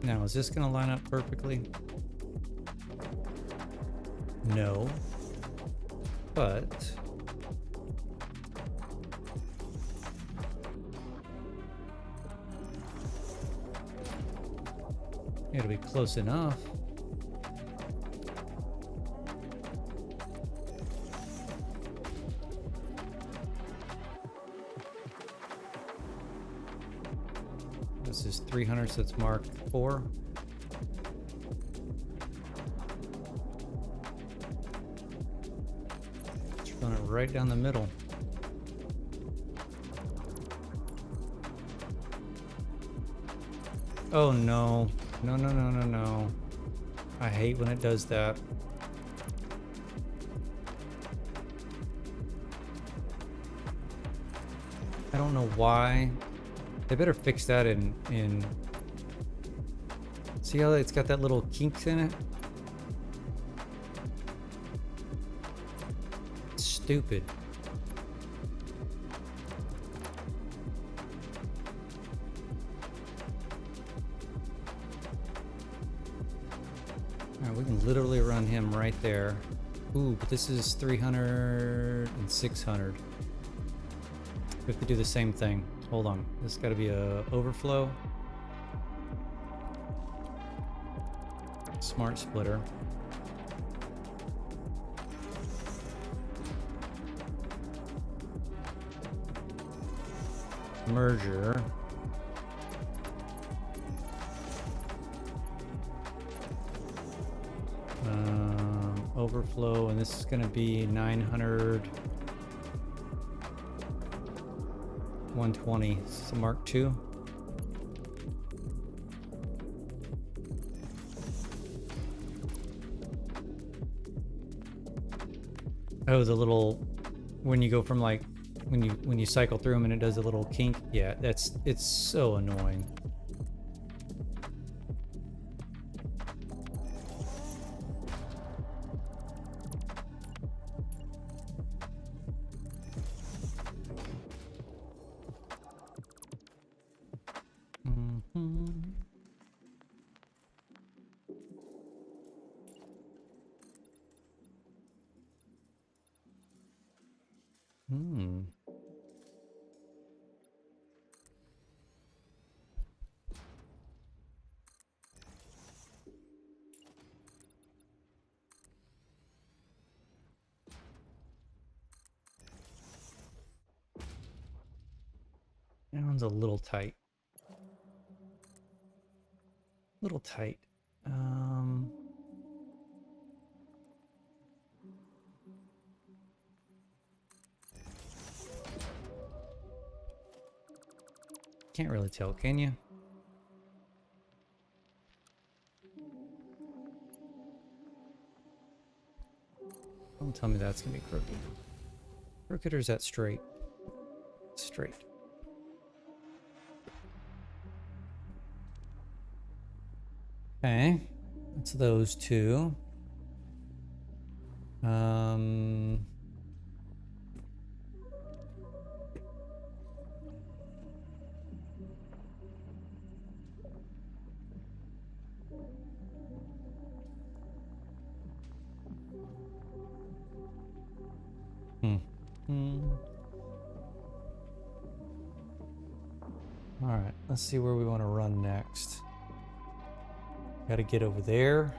Now, is this going to line up perfectly? No. But... it'll be close enough. This is 300, so it's marked 4. Just run it right down the middle. Oh no. No, no, no, no, no. I hate when it does that. I don't know why. They better fix that in... See how it's got that little kink in it? stupid. Alright, we can literally run him right there. Ooh, but this is 300 and 600. We have to do the same thing. Hold on. This has got to be a overflow. Smart splitter. Merger. Overflow, and this is going to be 900. 120. So Mark II. Oh, the little, when you go from like, when you cycle through them and it does a little kink. Yeah, it's so annoying. That one's a little tight. Little tight. Can't really tell, can you? Don't tell me that's gonna be crooked. Crooked, or is that straight? Straight. Okay, that's those two. All right, let's see where we want to run next. Got to get over there.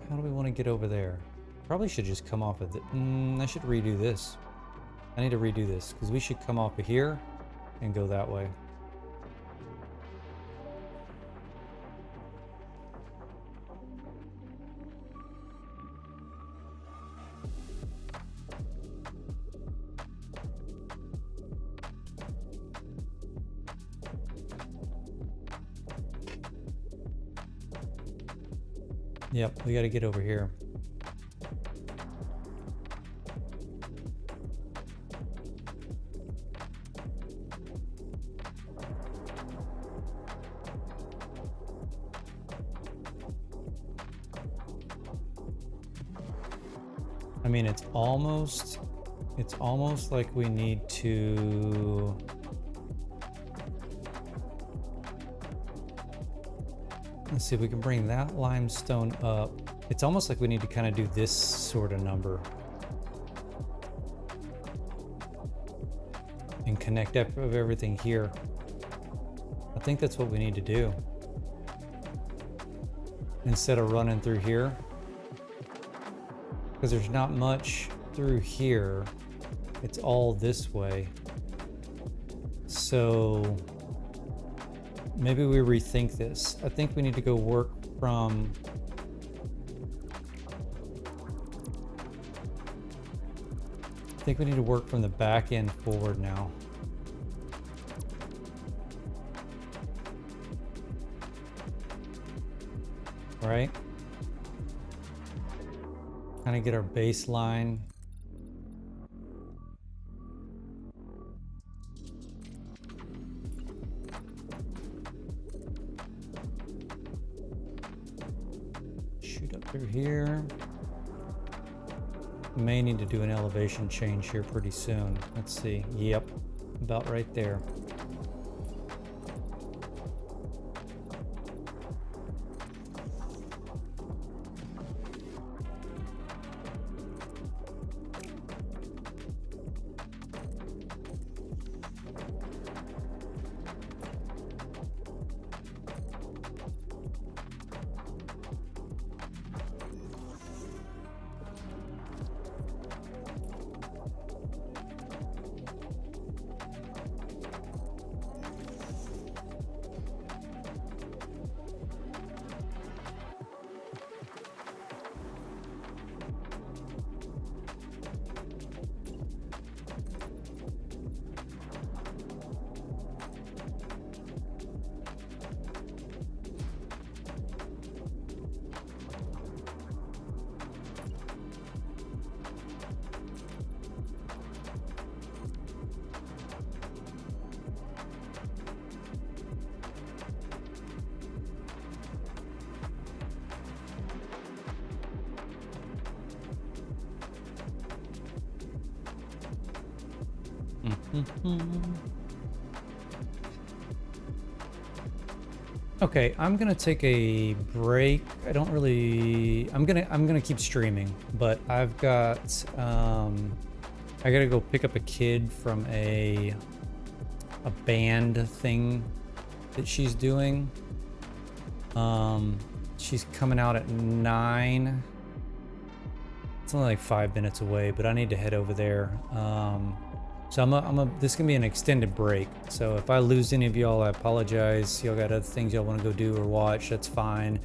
How do we want to get over there? Probably should just come off of the... I should redo this. I need to redo this because we should come off of here and go that way. Yep, we got to get over here. I mean, it's almost like we need to... Let's see if we can bring that limestone up. It's almost like we need to kind of do this sort of number. And connect up of everything here. I think that's what we need to do. Instead of running through here. Because there's not much through here. It's all this way. So... maybe we rethink this. I think we need to go work from... I think we need to work from the back end forward now. Right? Kind of get our baseline. here. May need to do an elevation change here pretty soon. Let's see. Yep, about right there. Okay, I'm gonna take a break. I don't really. I'm gonna keep streaming, but I've got. I gotta go pick up a kid from a band thing that she's doing. She's coming out at 9. It's only like 5 minutes away, but I need to head over there. So this is gonna be an extended break. So if I lose any of y'all, I apologize. Y'all got other things y'all want to go do or watch, that's fine.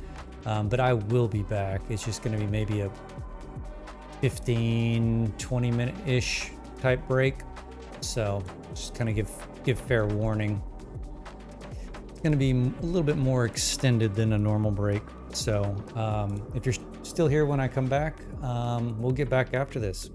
But I will be back. It's just gonna be maybe a 15, 20 minute-ish type break. So just kind of give fair warning. It's gonna be a little bit more extended than a normal break. So if you're still here when I come back, we'll get back after this.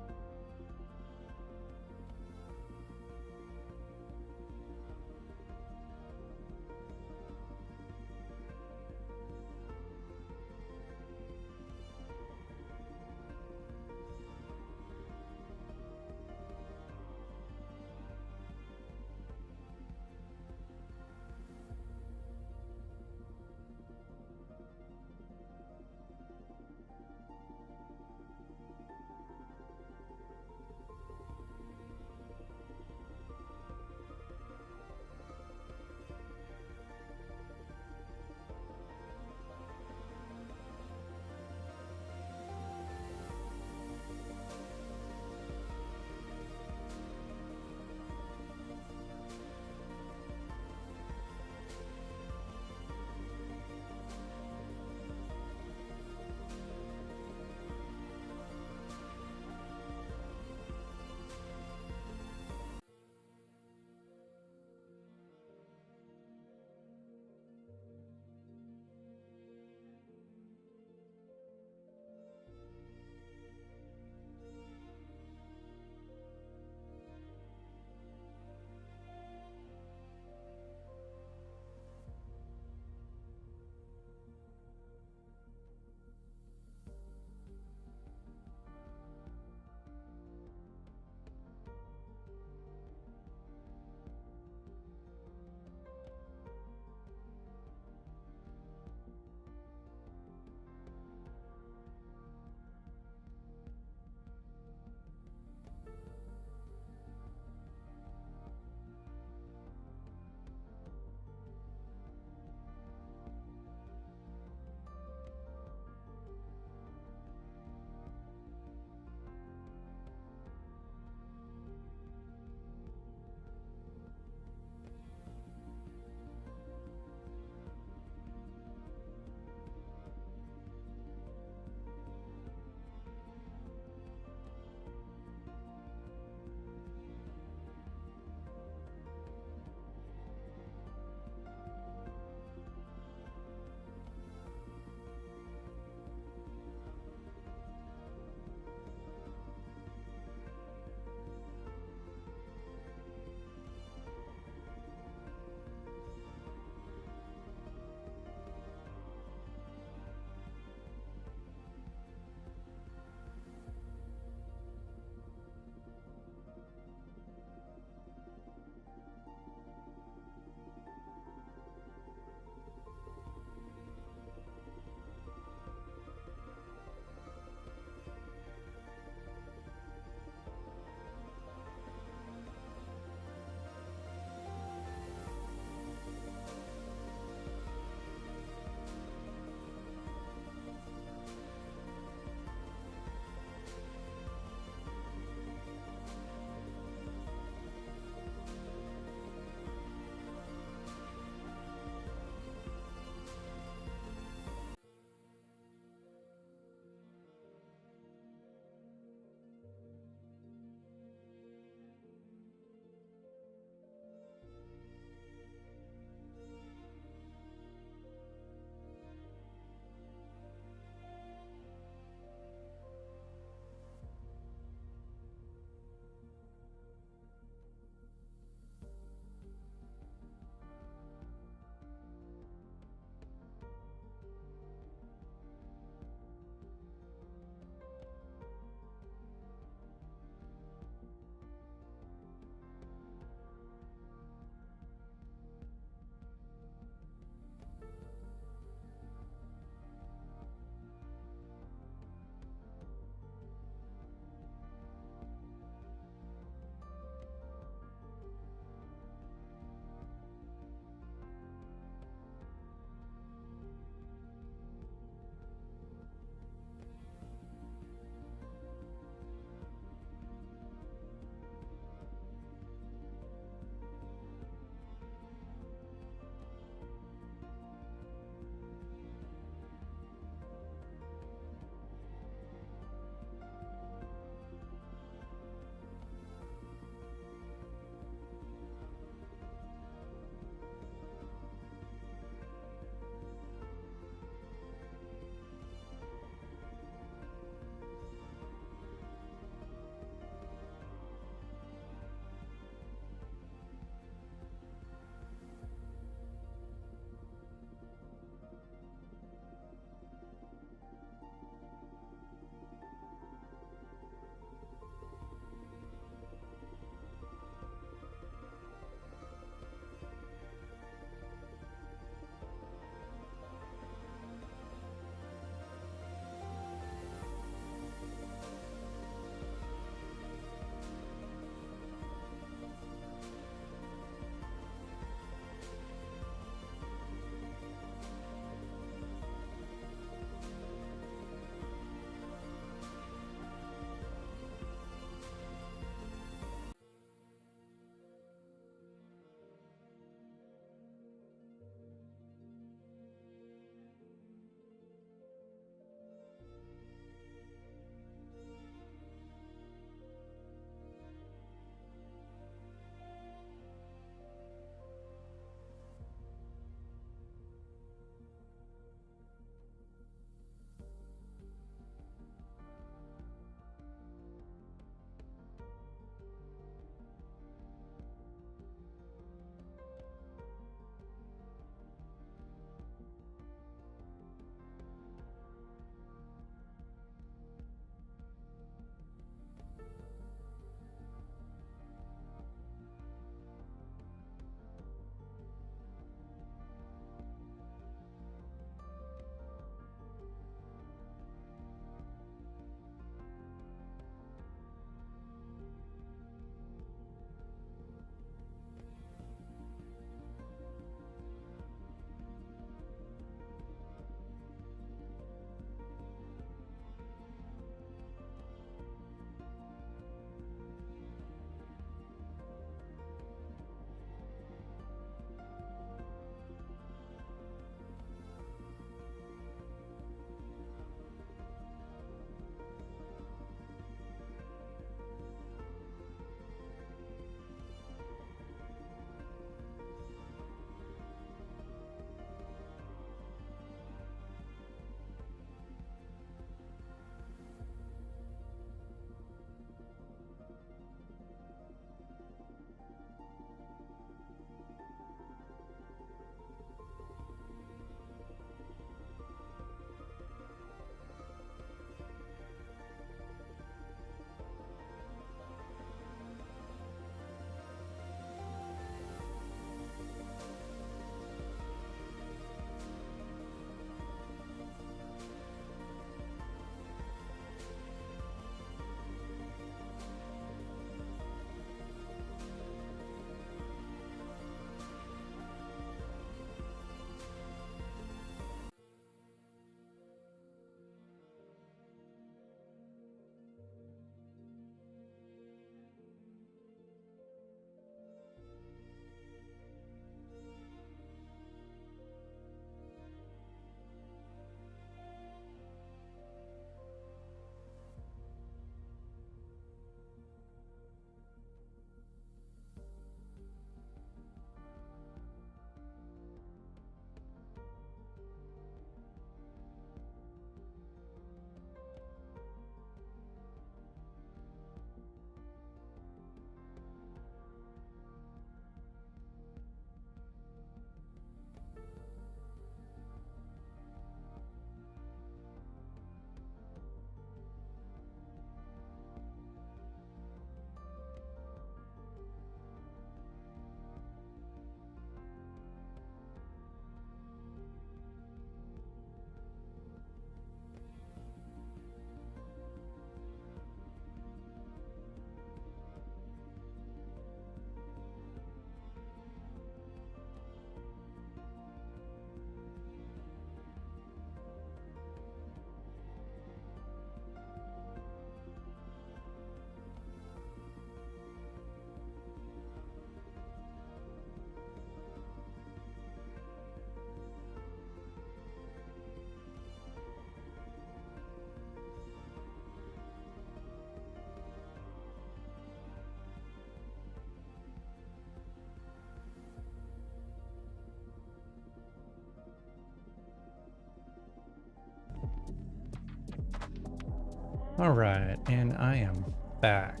All right, and I am back.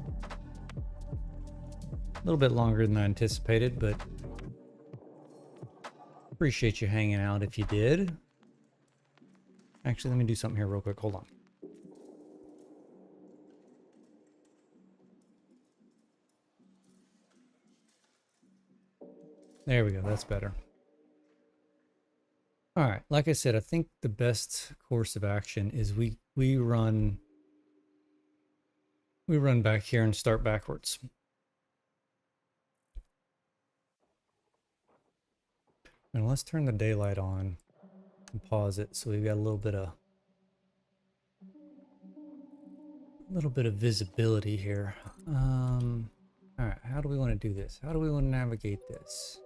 A little bit longer than I anticipated, but appreciate you hanging out if you did. Actually, let me do something here real quick. Hold on. There we go. That's better. All right. Like I said, I think the best course of action is we run back here and start backwards. And let's turn the daylight on and pause it so we've got a little bit of visibility here. All right, how do we want to do this? How do we want to navigate this?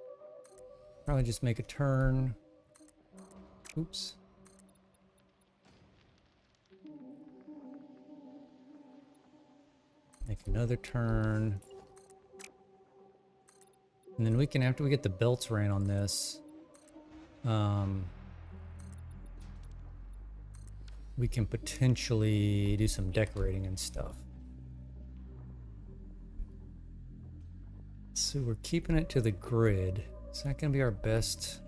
Probably just make a turn. Oops. Make another turn. And then we can, after we get the belts ran on this, we can potentially do some decorating and stuff. So we're keeping it to the grid. Is that going to be our best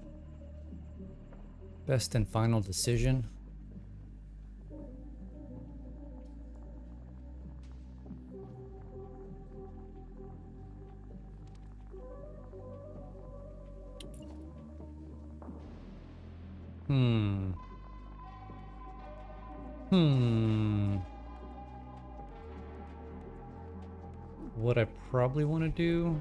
and final decision? What I probably want to do,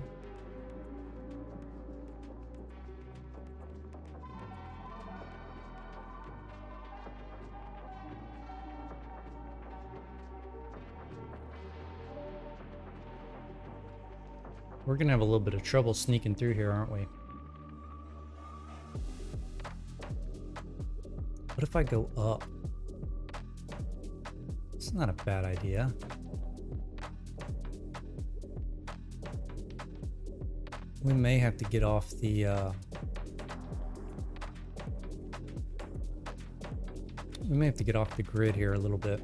we're gonna have a little bit of trouble sneaking through here, aren't we? What if I go up? It's not a bad idea. We may have to get off the grid here a little bit.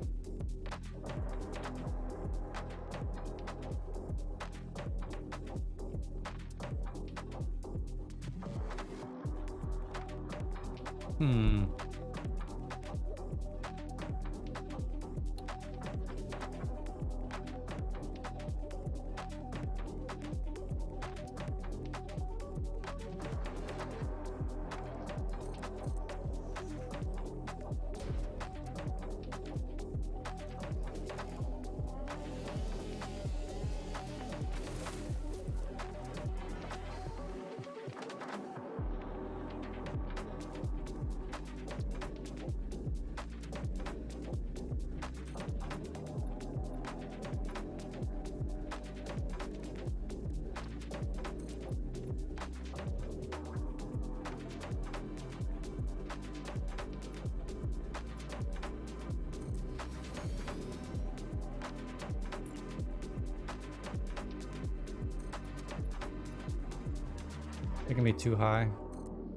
That can be too high.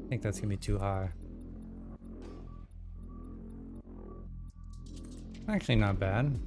I think that's gonna be too high. Actually, not bad.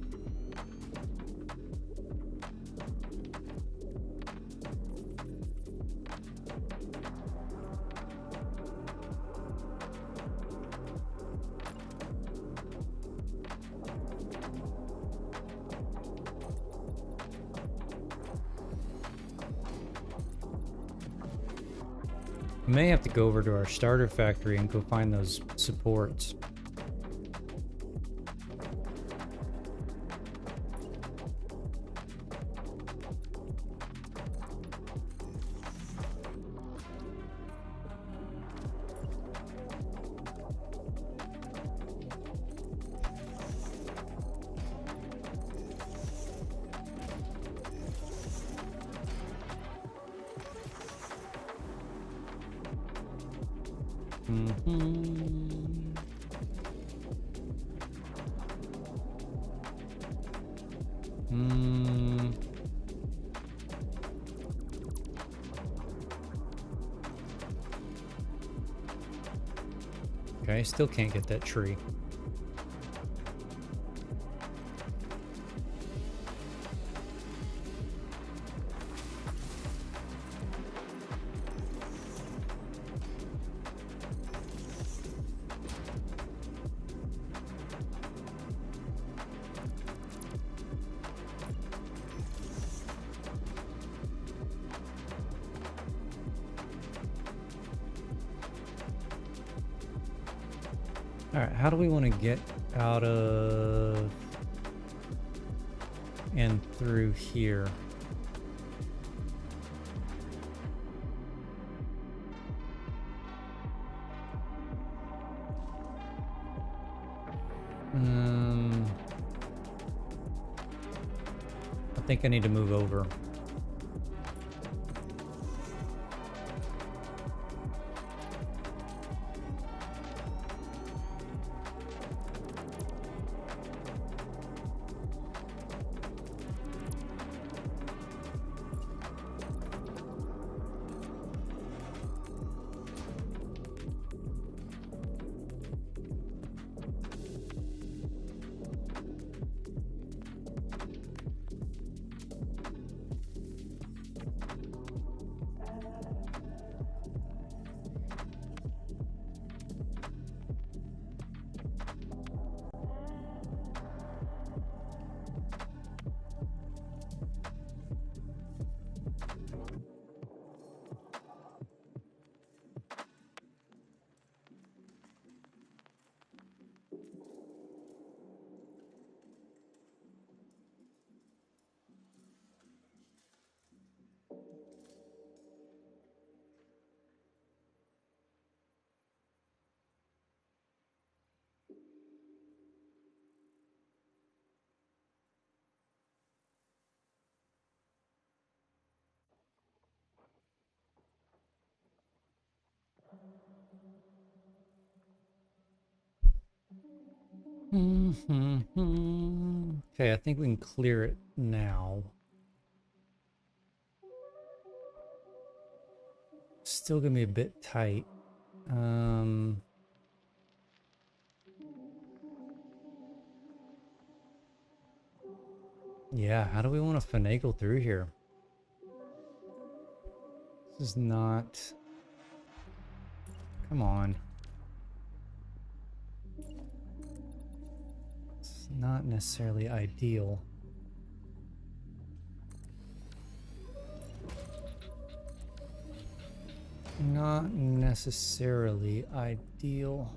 We may have to go over to our starter factory and go find those supports. Okay, still can't get that tree. All right, how do we want to get out of and through here? I think I need to move over. Okay, I think we can clear it now. Still gonna be a bit tight. Yeah, how do we want to finagle through here? This is not... Come on. It's not necessarily ideal. Not necessarily ideal.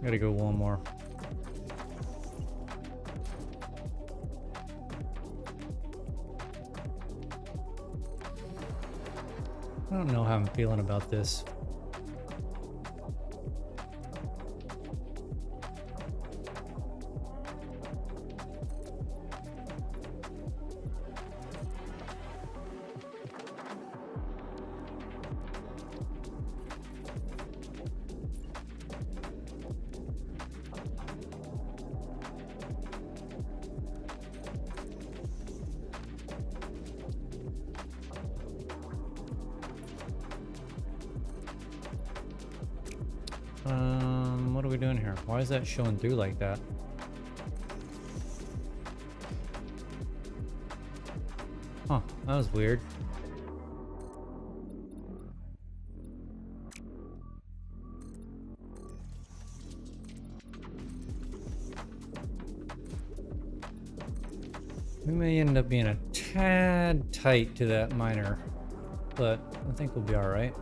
Gotta go one more. I don't know how I'm feeling about this. What are we doing here? Why is that showing through like that? Huh, that was weird. We may end up being a tad tight to that miner, but I think we'll be all right.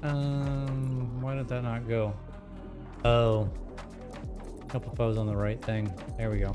Why did that not go? Oh. Hope if I was on the right thing. There we go.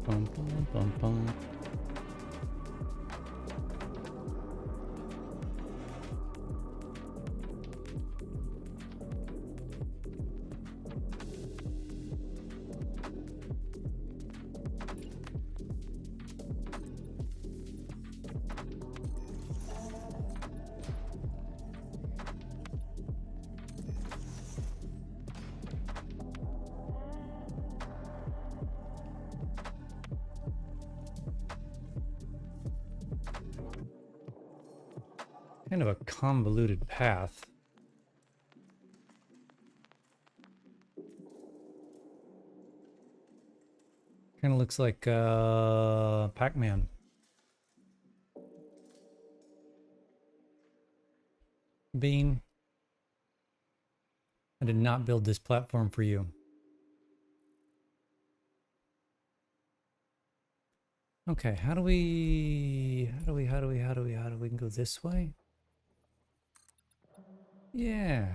Bum, bum, bum, bum. Kind of a convoluted path. Kind of looks like Pac-Man. Bean, I did not build this platform for you. Okay, how do we go this way? Yeah.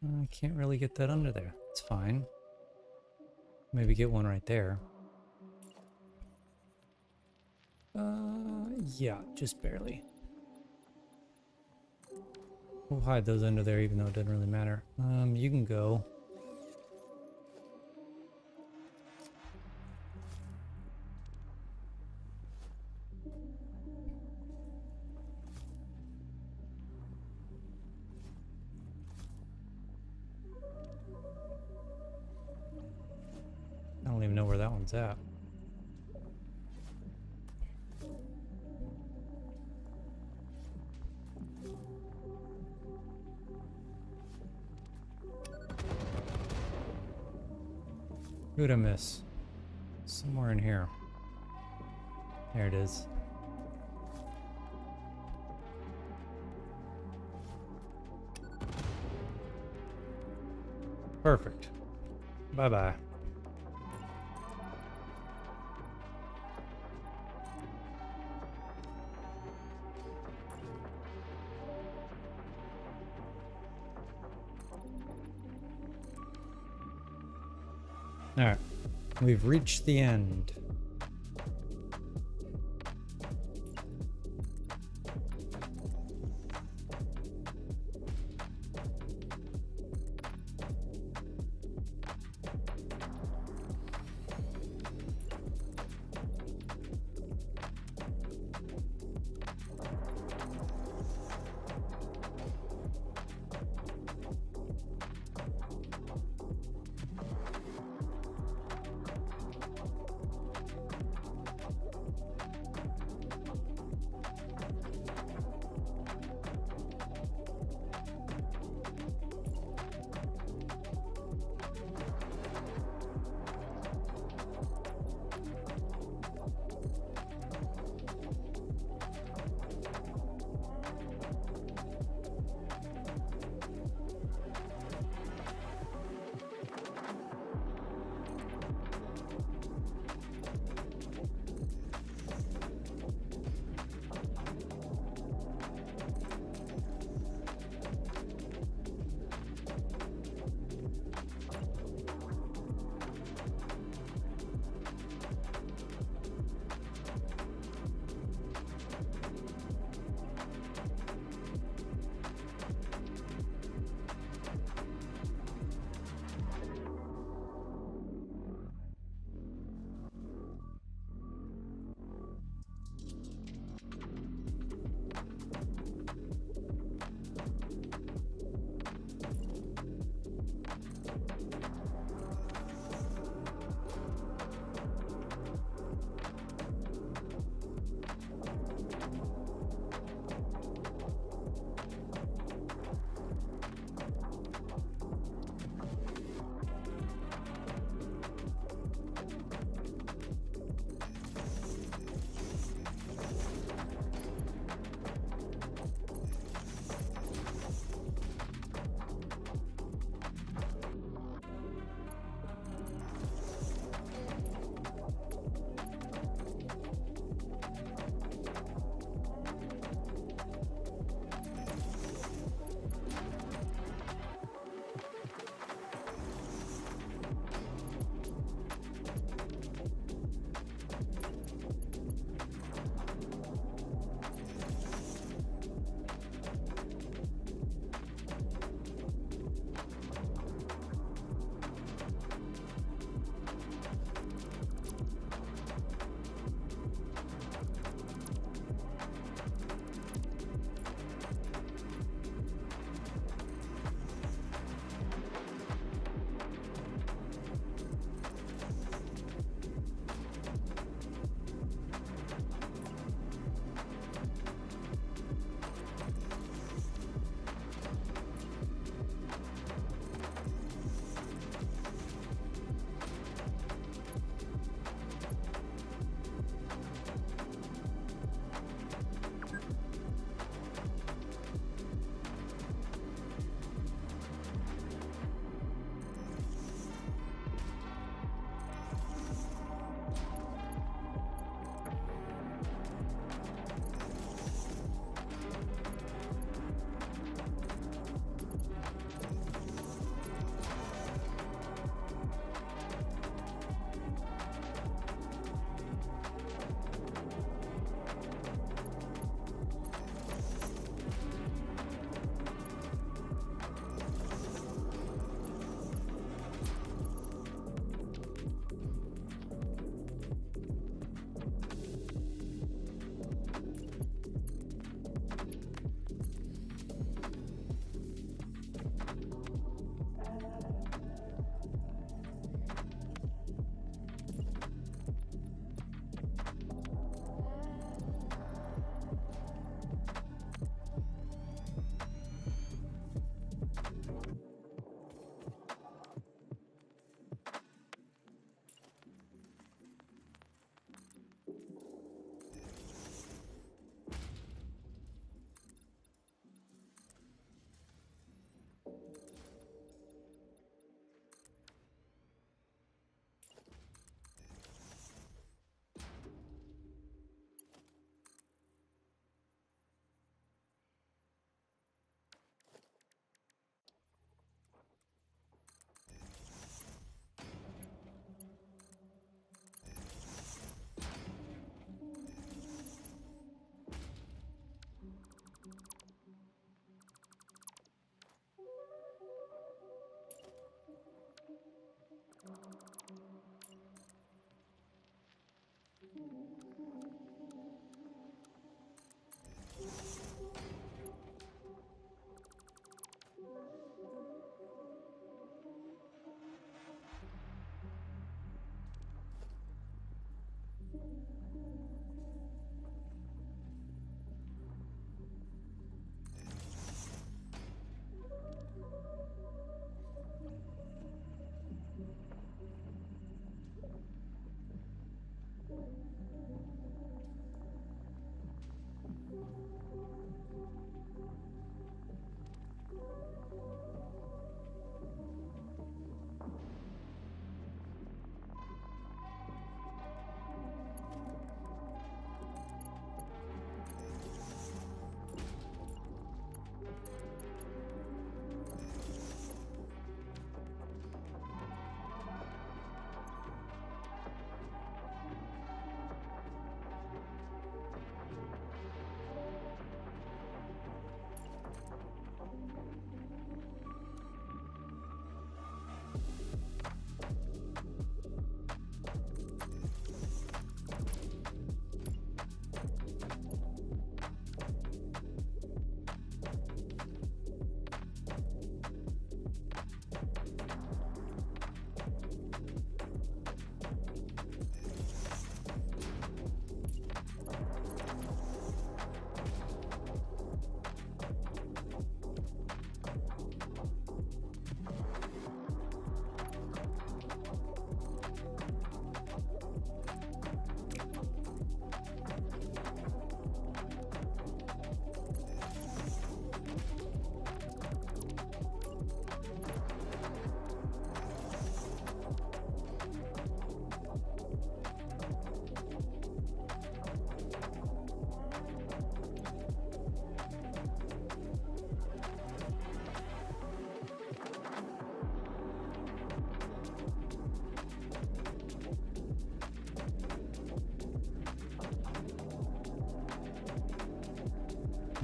I can't really get that under there. It's fine. Maybe get one right there. Yeah, just barely. We'll hide those under there even though it doesn't really matter. You can go. I don't even know where that one's at. Who'd I miss? Somewhere in here. There it is. Perfect. Bye-bye. Alright, we've reached the end.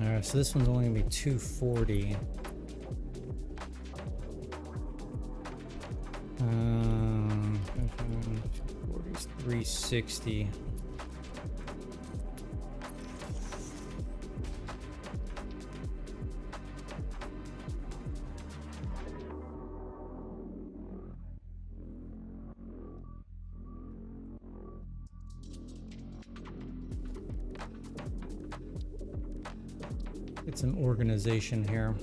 All right, so this one's only gonna be 240. 360. Get some organization here.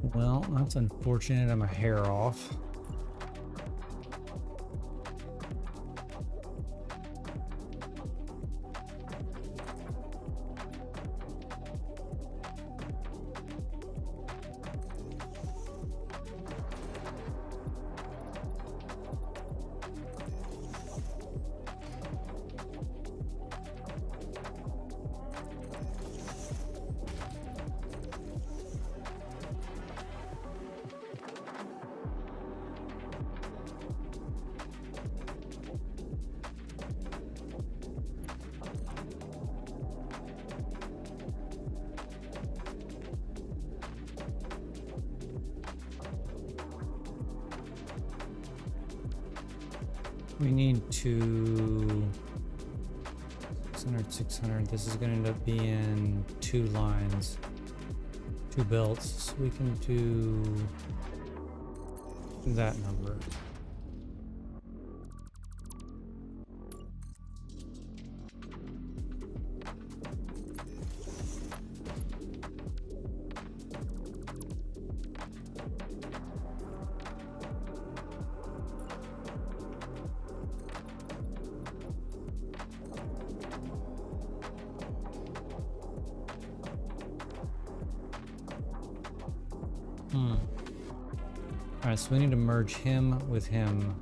Well, that's unfortunate. I'm a hair off. We need to 600, 600. This is going to end up being 2 lines, 2 belts. So we can do that number. All right, so we need to merge him with him.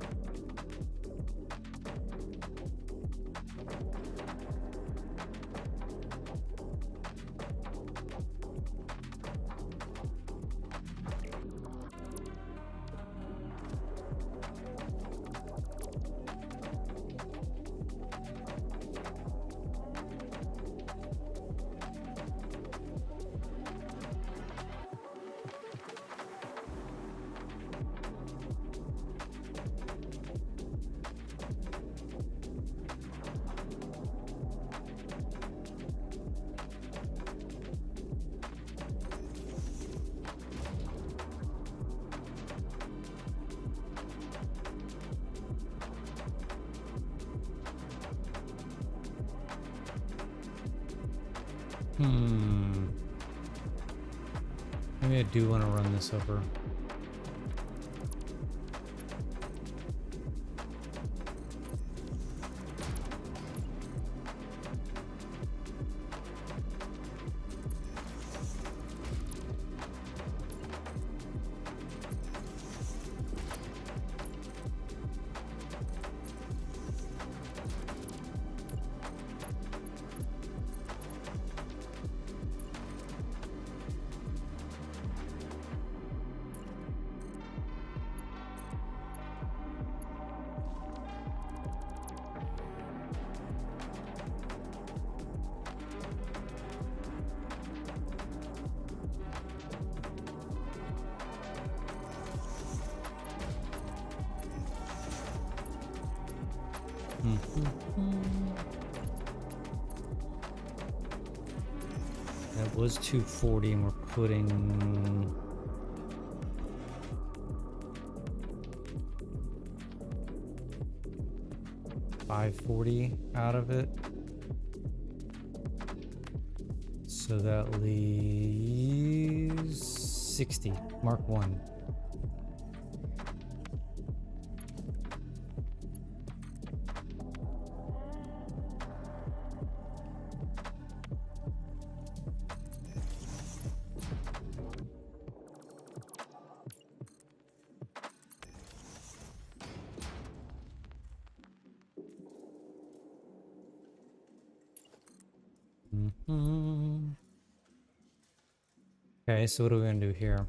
Maybe I do want to run this over. That was 240 and we're putting 540 out of it. So that leaves 60. Mark 1. Okay, so what are we gonna do here?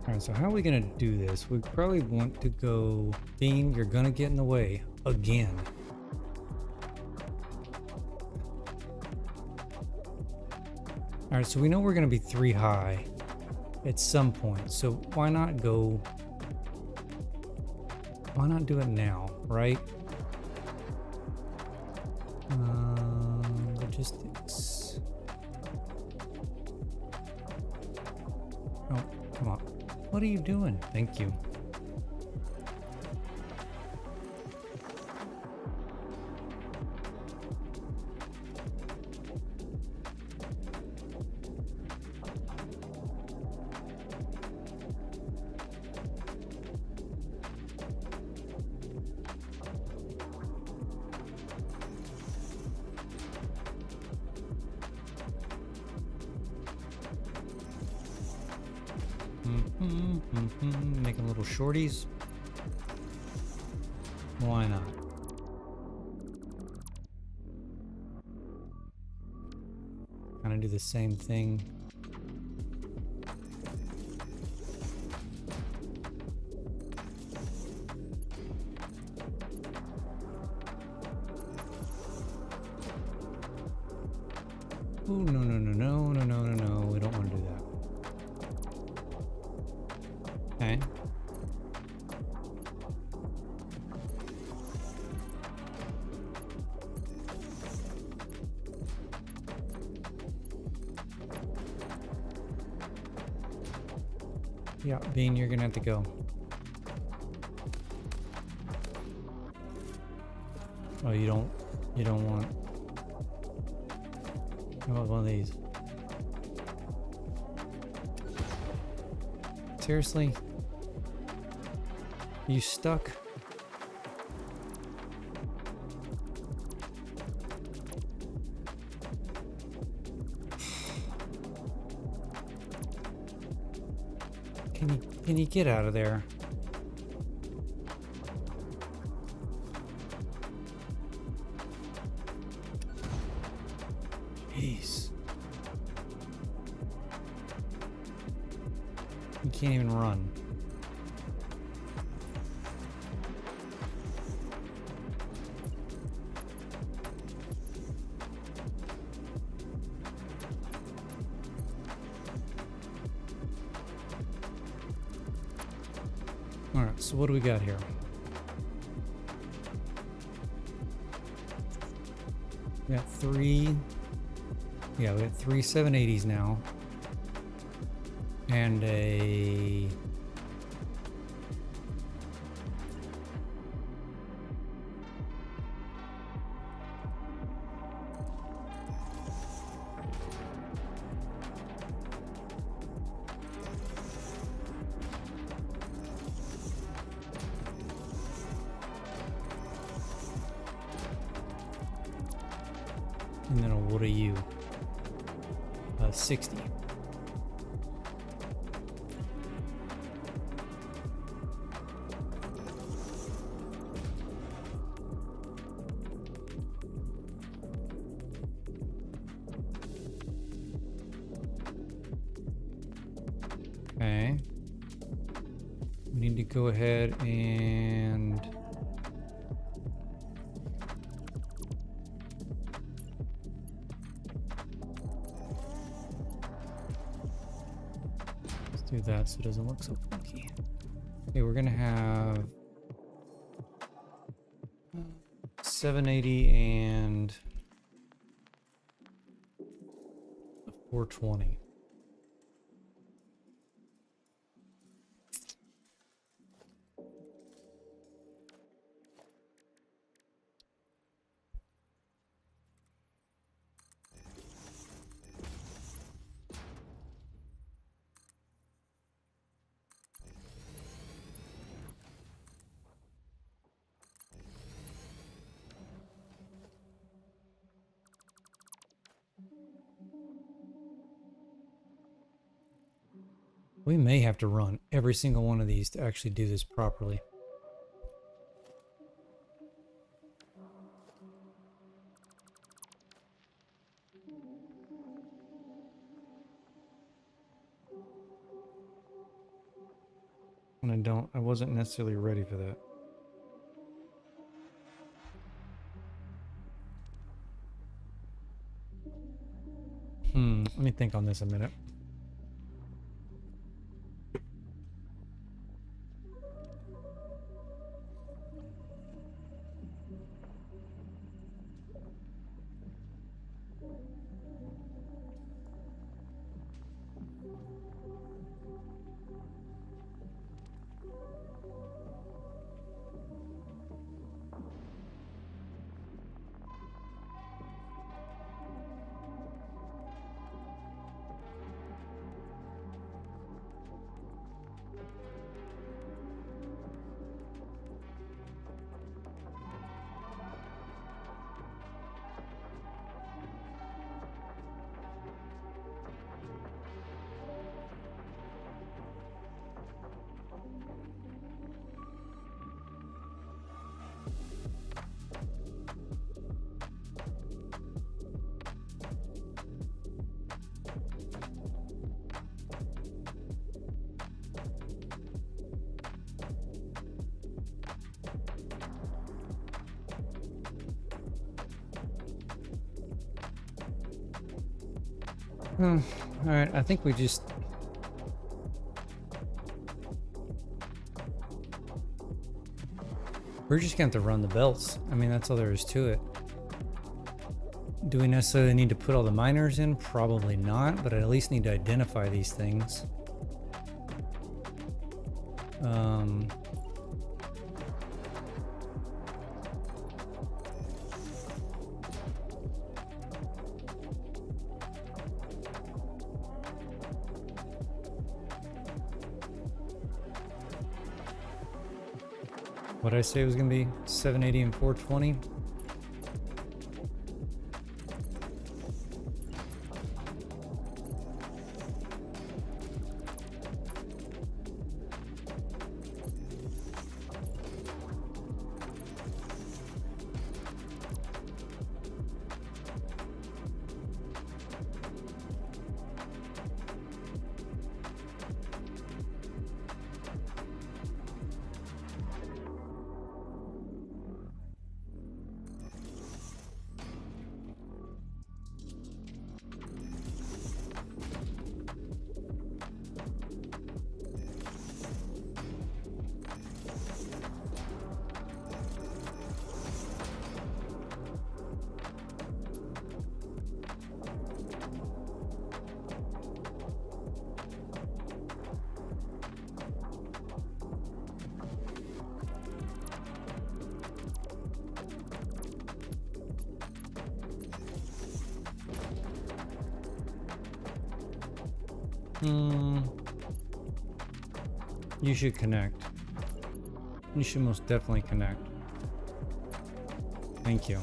Alright, so how are we gonna do this? We probably want to go... Bean, you're gonna get in the way. Again. Alright, so we know we're gonna be 3 high at some point. So why not go... Why not do it now, right? Logistics. Oh, come on. What are you doing? Thank you. Making little shorties. Why not? Kind of do the same thing. Oh, no, no, no, no, no, no, no, no. We don't want to do that. Okay. Yeah, Bean, you're gonna have to go. Oh, you don't want... How about one of these? Seriously? You stuck? Can you get out of there? Jeez. You can't even run. Alright, so what do we got here? We got three... Yeah, we got 3 780s now. And a... And then a what are you? 60. Okay. We need to go ahead and... do that so it doesn't look so funky. Okay, we're gonna have 780 and 420. We may have to run every single one of these to actually do this properly. And I wasn't necessarily ready for that. Let me think on this a minute. All right, I think we're just going to have to run the belts. I mean, that's all there is to it. Do we necessarily need to put all the miners in? Probably not, but I at least need to identify these things. What did I say it was going to be? 780 and 420? You should connect. You should most definitely connect. Thank you.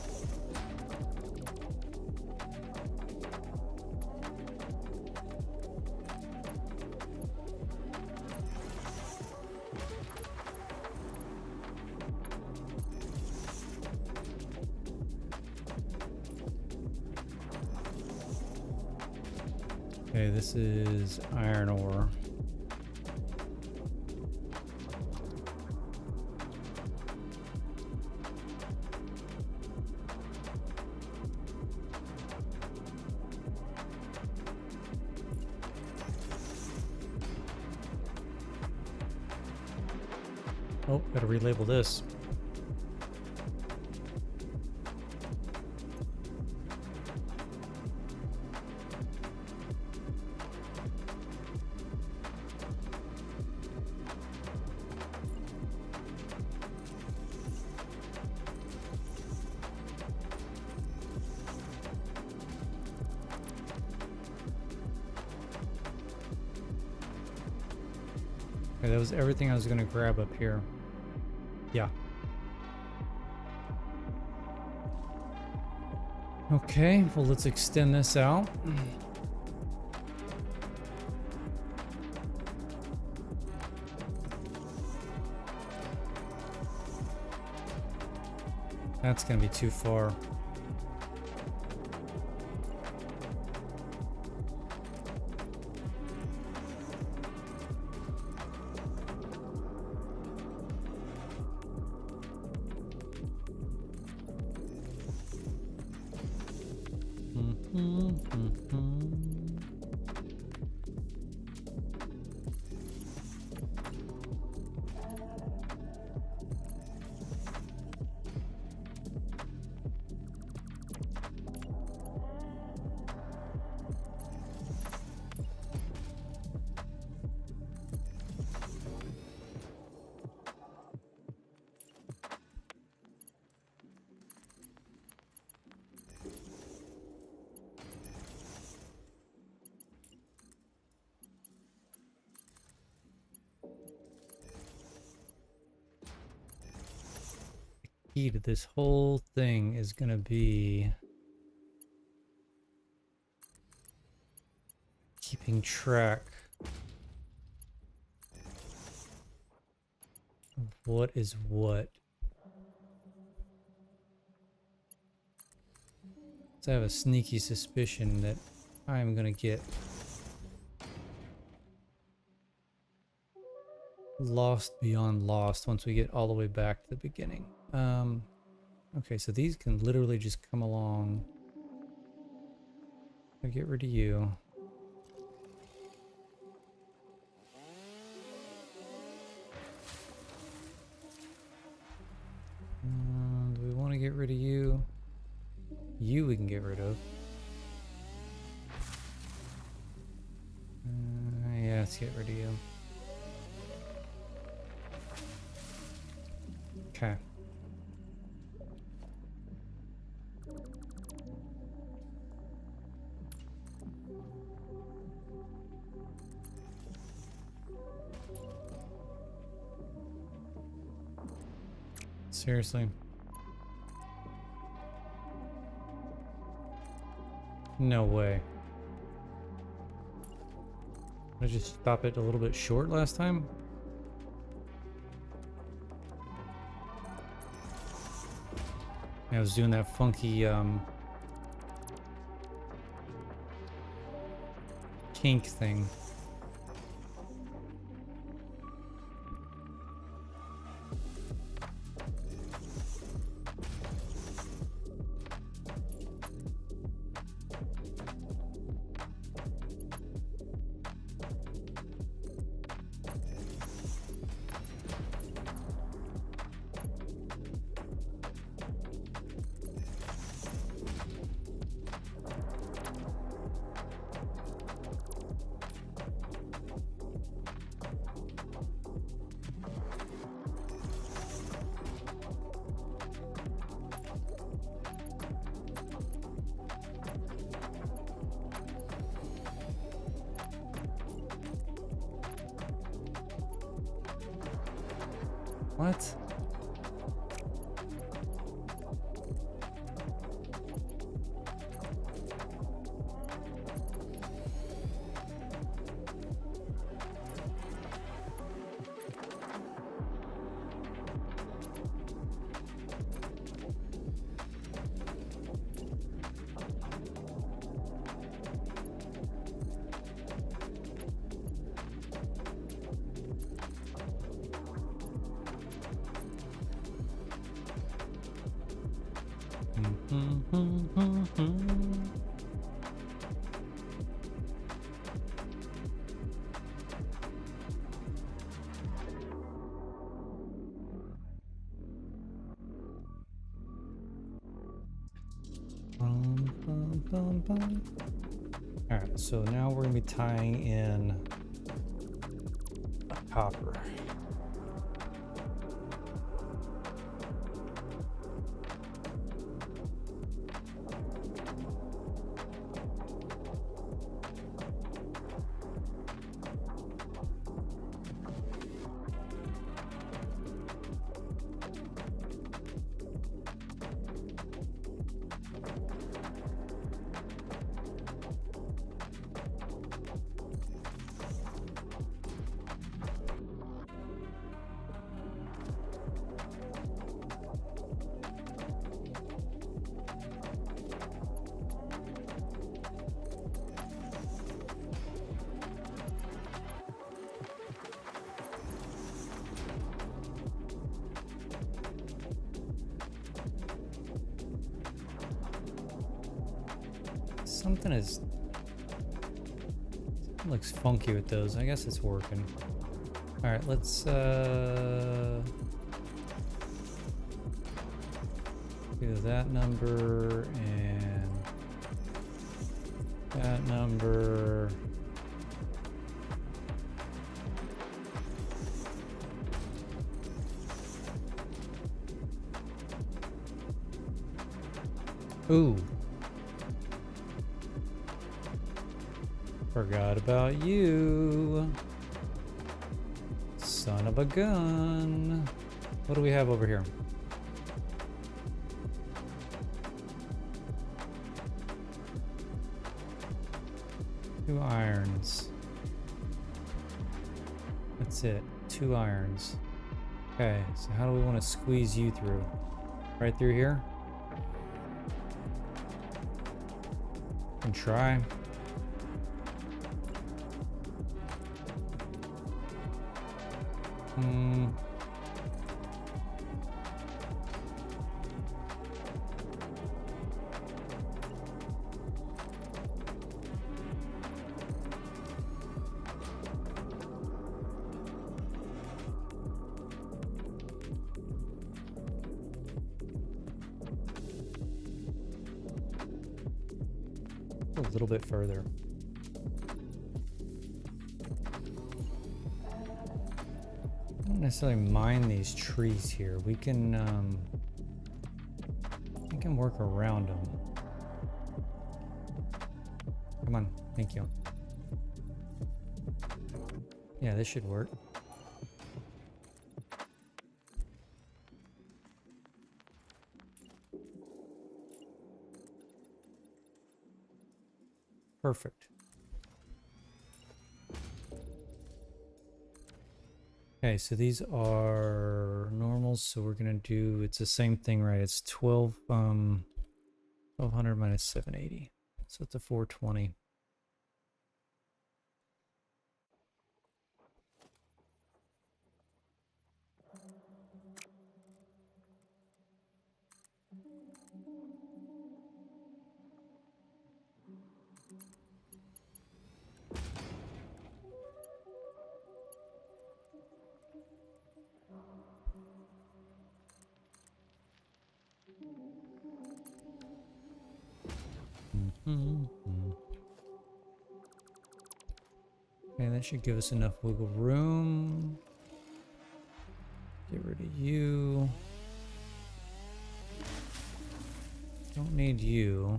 Okay, this is iron ore. Oh, gotta relabel this. Okay, that was everything I was gonna grab up here. Yeah. Okay, well, let's extend this out. That's gonna be too far. Key to this whole thing is going to be keeping track of what is what. So I have a sneaky suspicion that I'm going to get lost beyond lost once we get all the way back to the beginning. Okay, so these can literally just come along. I'll get rid of you. Do we want to get rid of you? You we can get rid of. Yeah, let's get rid of you. Okay. Seriously. No way. Did I just stop it a little bit short last time? I was doing that funky kink thing. What? All right, so now we're gonna be tying in a copper. Something looks funky with those. I guess it's working. All right, let's do that number and that number. Ooh. Forgot about you. Son of a gun. What do we have over here? Two irons. That's it. 2 irons. Okay, so how do we want to squeeze you through? Right through here? Can try. A little bit further. I don't necessarily mind these trees here. We can work around them. Come on, thank you. Yeah, this should work. Perfect. Okay, so these are normals, so we're gonna do, it's the same thing, right? It's 1200 minus 780, so it's a 420. Okay, that should give us enough wiggle room. Get rid of you. Don't need you.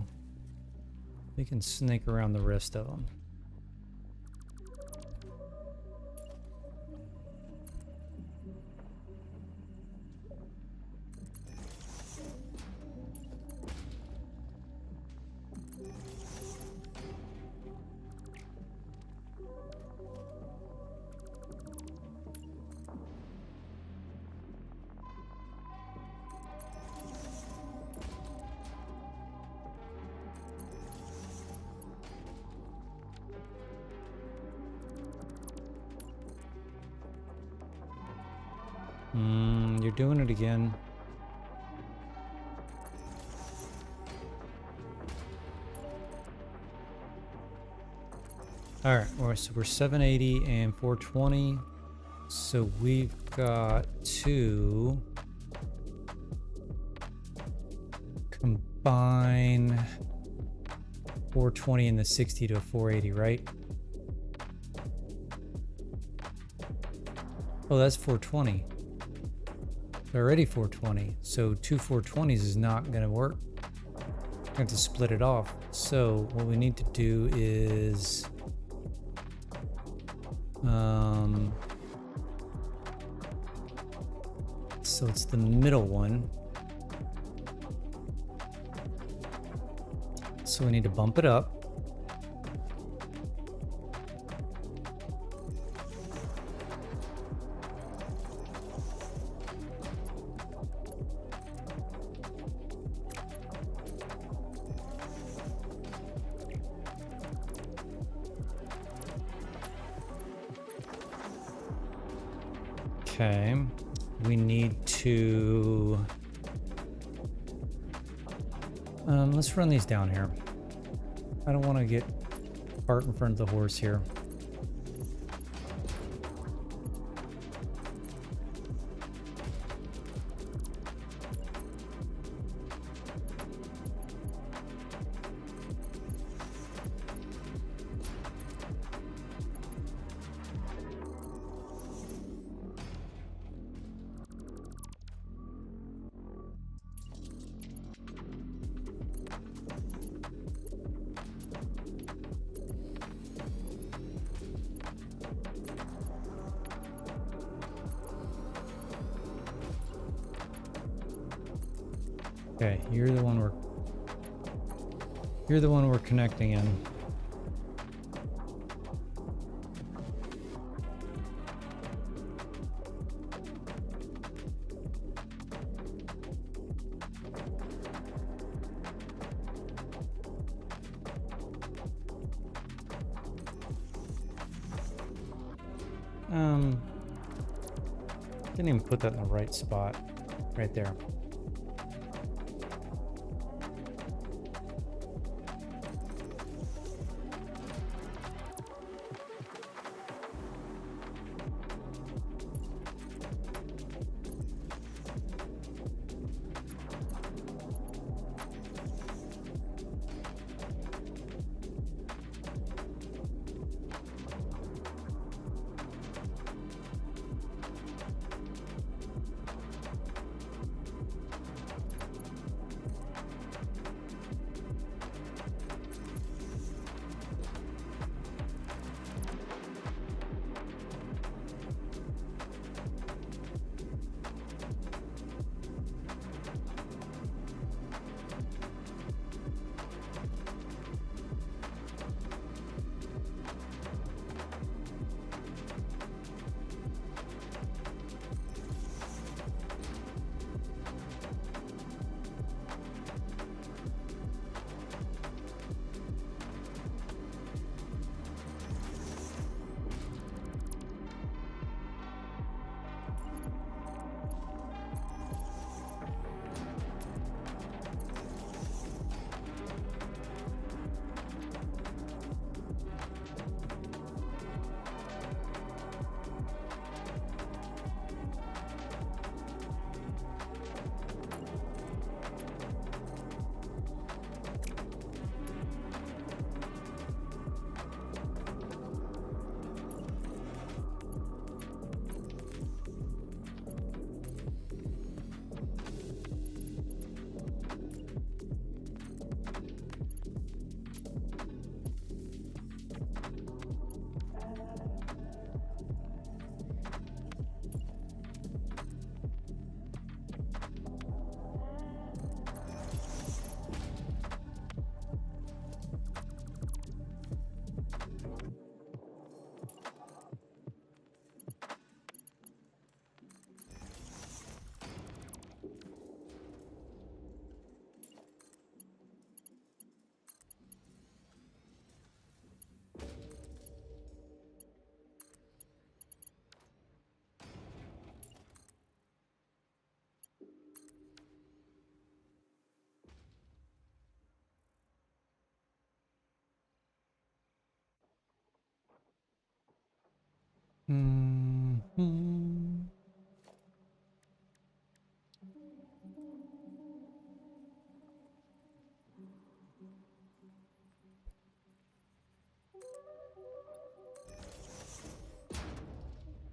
We can snake around the rest of them. You're doing it again. All right, so we're 780 and 420. So we've got to combine 420 and the 60 to a 480, right? Oh, that's 420. They're already 420. So 2 420s is not going to work. I have to split it off. So what we need to do is so it's the middle one. So we need to bump it up. Okay, we need to, let's run these down here. I don't want to get cart in front of the horse here. Okay, you're the one we're connecting in. Didn't even put that in the right spot. Right there.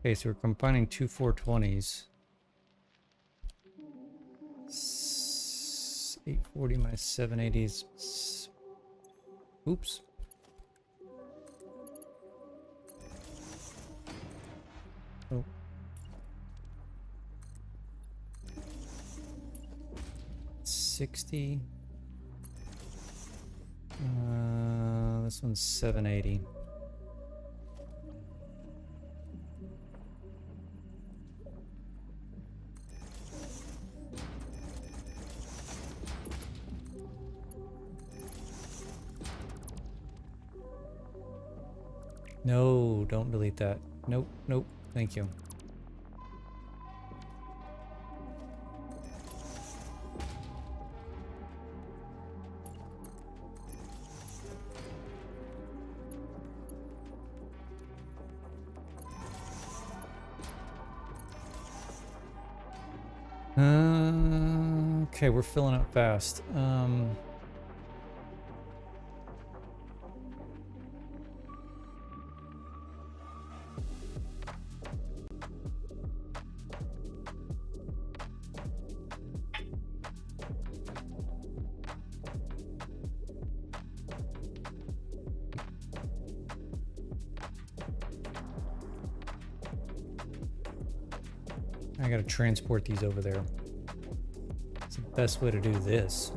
Okay, so we're combining two 420s. 840 minus 780s. Oops. Oh. $60. This one's 780. No, don't delete that. Nope, nope, thank you. Okay, we're filling up fast. I gotta transport these over there. It's the best way to do this.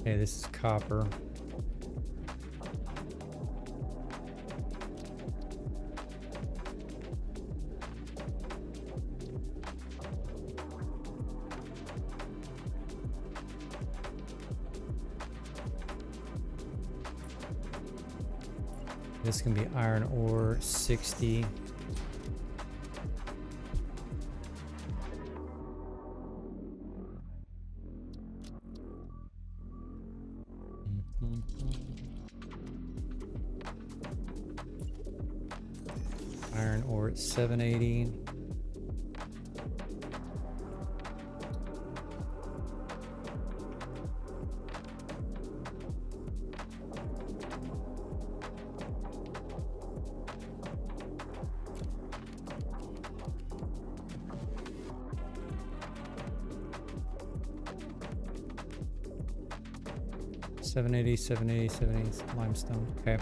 Okay, this is copper. This can be iron ore, 60. Iron ore at 780. Seven eighty, 780 limestone. Okay.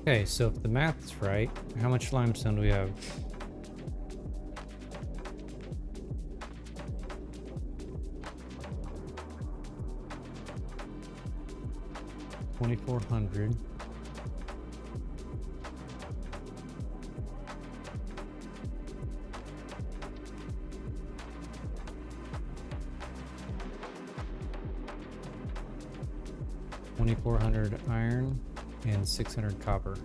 Okay, so if the math's right, how much limestone do we have? $2,400. $2,400 iron and 600 copper.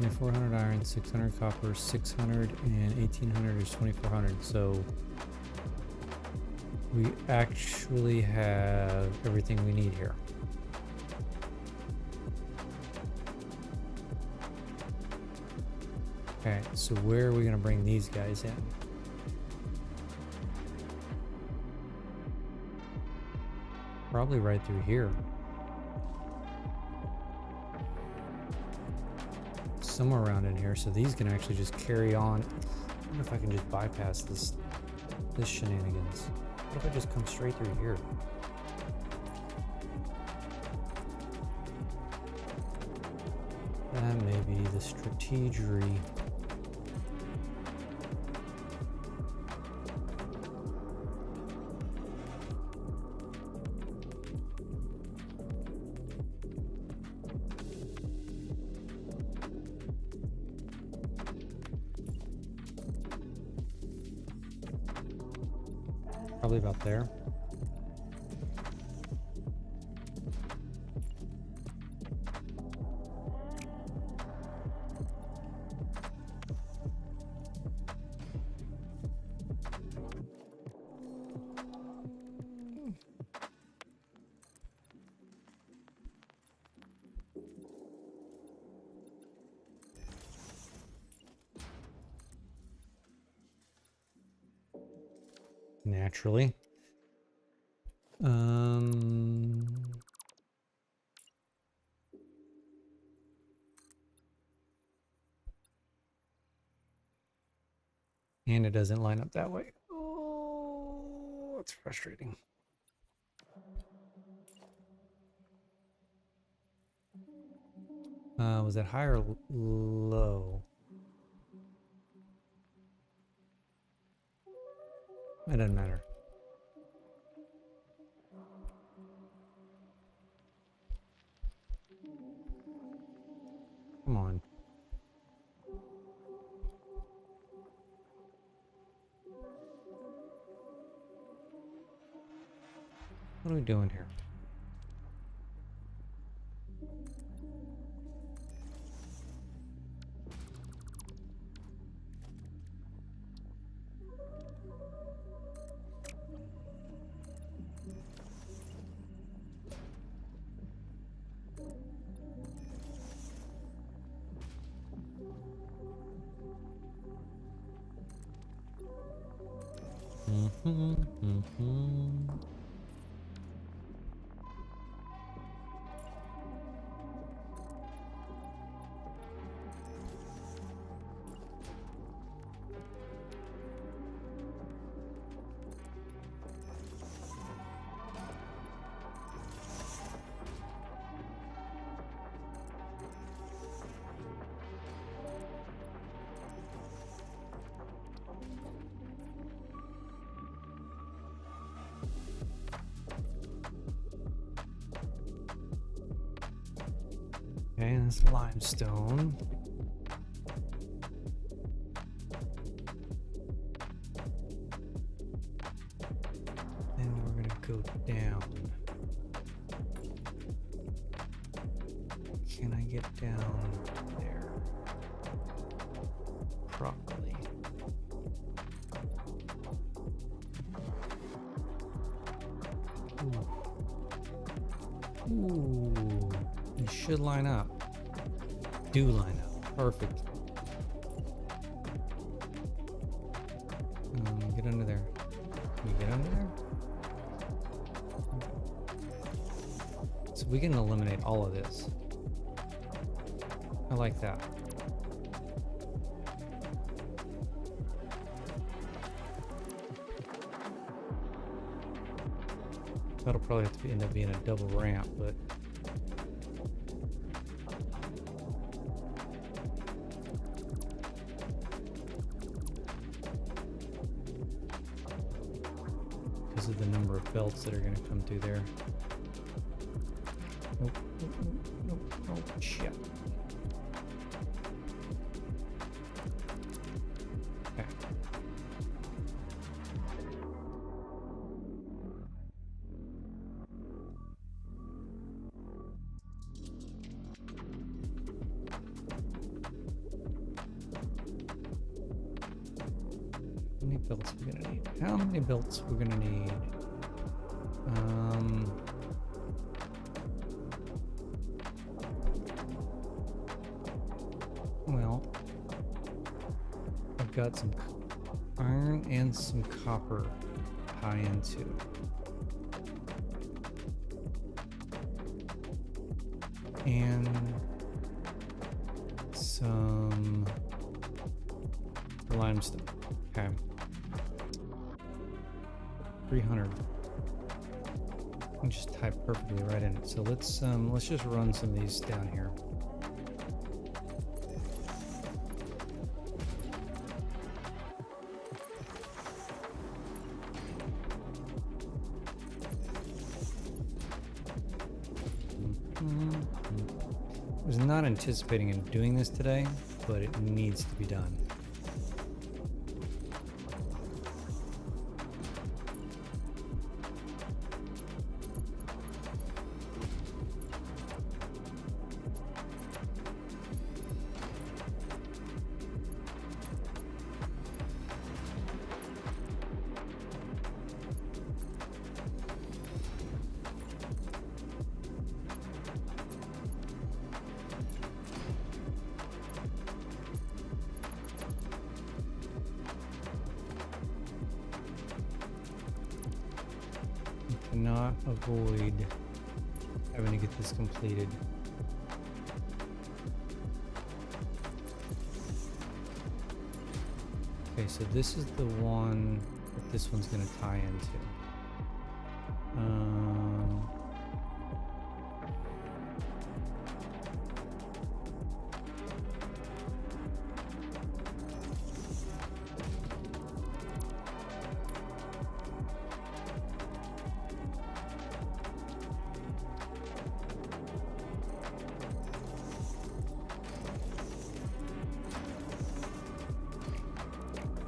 2,400 iron, 600 copper, 600 and 1,800 is 2,400. So we actually have everything we need here. Okay, so where are we going to bring these guys in? Probably right through here. Somewhere around in here, so these can actually just carry on. I wonder if I can just bypass this shenanigans. What if I just come straight through here? That may be the strategery. Probably about there. Naturally. And it doesn't line up that way. Oh, it's frustrating. Was it high or low? It doesn't matter. Come on. What are we doing here? Okay, that's limestone. Then we're gonna go down. Can I get down there properly? Ooh. Ooh. It should line up. Do line up. Perfect. Get under there. Can you get under there? So we can eliminate all of this. I like that. That'll probably have to end up being a double ramp, but because of the number of belts that are going to come through there. Nope, nope, nope, nope, nope, shit. Okay. How many belts we're gonna need? How many belts we're gonna need? Well, I've got some iron and some copper to tie into. And some limestone. Okay. 300. I can just type perfectly right in it. So let's just run some of these down here. I was not anticipating in doing this today, but it needs to be done. Cannot avoid having to get this completed. Okay, so this is the one that this one's going to tie into.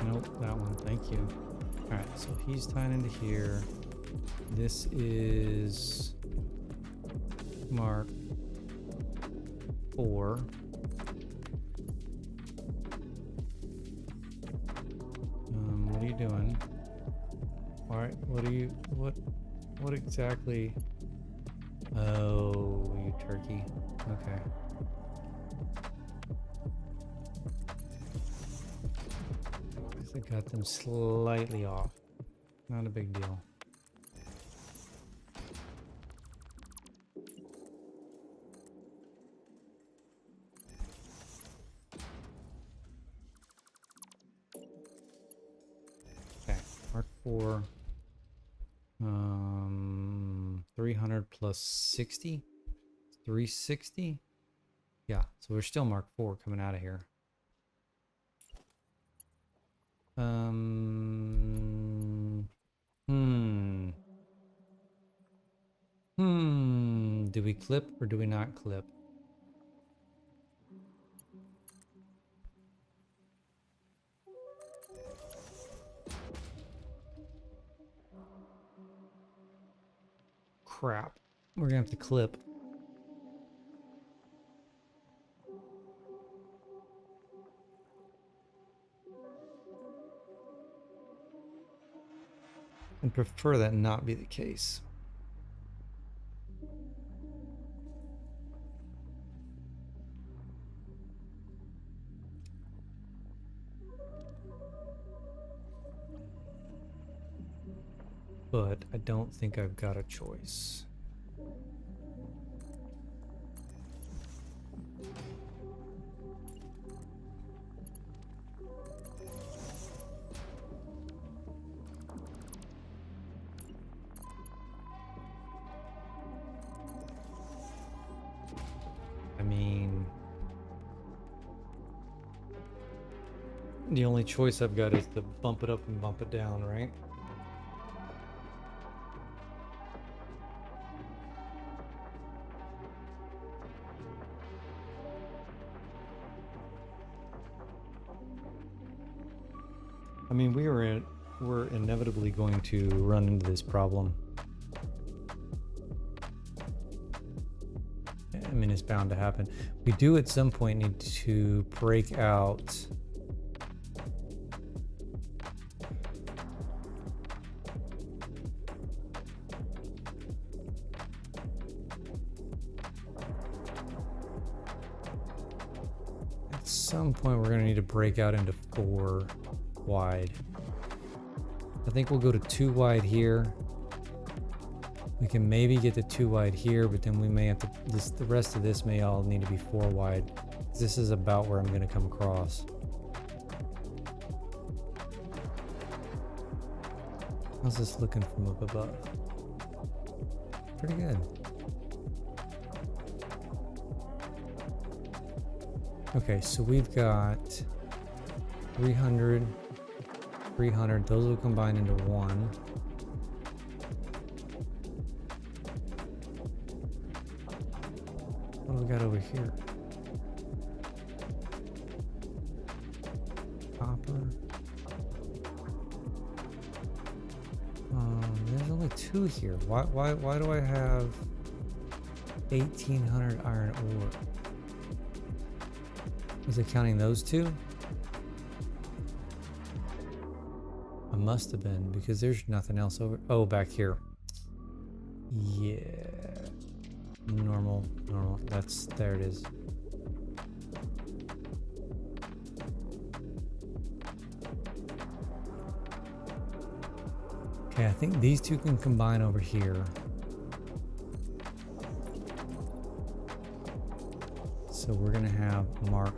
Nope, that one. Thank you. All right, so he's tying into here. This is Mark 4. What are you doing? All right, what exactly? Oh, you turkey. Okay. I got them slightly off. Not a big deal. Okay, Mark 4. 300 plus 60? 360? Yeah, so we're still Mark 4 coming out of here. Do we clip or do we not clip? Crap. We're gonna have to clip. I'd prefer that not be the case. But I don't think I've got a choice. I mean, the only choice I've got is to bump it up and bump it down, right? I mean, we're inevitably going to run into this problem. I mean, it's bound to happen. We do at some point need to break out at some point we're going to need to break out into 4 wide. I think we'll go to 2 wide here. We can maybe get to 2 wide here, but then we may have to, the rest of this may all need to be 4 wide. This is about where I'm going to come across. How's this looking from up above? Pretty good. Okay, so we've got 300, 300. Those will combine into 1. What do we got over here? Copper. There's only 2 here. Why do I have 1,800 iron ore? Is it counting those 2? I must have been, because there's nothing else over. Oh, back here. Yeah. Normal. There it is. Okay, I think these 2 can combine over here. So we're gonna have Mark.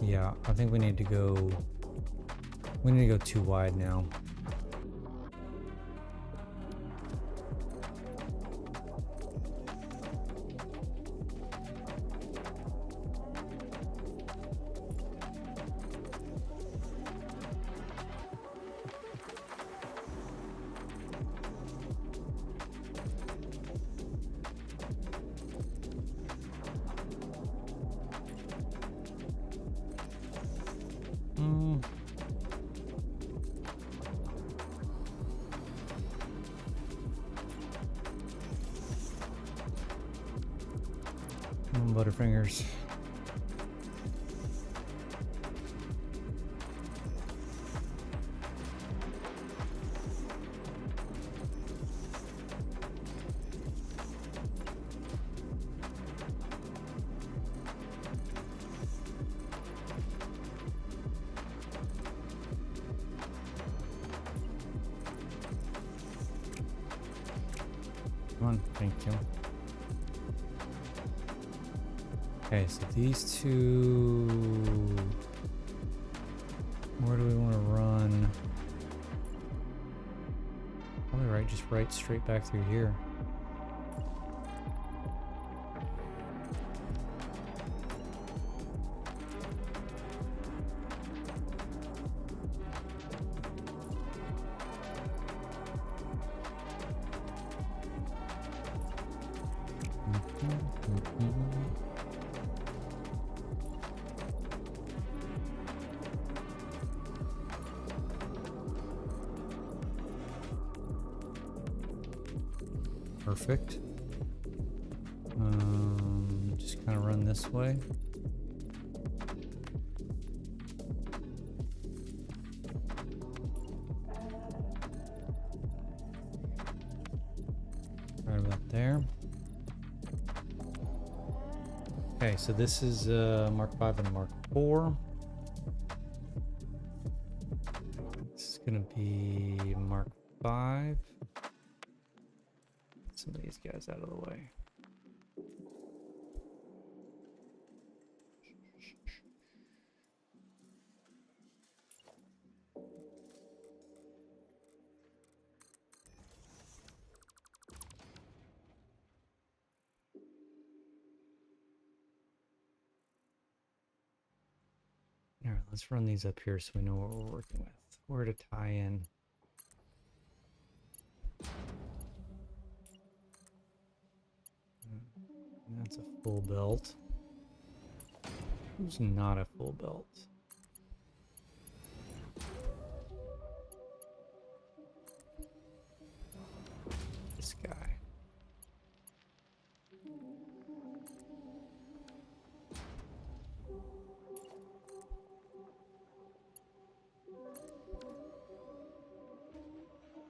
Yeah, I think we need to go. We need to go too wide now. Butterfingers. Come on, thank you. Okay, so these two, where do we want to run? Probably right, just right straight back through here. Perfect. Just kind of run this way. Right about there. Okay, so this is Mark 5 and Mark 4. This is going to be Mark 5. Some of these guys out of the way. All right, let's run these up here so we know what we're working with. Where to tie in. That's a full belt. Who's not a full belt? This guy.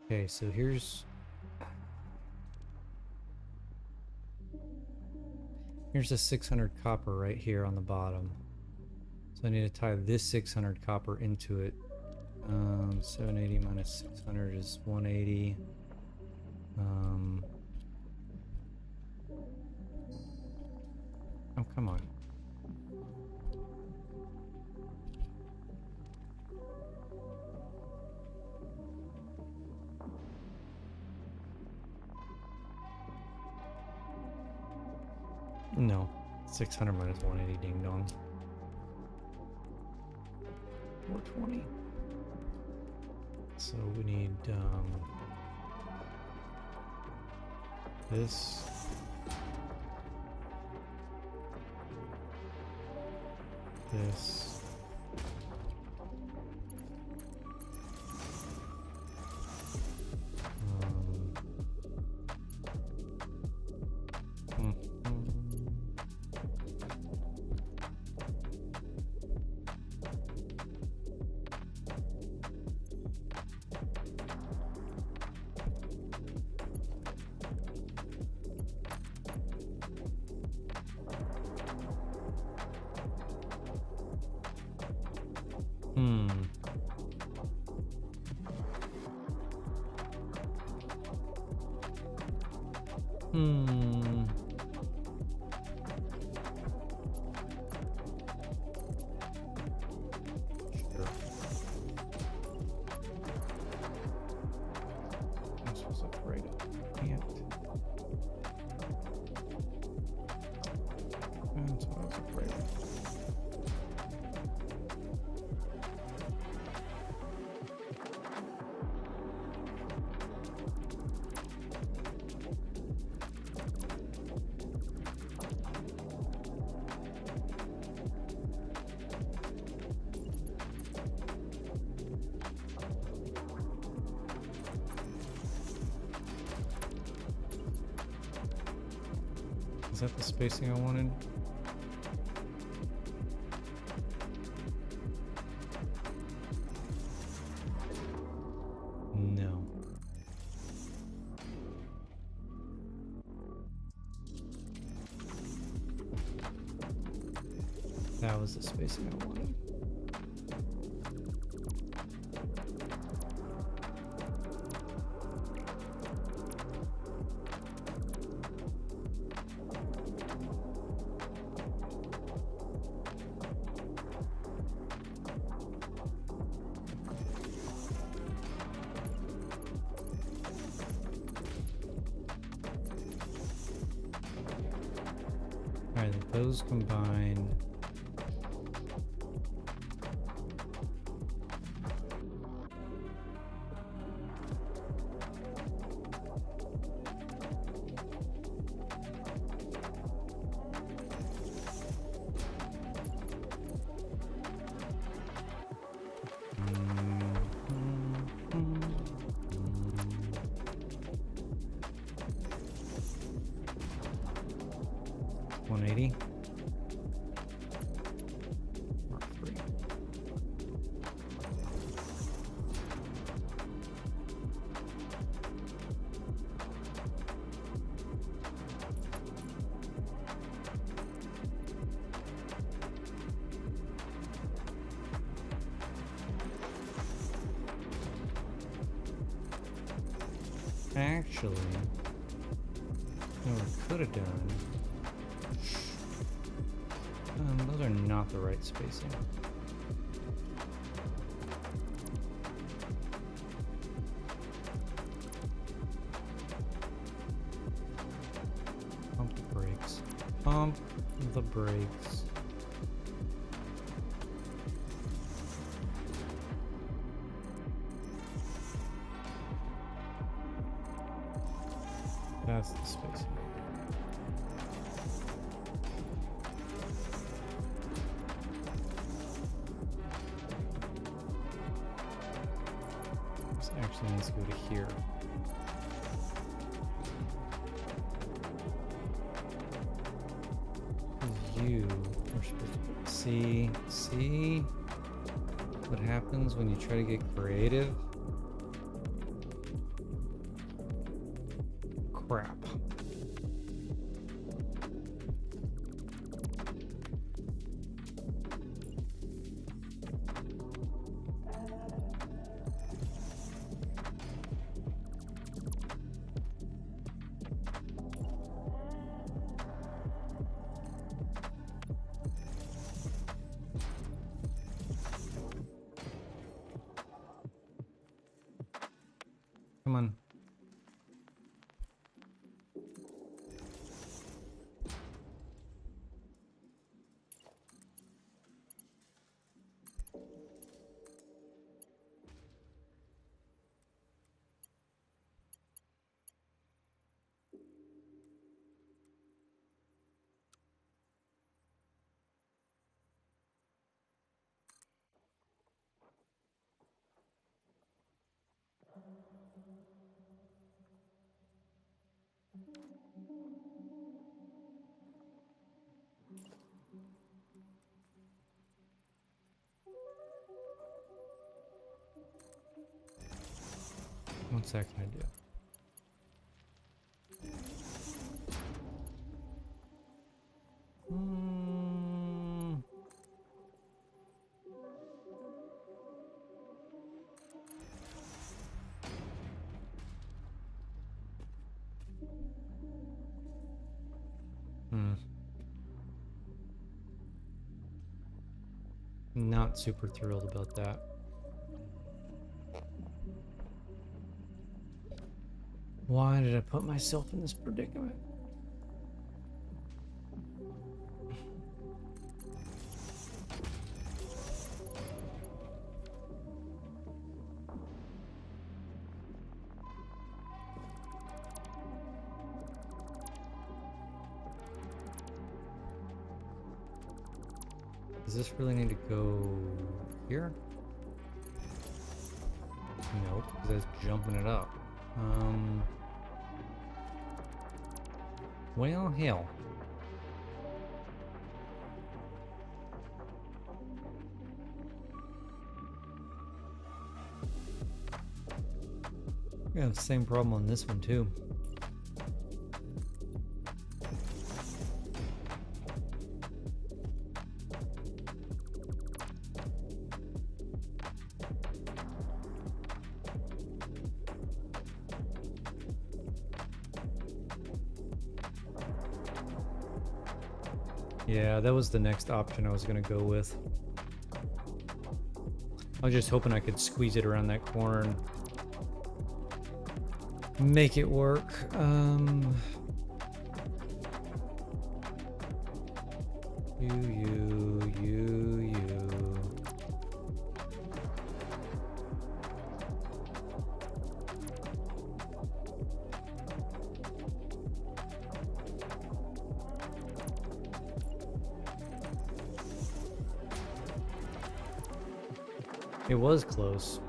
Okay, so here's a 600 copper right here on the bottom. So I need to tie this 600 copper into it. 780 minus 600 is 180. Oh, come on. No, 600 minus 180, ding dong. 420. So we need this. This. Is that the spacing I wanted? No. That was the spacing I wanted. Alright, those combined. Mark 3. Actually, what we could have done. Those are not the right spacing. Pump the brakes. Pump the brakes. That's the spacing. This actually needs to go to here. You are supposed to see what happens when you try to get creative. Crap. Come on. What's that gonna do? Not super thrilled about that. Why did I put myself in this predicament? Does this really need to go here? Nope, because that's jumping it up. Well, hell. Yeah, same problem on this one too. Yeah, that was the next option I was gonna go with. I was just hoping I could squeeze it around that corner and make it work. You. It was close.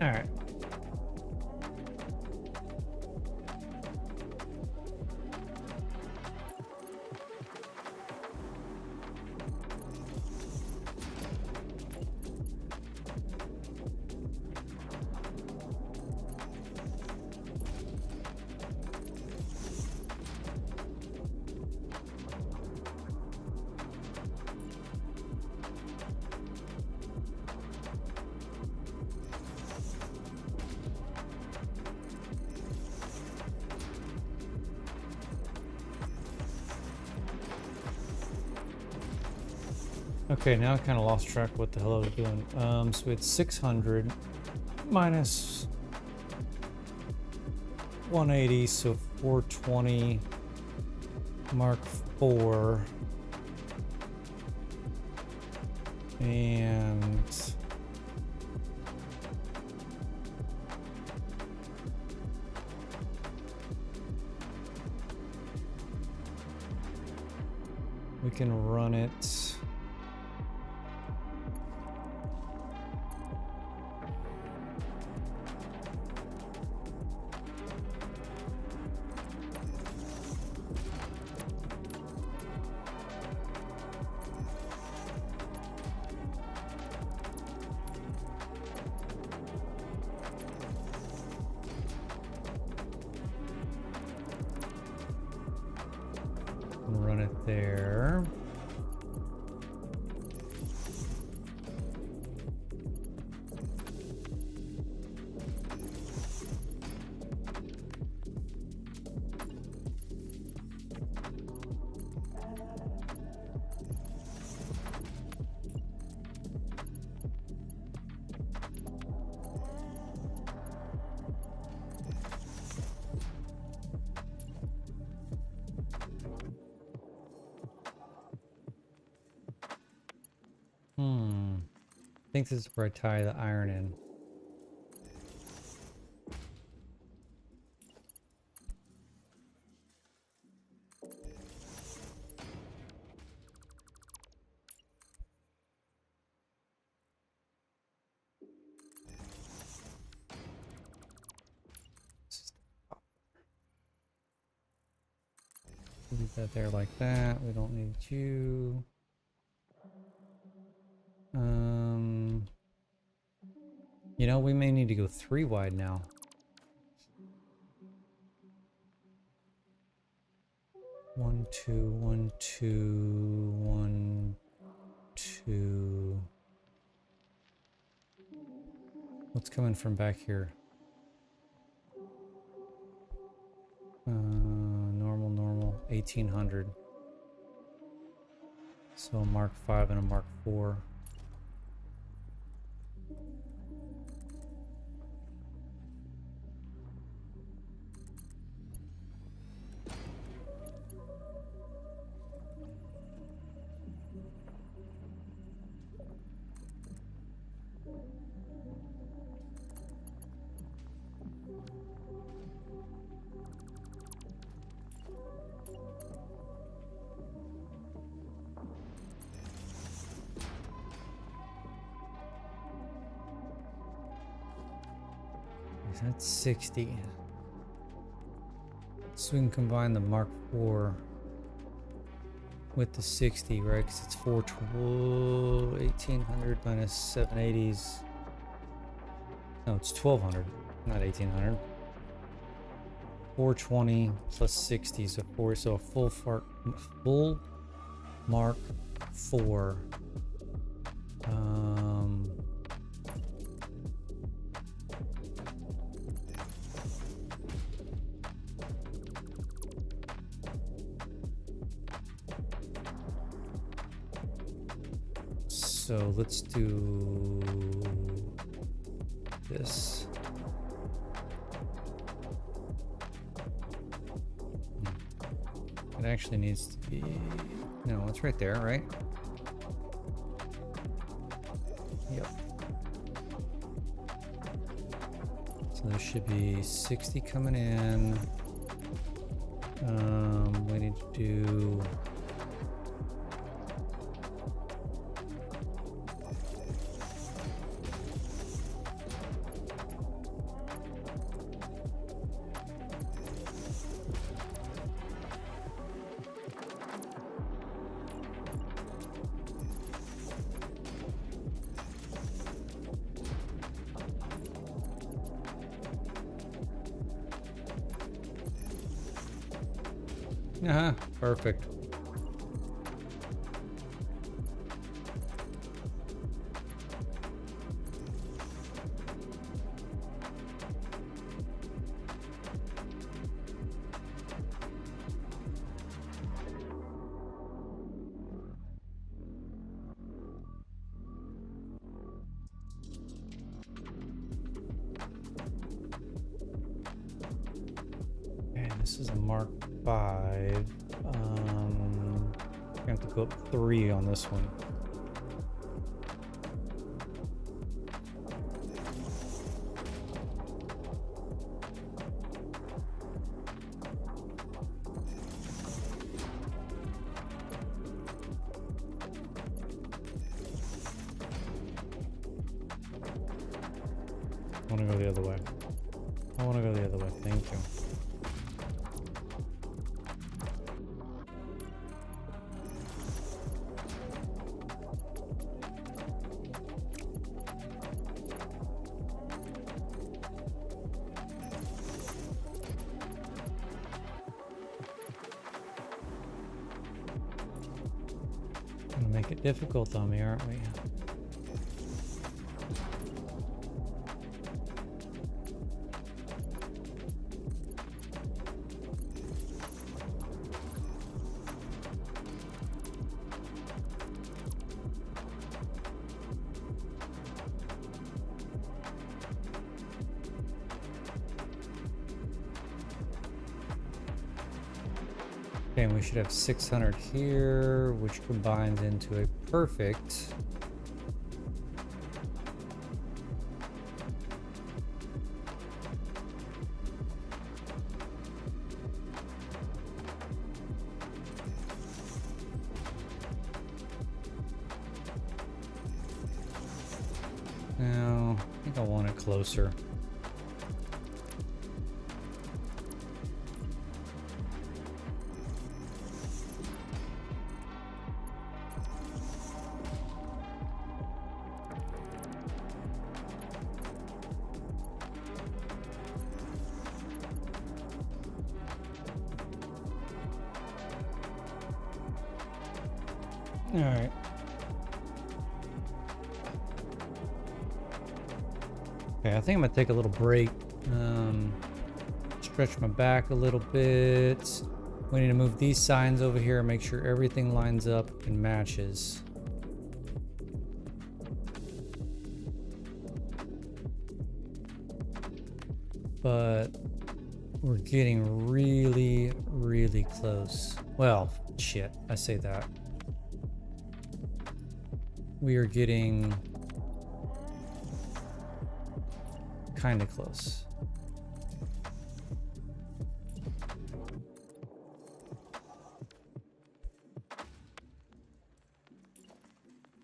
All right. Okay, now I kind of lost track of what the hell I was doing. So it's 600 minus 180, so 420, Mark 4, and we can run it. Run it there. I think this is where I tie the iron in. Leave that there like that. We don't need you. You know, we may need to go 3 wide now. One, two, 1, 2, 1, 2. What's coming from back here? Normal, 1800. So a Mark 5 and a Mark 4. That's 60. So we can combine the Mark 4 with the 60, right? Because it's 1800 minus 780s. No, it's 1200, not 1800. 420 plus 60, so 4. So a full Mark 4. So let's do this. It actually needs to be, no, it's right there, right? Yep. So there should be 60 coming in. We need to do perfect. And this is a Mark 5. I have to go up 3 on this one. I want to go the other way. I want to go the other way. Thank you. Gonna make it difficult on me, aren't we? Okay, and we should have 600 here, which combines into a perfect. Now, I think I want it closer. All right. Okay, I think I'm gonna take a little break. Stretch my back a little bit. We need to move these signs over here and make sure everything lines up and matches. But we're getting really, really close. Well, shit, I say that. We are getting kind of close.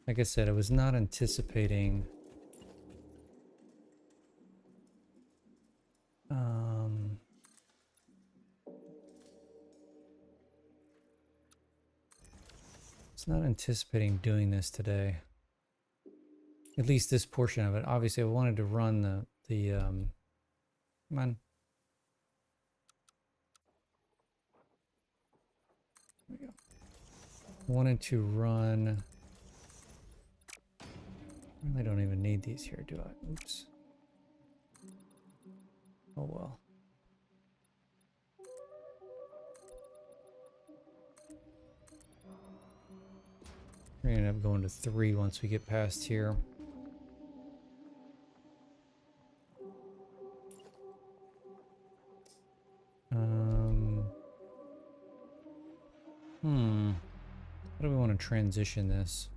Like I said, I was not anticipating doing this today. At least this portion of it. Obviously, I wanted to run the come on. There we go. Wanted to run. I really don't even need these here, do I? Oops. Oh well. We're gonna end up going to 3 once we get past here. How do we want to transition this?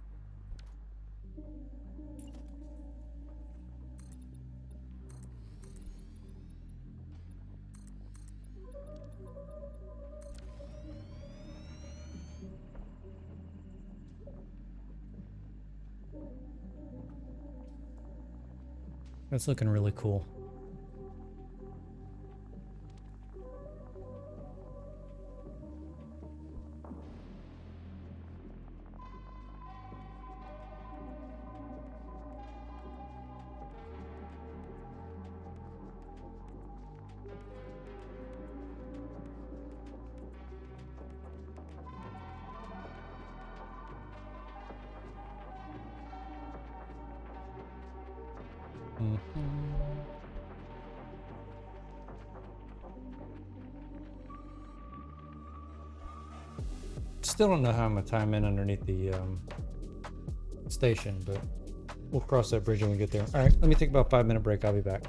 That's looking really cool. Still don't know how I'm gonna time in underneath the station, but we'll cross that bridge when we get there. All right, let me take about a 5-minute break. I'll be back.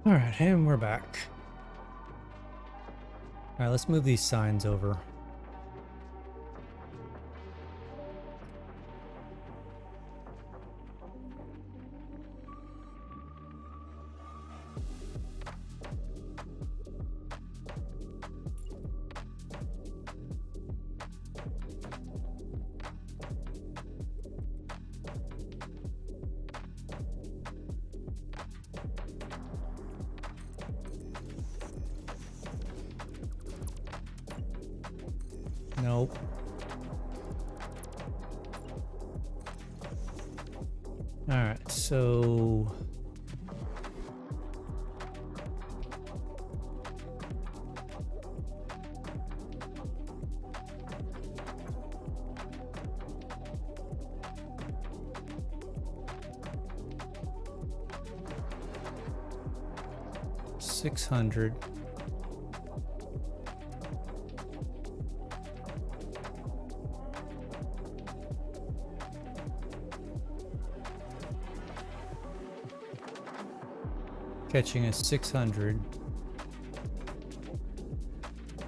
All right, and we're back. All right, let's move these signs over. Nope. All right, so $600. Catching is 600.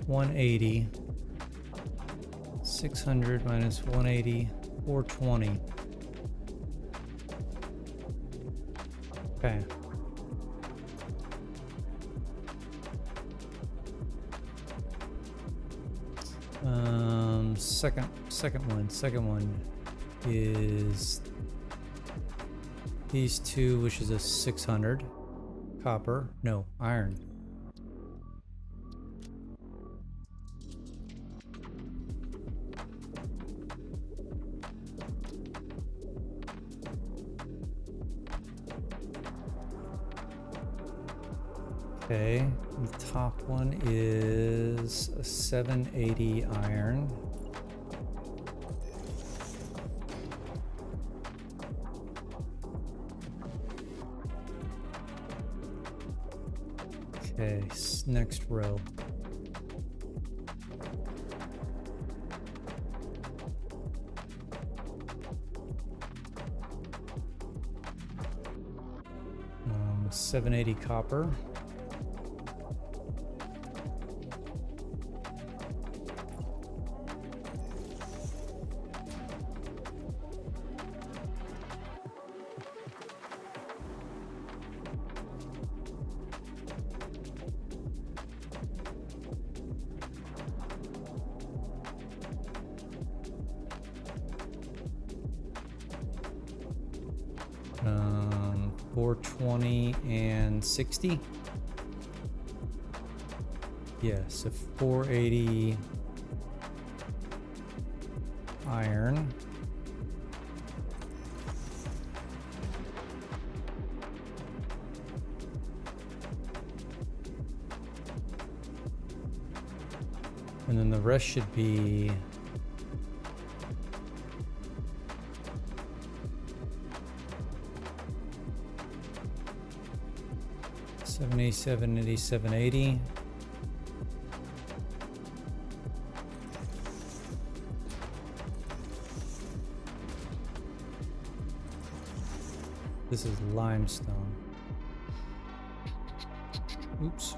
180. 600 minus 180, 420. Okay. Second one is these two, which is a 600 copper, no, iron. Okay, the top one is a 780 iron. Okay, next row. Um, 780 copper. Um, 420 and 60. Yeah, so 480 iron. And then the rest should be $787, $87.80. This is limestone. Oops.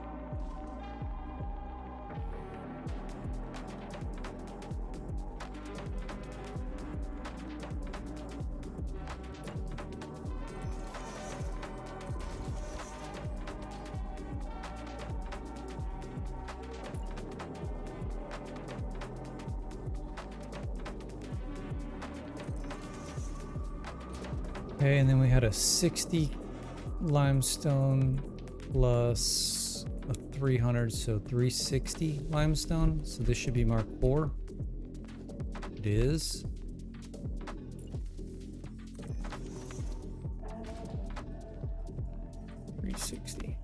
Okay, and then we had a 60 limestone plus a 300, so 360 limestone. So this should be Mark 4. It is. $360.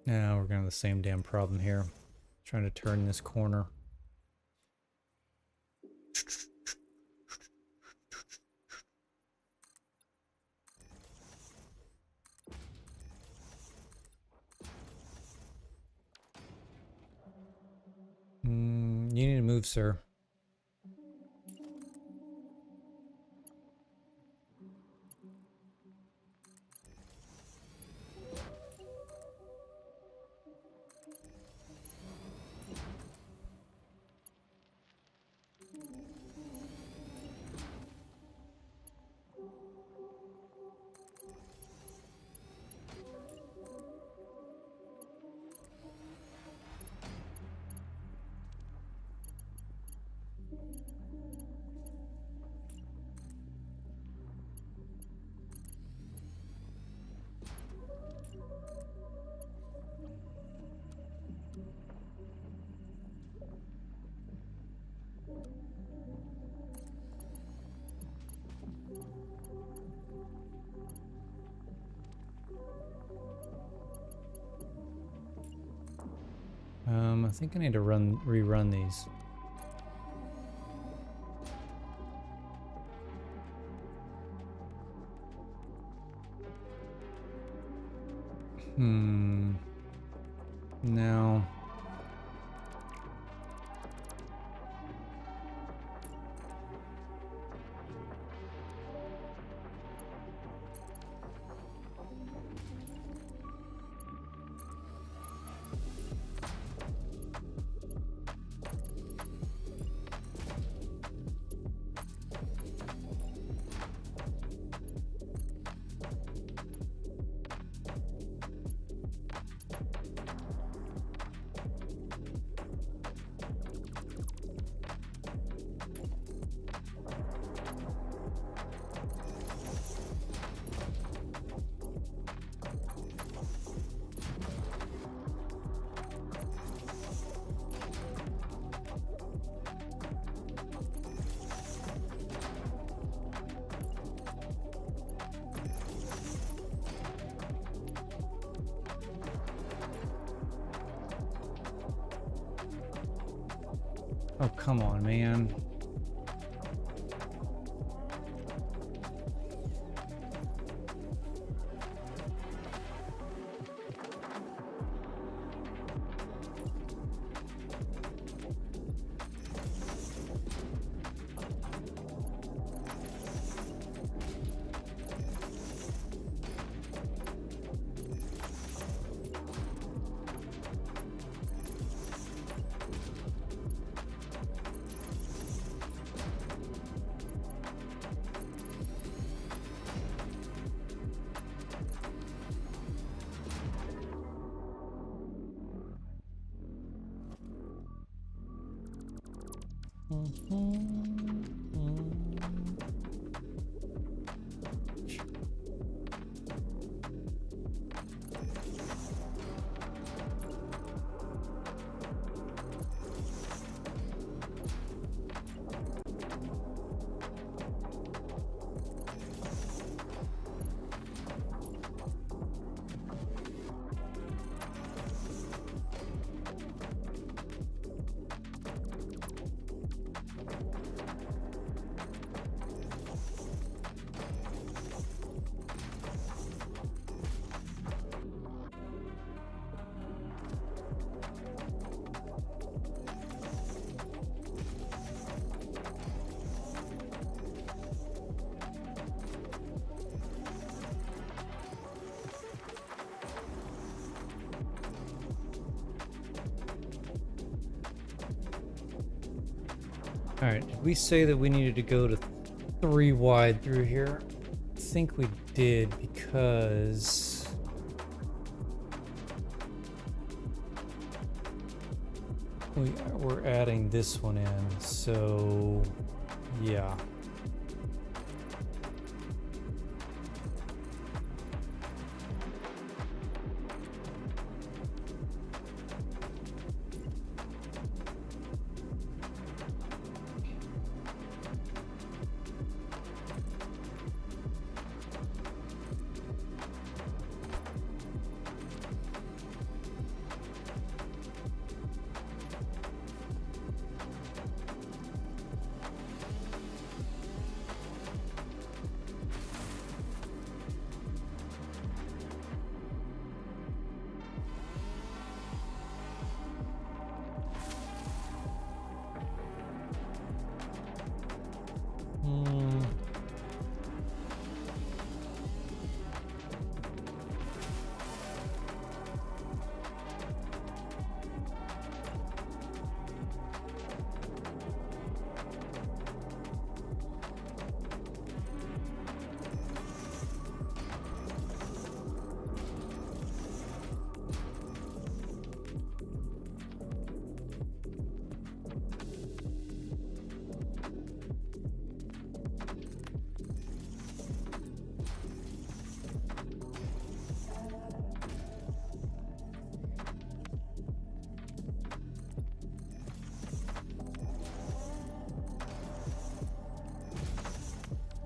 Now we're gonna have the same damn problem here. Trying to turn this corner. You need to move, sir. I think I need to rerun these. No. Oh, come on, man. All right, did we say that we needed to go to 3 wide through here? I think we did because we're adding this one in, so yeah.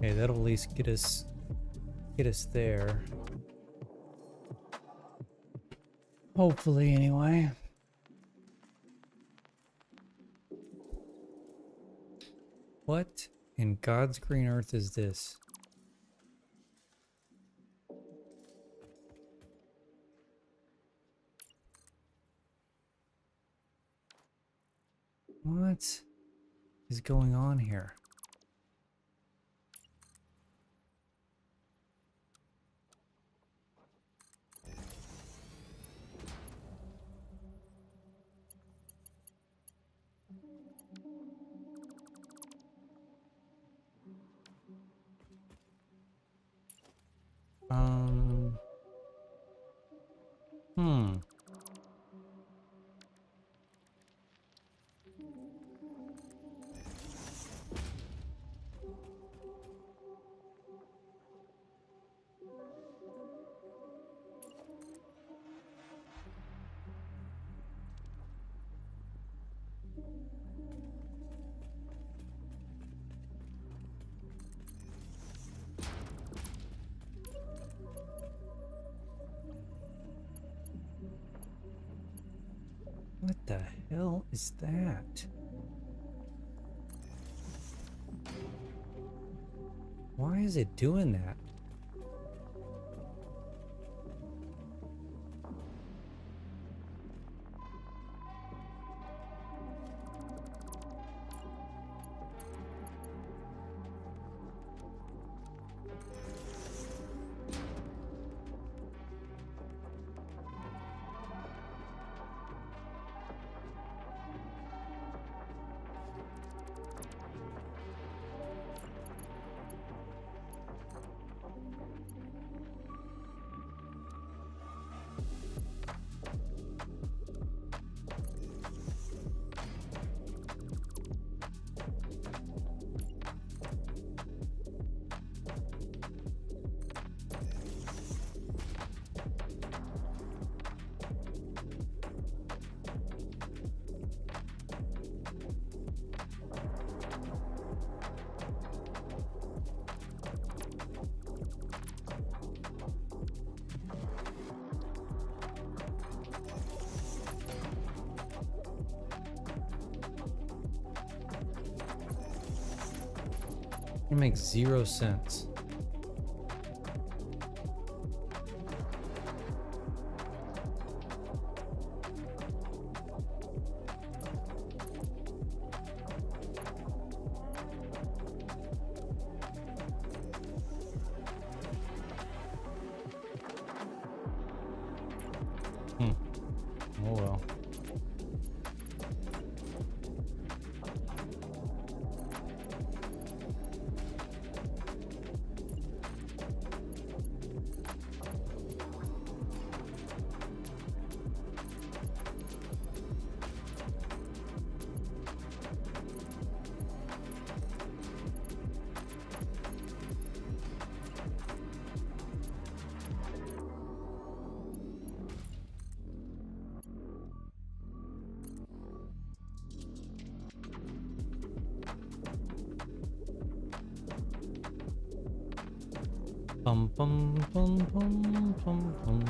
Okay, that'll at least get us there. Hopefully, anyway. What in God's green earth is this? What is going on here? Hmm. What the hell is that? Why is it doing that? It makes 0 sense. Oh well. Bum bum bum bum bum bum.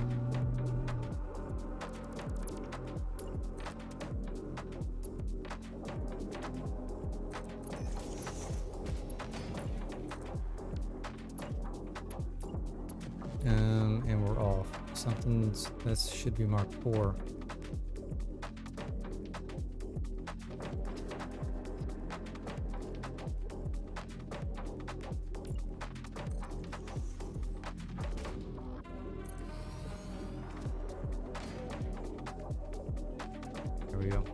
And we're off. Something's that should be marked 4. There we go.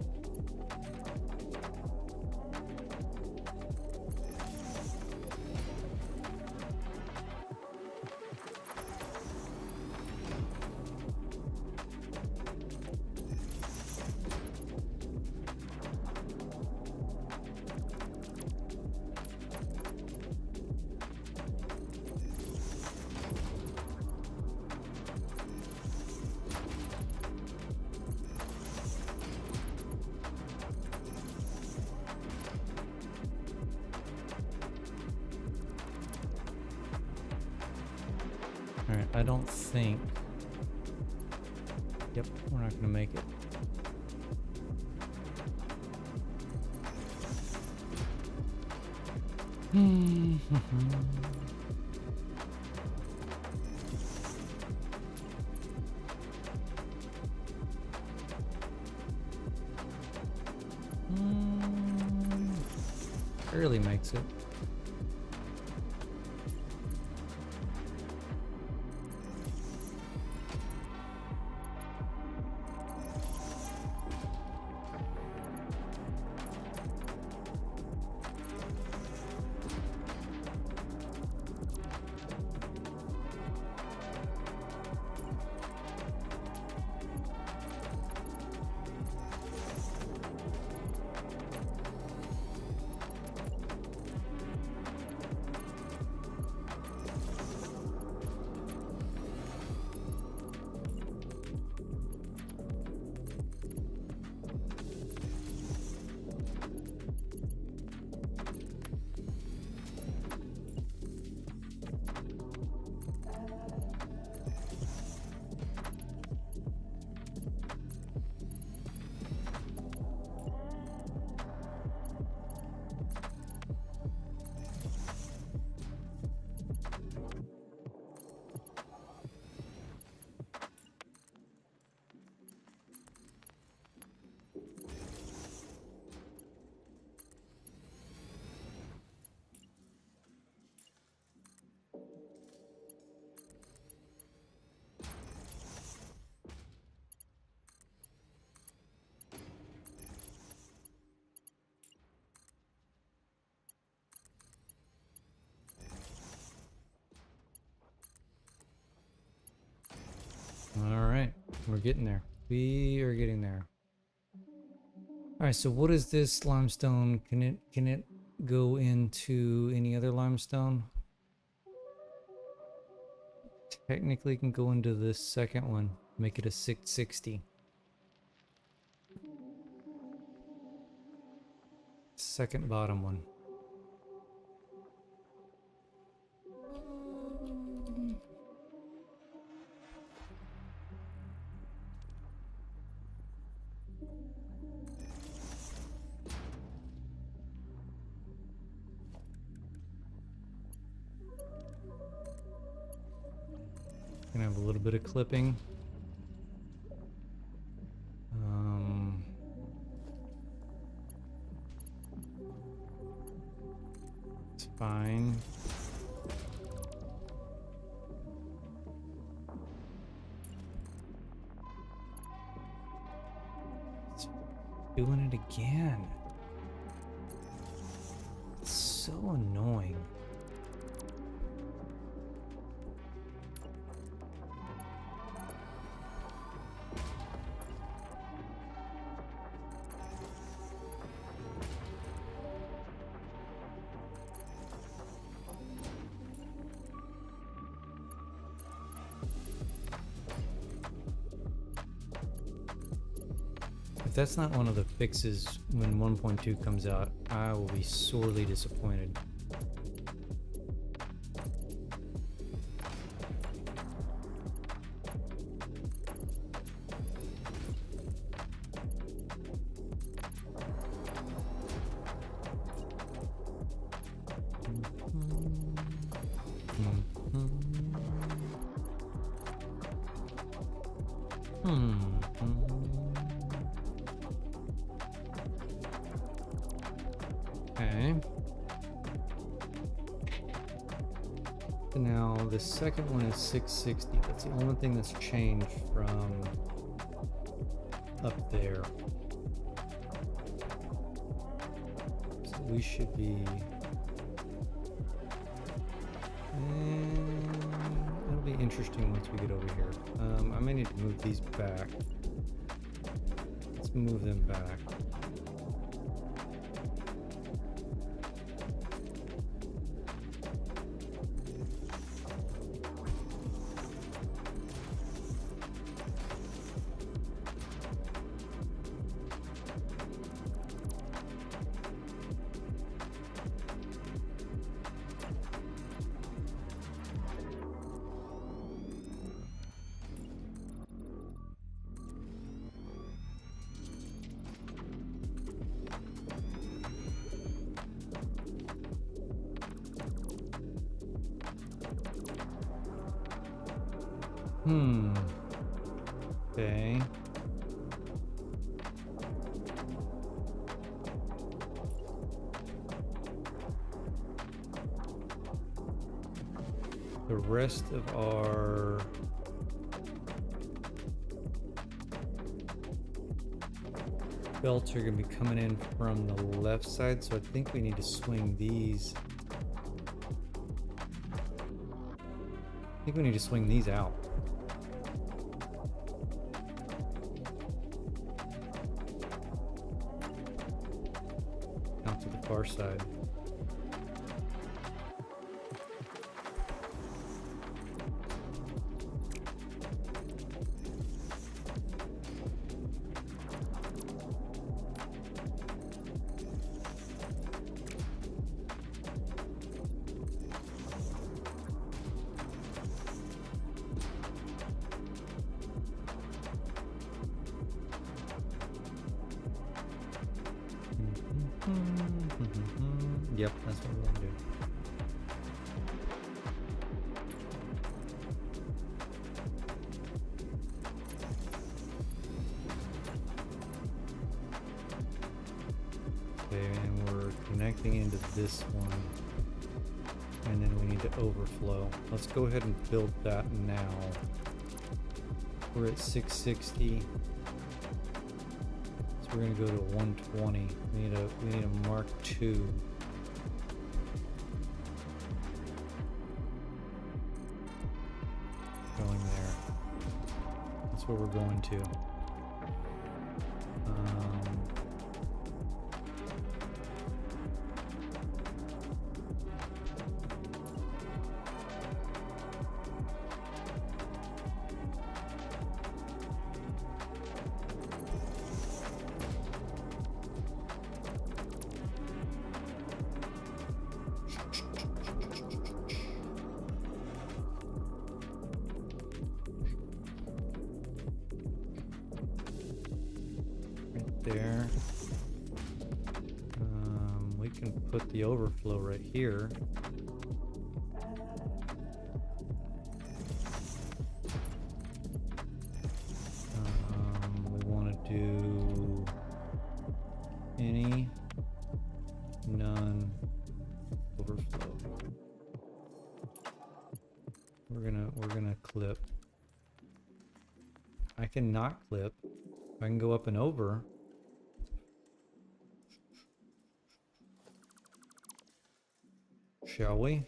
Alright, I don't think... Yep, we're not gonna make it. Barely makes it. Alright, we're getting there. We are getting there. Alright, so what is this limestone? Can it go into any other limestone? Technically can go into this second one. Make it a 660. Second bottom one. Gonna have a little bit of clipping. It's fine. It's doing it again. It's so annoying. If that's not one of the fixes when 1.2 comes out, I will be sorely disappointed. Okay. Now the second one is 660. That's the only thing that's changed from up there. So we should be... it'll be interesting once we get over here. I may need to move these back. Let's move them back. Okay. The rest of our belts are going to be coming in from the left side, so I think we need to swing these. I think we need to swing these out. Out to the far side. Yep, that's what we're gonna do. Okay, and we're connecting into this one. And then we need to overflow. Let's go ahead and build that now. We're at 660. So we're gonna go to 120. We need a Mark II. Going there. That's where we're going to. There. We can put the overflow right here. We want to do any, none, overflow. We're gonna clip. I can not clip. I can go up and over. Shall we?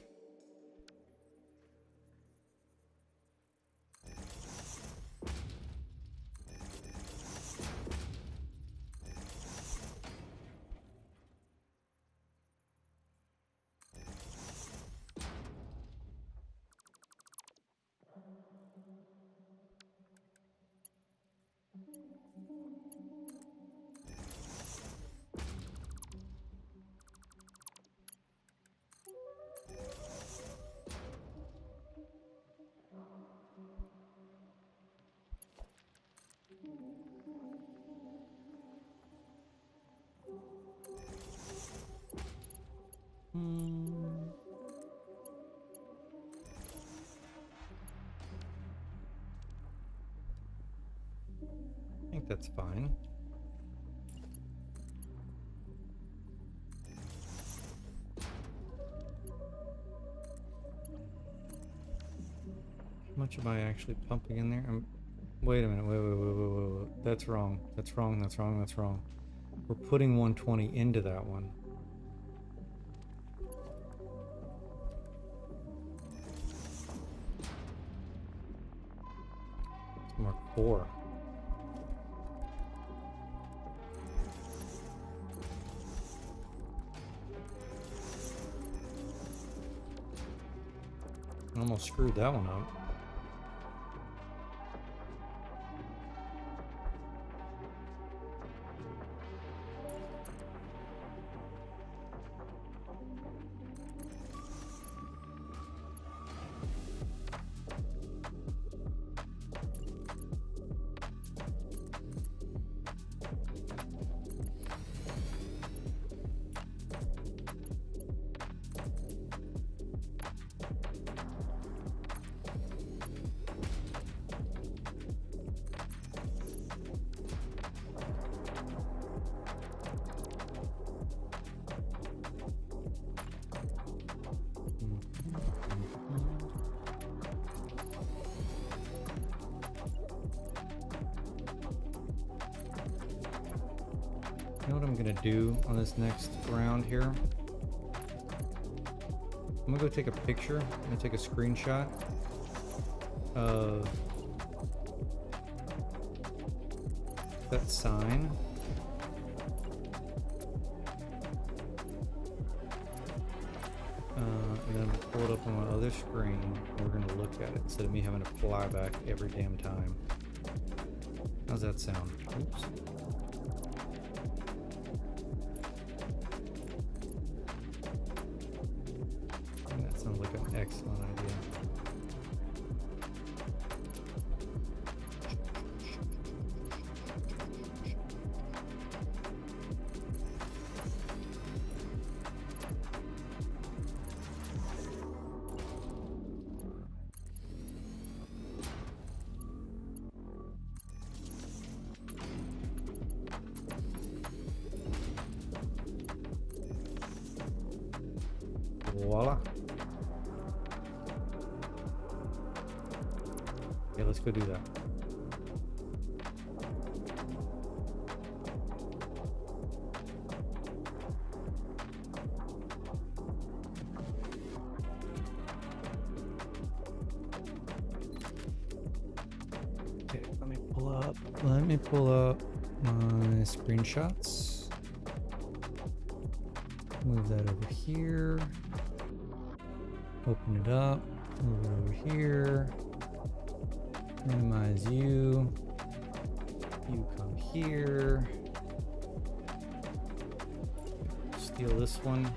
I think that's fine. How much am I actually pumping in there? Wait a minute. Wait. That's wrong. That's wrong. We're putting 120 into that one. It's Mark 4. I almost screwed that one up. know what I'm gonna do on this next round here? I'm gonna go take a picture. I'm gonna take a screenshot of that sign. And then I'm gonna pull it up on my other screen, and we're gonna look at it instead of me having to fly back every damn time. How's that sound? Oops. I think that sounds like an excellent idea. Voila. Okay, let's go do that. Okay, let me pull up my screenshots. Move that over here. Open it up. Move it over here. Minimize you. You come here. Steal this one.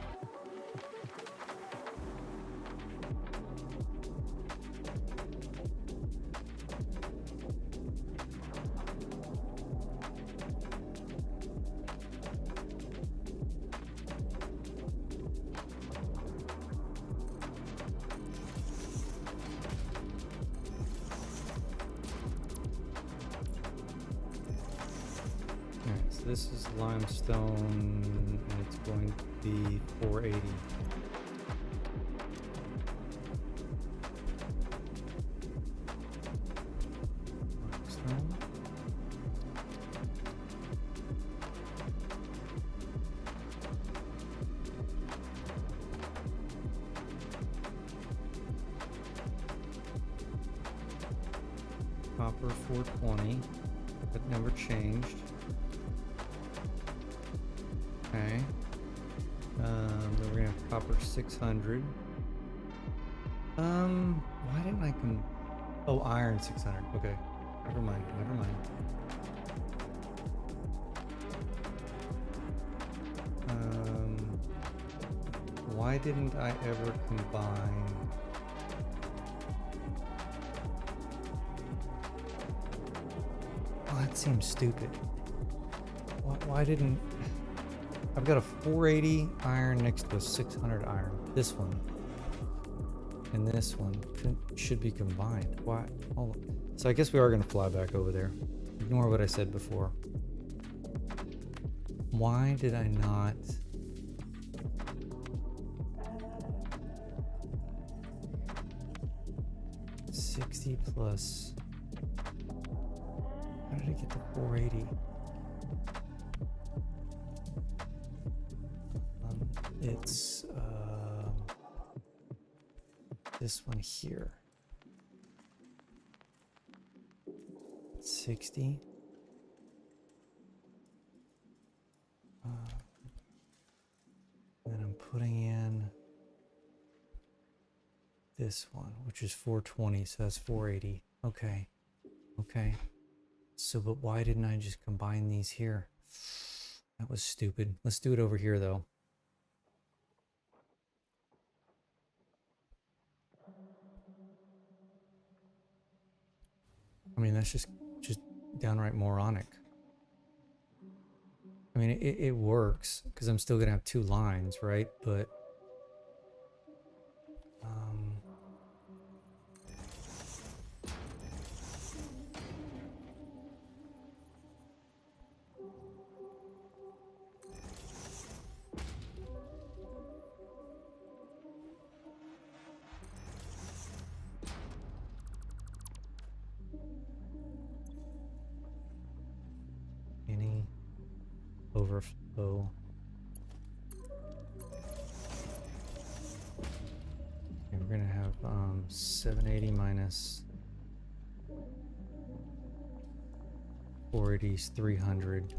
Alright, so this is limestone, and it's going to be 480. Limestone. Copper 420. That never changed. Okay. Then we're gonna have copper 600. Why didn't I come? Oh, iron 600. Okay. Never mind. Never mind. Why didn't I ever combine? Oh, that seems stupid. Why didn't... I've got a 480 iron next to a 600 iron. This one and this one should be combined. Why? Hold on. So I guess we are going to fly back over there. Ignore what I said before. Why did I not... $60 plus... How did I get to 480? It's this one here. 60. Then I'm putting in this one, which is 420, so that's 480. Okay. Okay. So, but why didn't I just combine these here? That was stupid. Let's do it over here, though. I mean, that's just downright moronic. I mean, it works because I'm still gonna have two lines, right? But any overflow. Oh. Okay, we're gonna have 780 minus 480 is 300.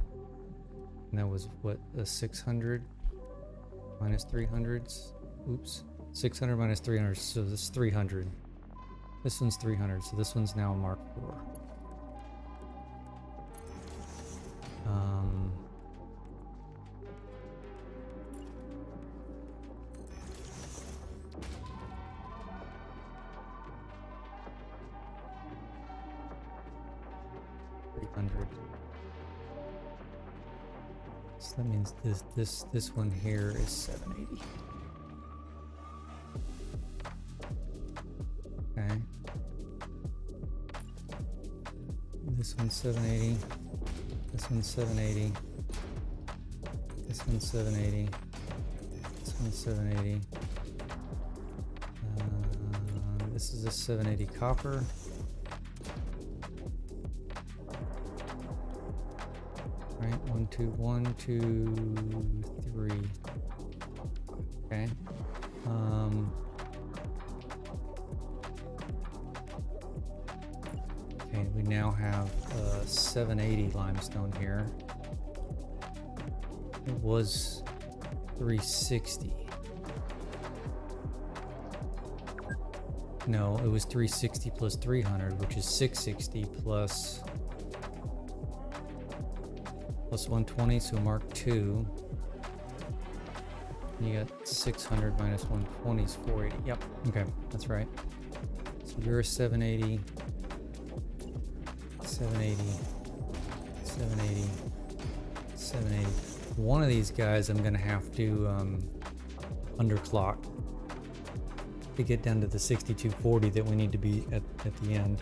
And that was what, a 600 minus 300s? Oops. 600 minus 300, so this is 300. This one's 300, so this one's now Mark 4. So that means this one here is 780. Okay. This one's 780. This one's 780. This one's 780. This one's 780. This is a 780 copper. Right, 1, 2, 1, 2, 3. Okay. Okay, we now have 780 limestone here. It was 360. No, it was 360 plus 300, which is 660 plus 120, so Mark 2. You got 600 minus 120 is 480. Yep, okay, that's right. So you're a 780, 780, 780, 780. One of these guys I'm gonna have to underclock to get down to the 6240 that we need to be at the end.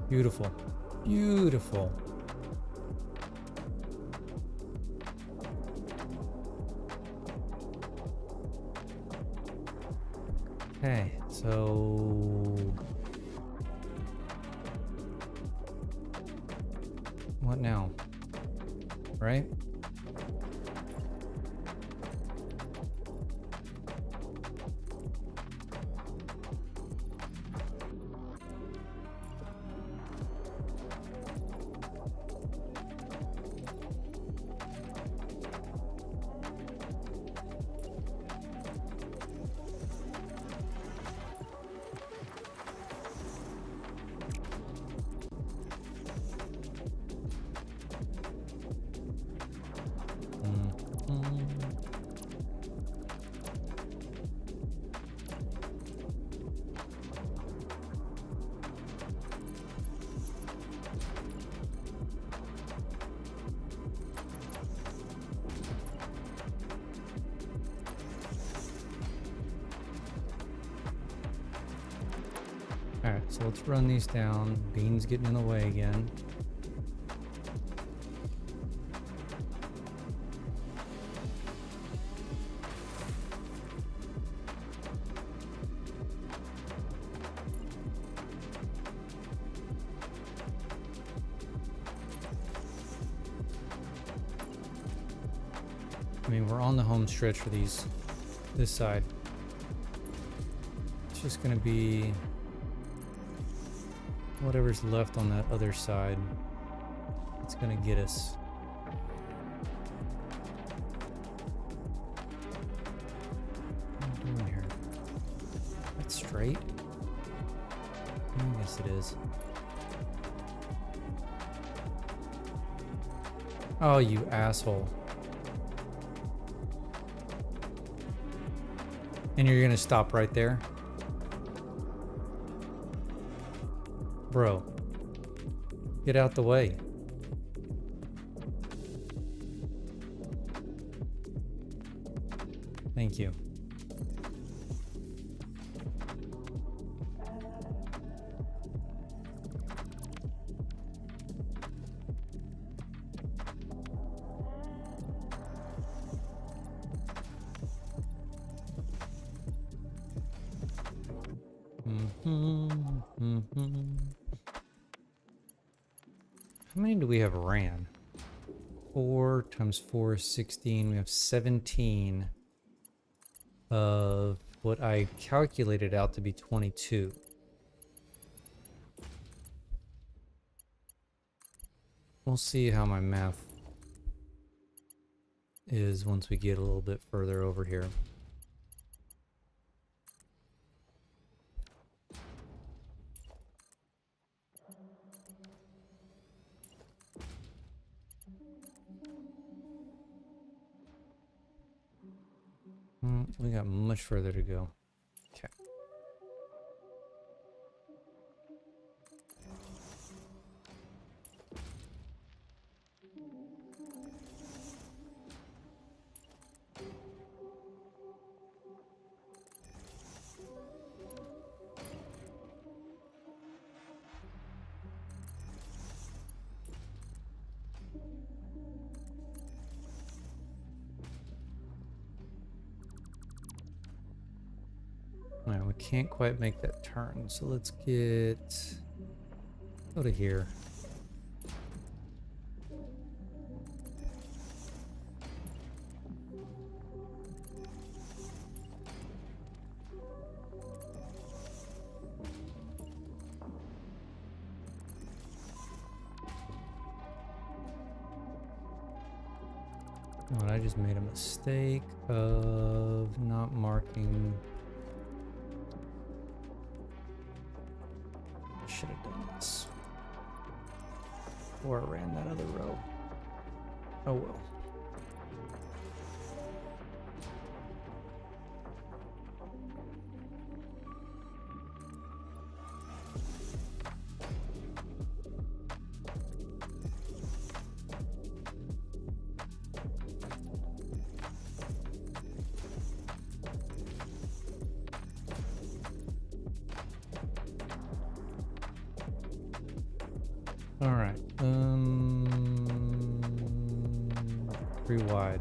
Beautiful. Beautiful. Okay, so what now? Right? Alright, so let's run these down. Bean's getting in the way again. I mean, we're on the home stretch for this side. It's just gonna be whatever's left on that other side. It's gonna get us. What am I doing here? That's straight? I guess it is. Oh, you asshole. And you're gonna stop right there? Bro, get out the way. Thank you. many do we have ran? 4 times 4 is 16. We have 17 of what I calculated out to be 22. We'll see how my math is once we get a little bit further over here. We got much further to go. Okay. Alright, we can't quite make that turn, so let's go to here. Oh, I just made a mistake of not marking. Should have done this before I ran that other row. Oh well. All right. 3 wide.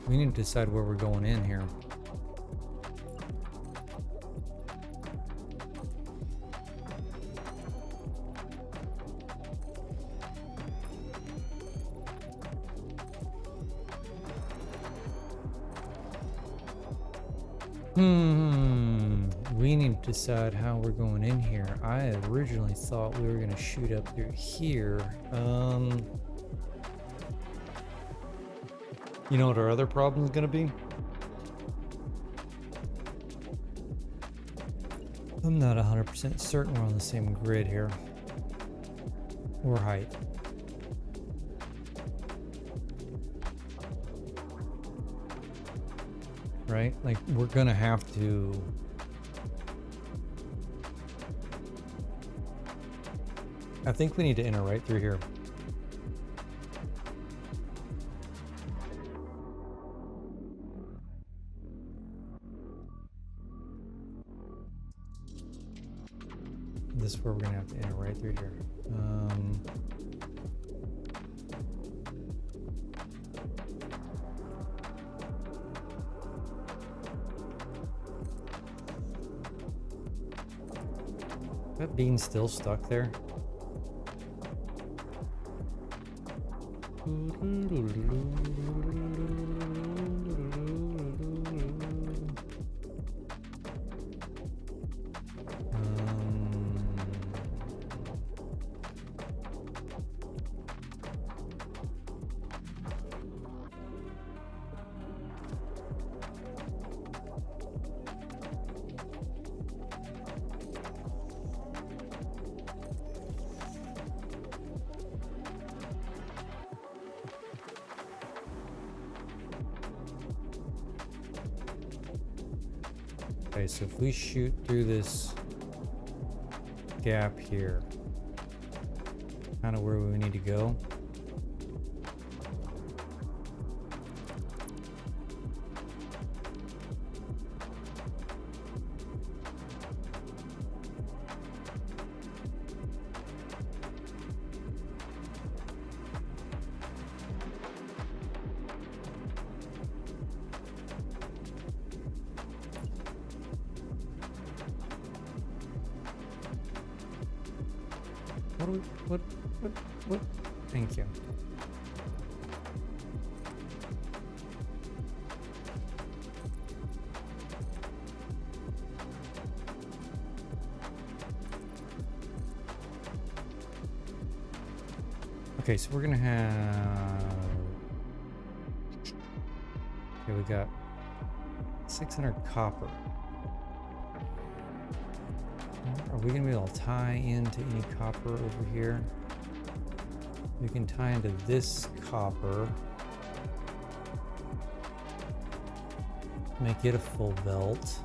We need to decide where we're going in here. We need to decide how we're going in here. I originally thought we were going to shoot up through here. You know what our other problem is going to be? I'm not 100% certain we're on the same grid here. Or height. Right? Like, we're going to have to... I think we need to enter right through here. This is where we're gonna have to enter right through here. That bean's still stuck there. Okay, so if we shoot through this gap here, kind of where we need to go. What do we, what? Thank you. Okay, so we're gonna have, okay, we got 600 copper. Are we gonna be able to tie into any copper over here? We can tie into this copper. Make it a full belt.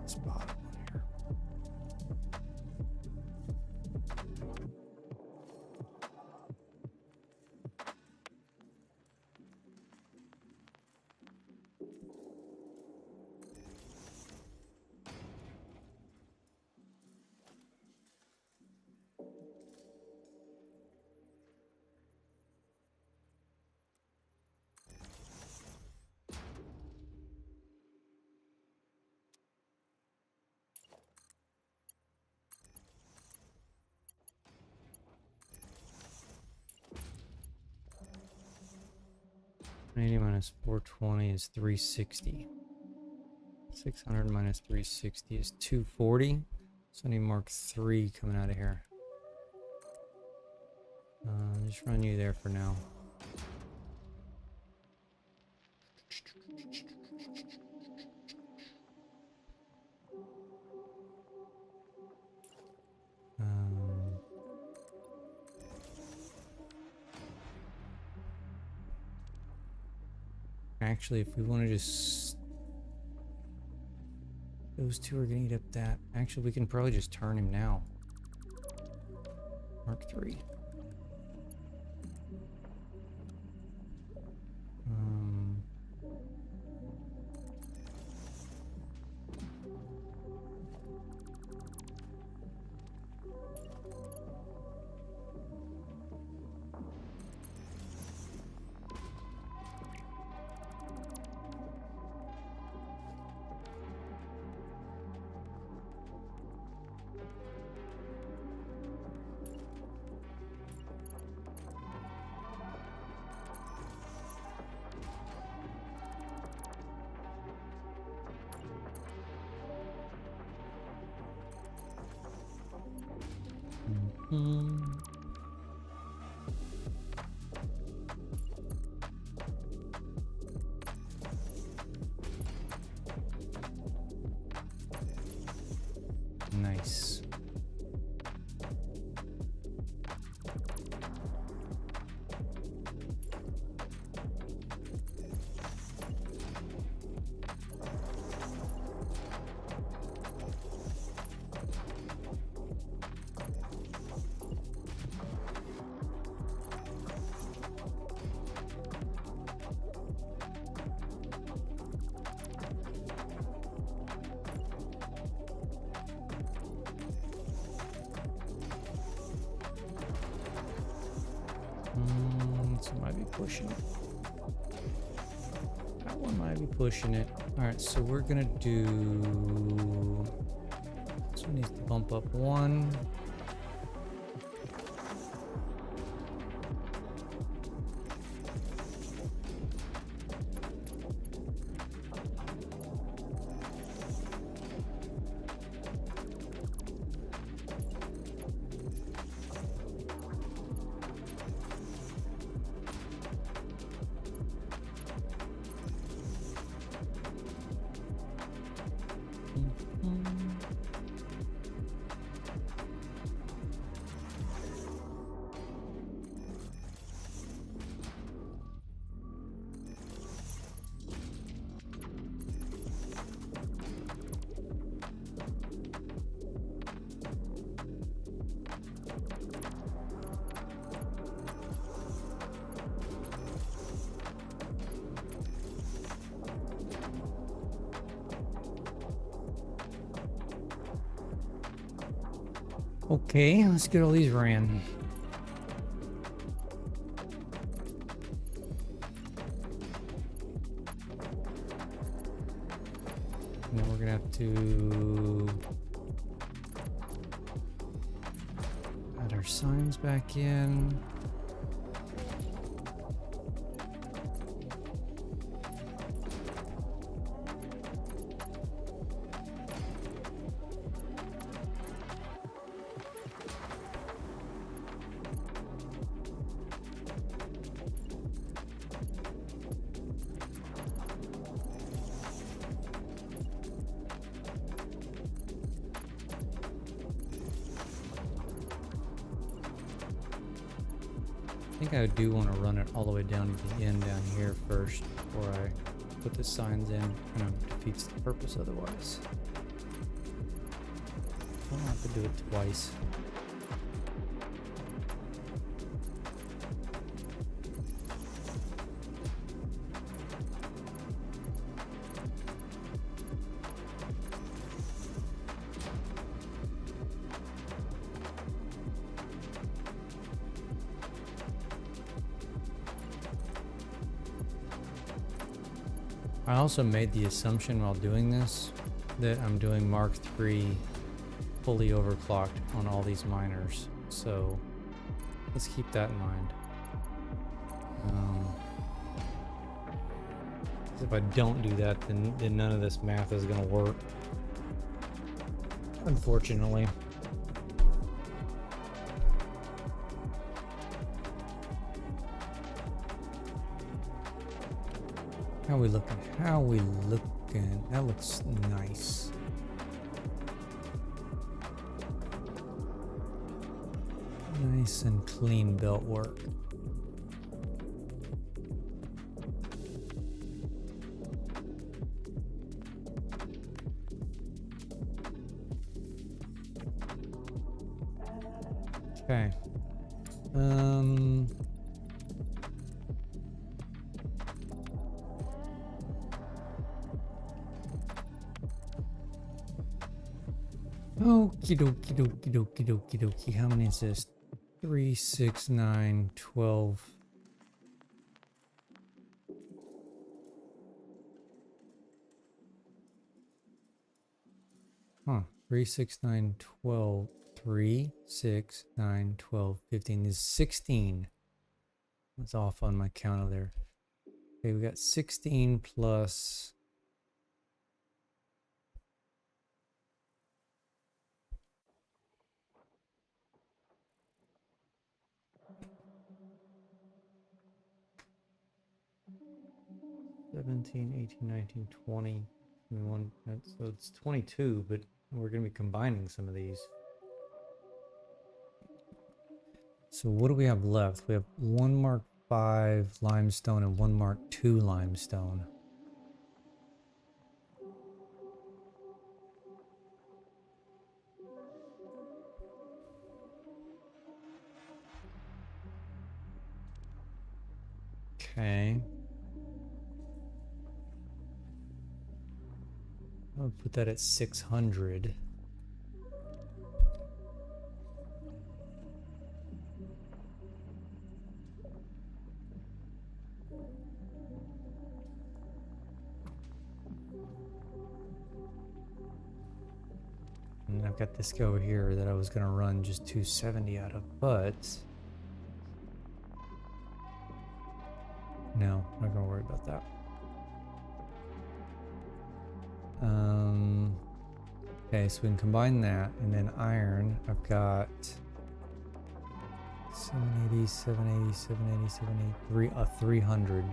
Spot here. Minus 420 is 360. 600 minus 360 is 240. So I need Mark 3 coming out of here. Just run you there for now. Actually, if we want to just... Those two are going to eat up that. Actually, we can probably just turn him now. Mark 3. Nice. So might be pushing it. That one might be pushing it. All right, so we're gonna do. This one needs to bump up one. Okay, let's get all these ran. And then we're gonna have to add our signs back in. I think I do want to run it all the way down to the end down here first before I put the signs in. Kind of defeats the purpose otherwise. I don't have to do it twice. I also made the assumption while doing this that I'm doing Mark III fully overclocked on all these miners, so let's keep that in mind. If I don't do that, then none of this math is going to work, unfortunately. How we looking? How we looking? That looks nice. Nice and clean belt work. Okay. Okie dokie dokie dokie dokie dokie. How many is this? 3, 6, 9, 12. Huh. 3, 6, 9, 12. 3, 6, 9, 12, 15 is 16. That's off on my counter there. Okay, we got 16 plus. $17, $18, $19, $20, $21. So it's 22, but we're going to be combining some of these. So what do we have left? We have 1 Mark 5 limestone and 1 Mark 2 limestone. Okay. I'll put that at 600. And I've got this guy over here that I was going to run just 270 out of, but no, I'm not going to worry about that. Okay, so we can combine that, and then iron, I've got 780, 780, 780, 780, 300.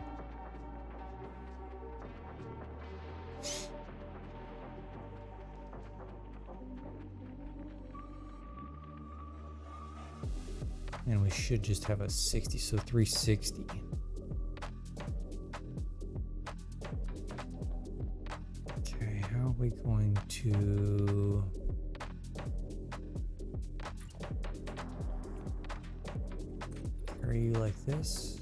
And we should just have a 60, so 360. Okay, how are we going to... carry you like this?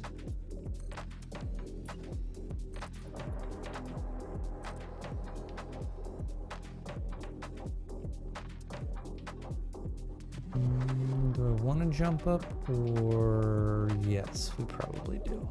want to jump up, or yes, we probably do.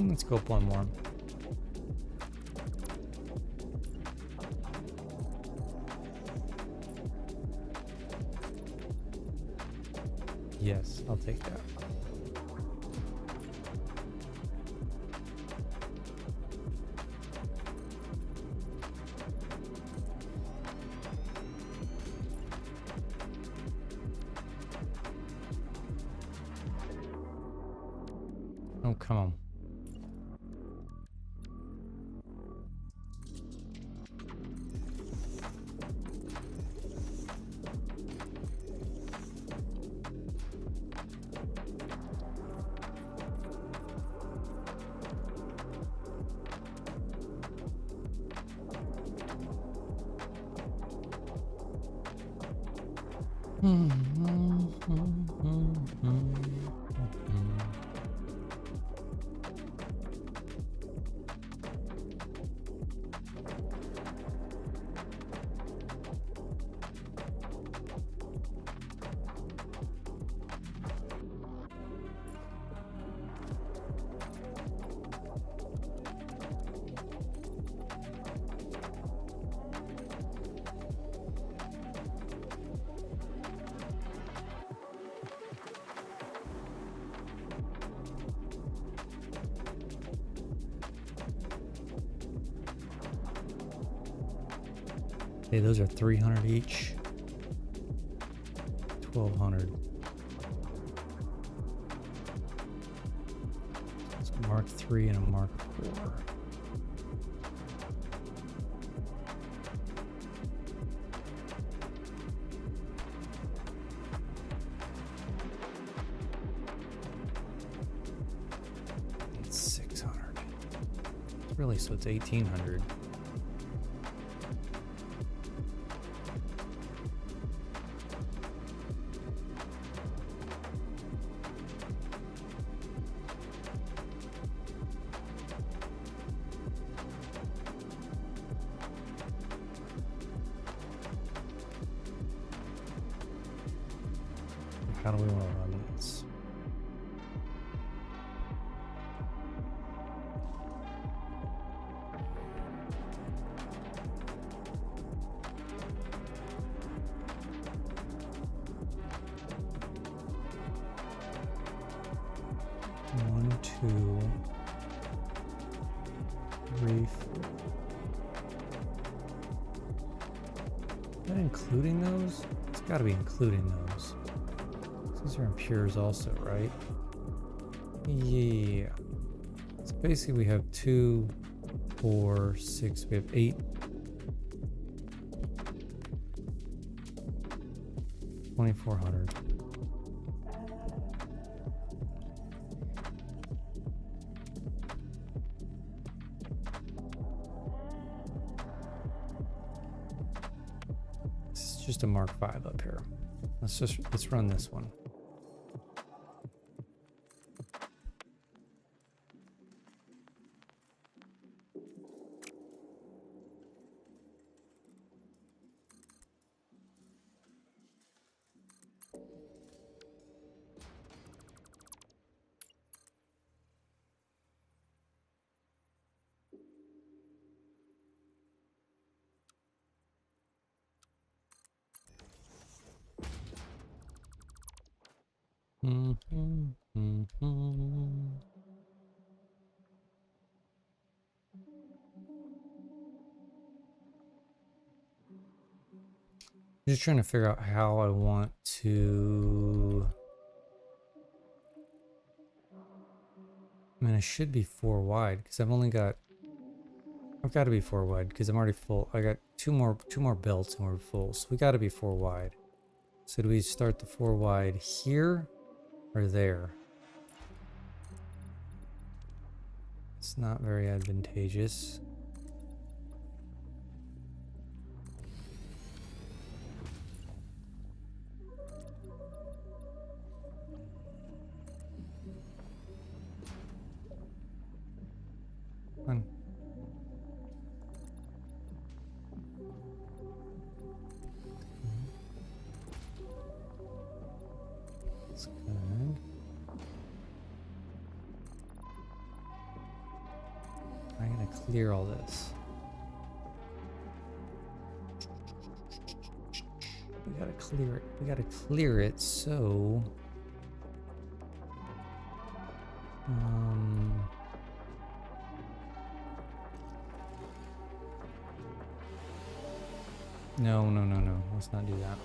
Let's go up one more. Yes, I'll take that. Oh, come on. Okay, those are 300 each. 1200. It's a Mark 3 and a Mark 4. It's 600. Really, so it's 1800. How do we want to run this? One, two, three, four. Is that including those? It's got to be including those. These are impures also, right? Yeah. So basically we have 2, 4, 6, we have 8. 2400. This is just a Mark 5 up here. Let's run this one. Just trying to figure out how I want to. I mean, I should be 4 wide because I've got to be 4 wide because I'm already full. I got two more belts and we're full, so we got to be 4 wide. So do we start the 4 wide here or there? It's not very advantageous. Come on. That's good. I'm gonna clear all this. We gotta clear it. We gotta clear it, so no. Let's not do that.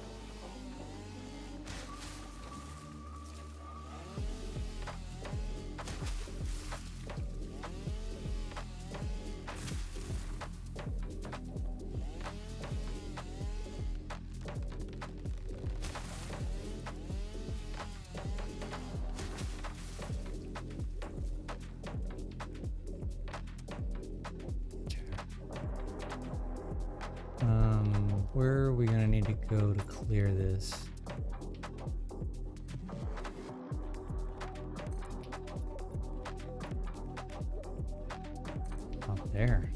Where are we gonna need to go to clear this? Up there.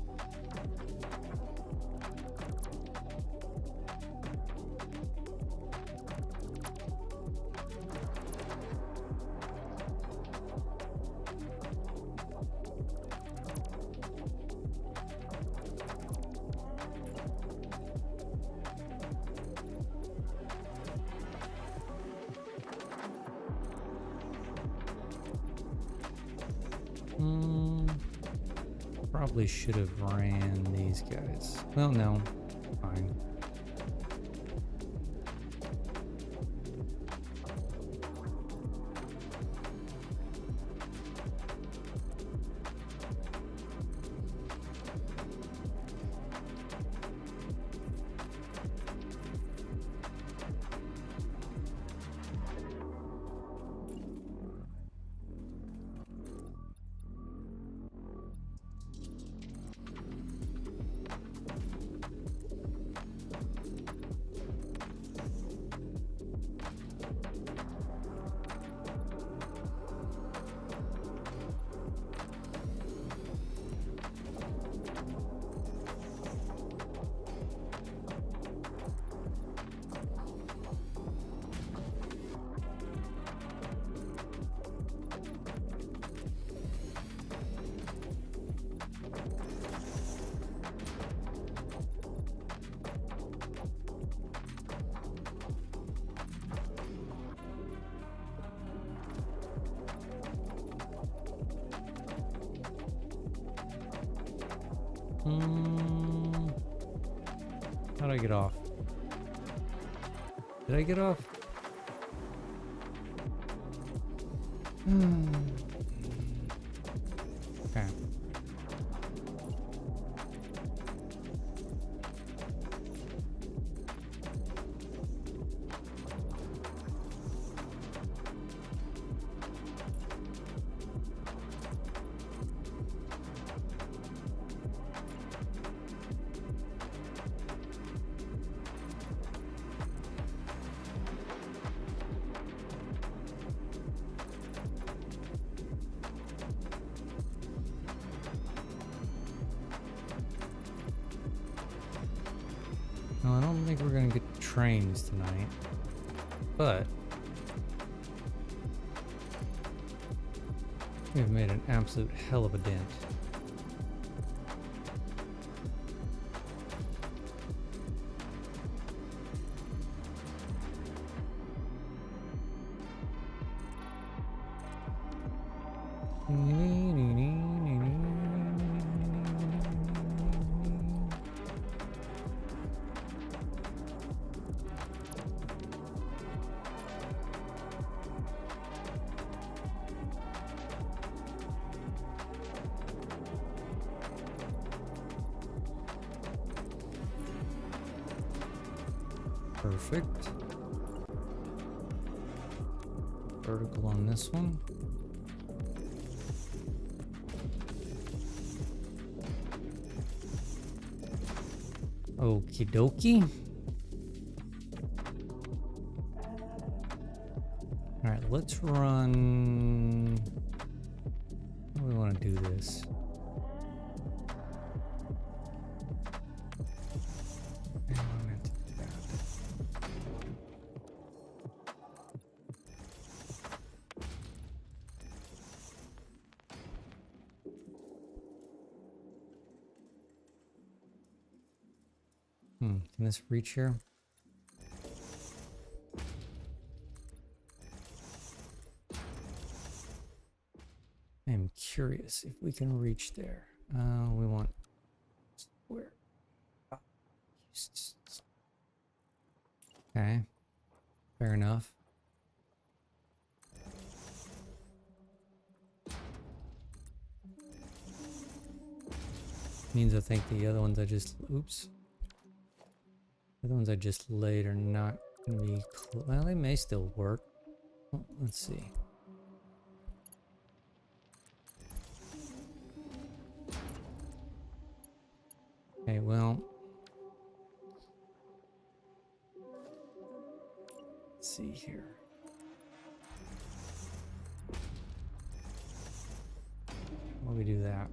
Probably should have ran these guys. Well, no, fine. How'd I get off? Did I get off? Okay. No, I don't think we're gonna get trains tonight, but we've made an absolute hell of a dent. Perfect. Vertical on this one. Okie dokie. All right, let's run. How do we want to do this? I meant to do that. Can this reach here? I'm curious if we can reach there. We want where? Okay, fair enough. Means I think the other ones I just, oops. The other ones I just laid are not gonna be, well, they may still work. Well, let's see. Okay, well, let's see here. Why do we do that?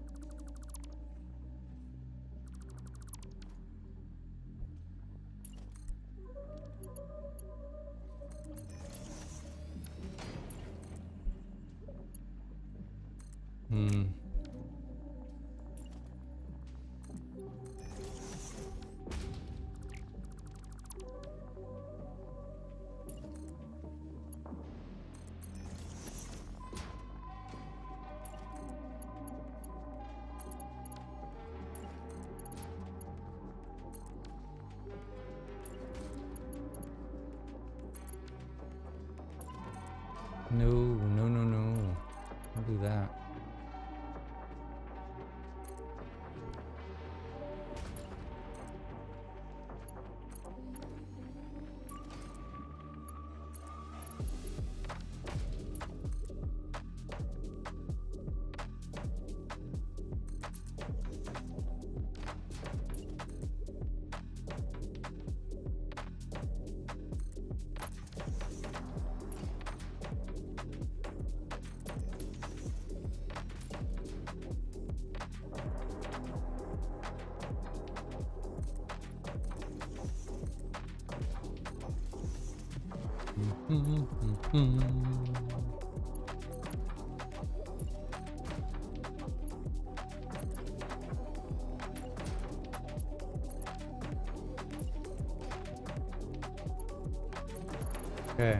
No, no, no, no. Don't do that. Okay.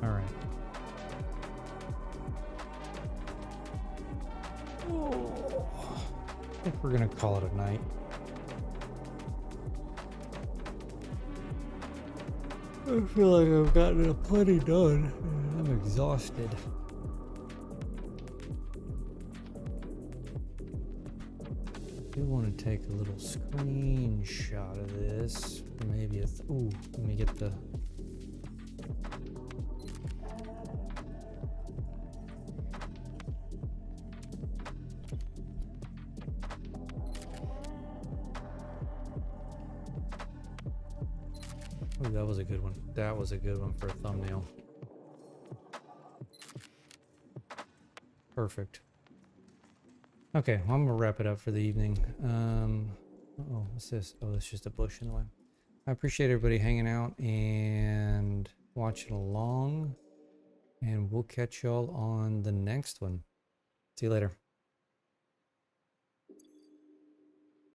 All right. Oh, I think we're gonna call it a night. I feel like I've gotten plenty done. I'm exhausted. I do want to take a little screenshot of this. Or maybe it's. Ooh, let me get the. Oh, that was a good one. That was a good one for a thumbnail. Perfect. Okay, well, I'm gonna wrap it up for the evening. Oh, what's this? Oh, it's just a bush in the way. I appreciate everybody hanging out and watching along, and we'll catch y'all on the next one. See you later.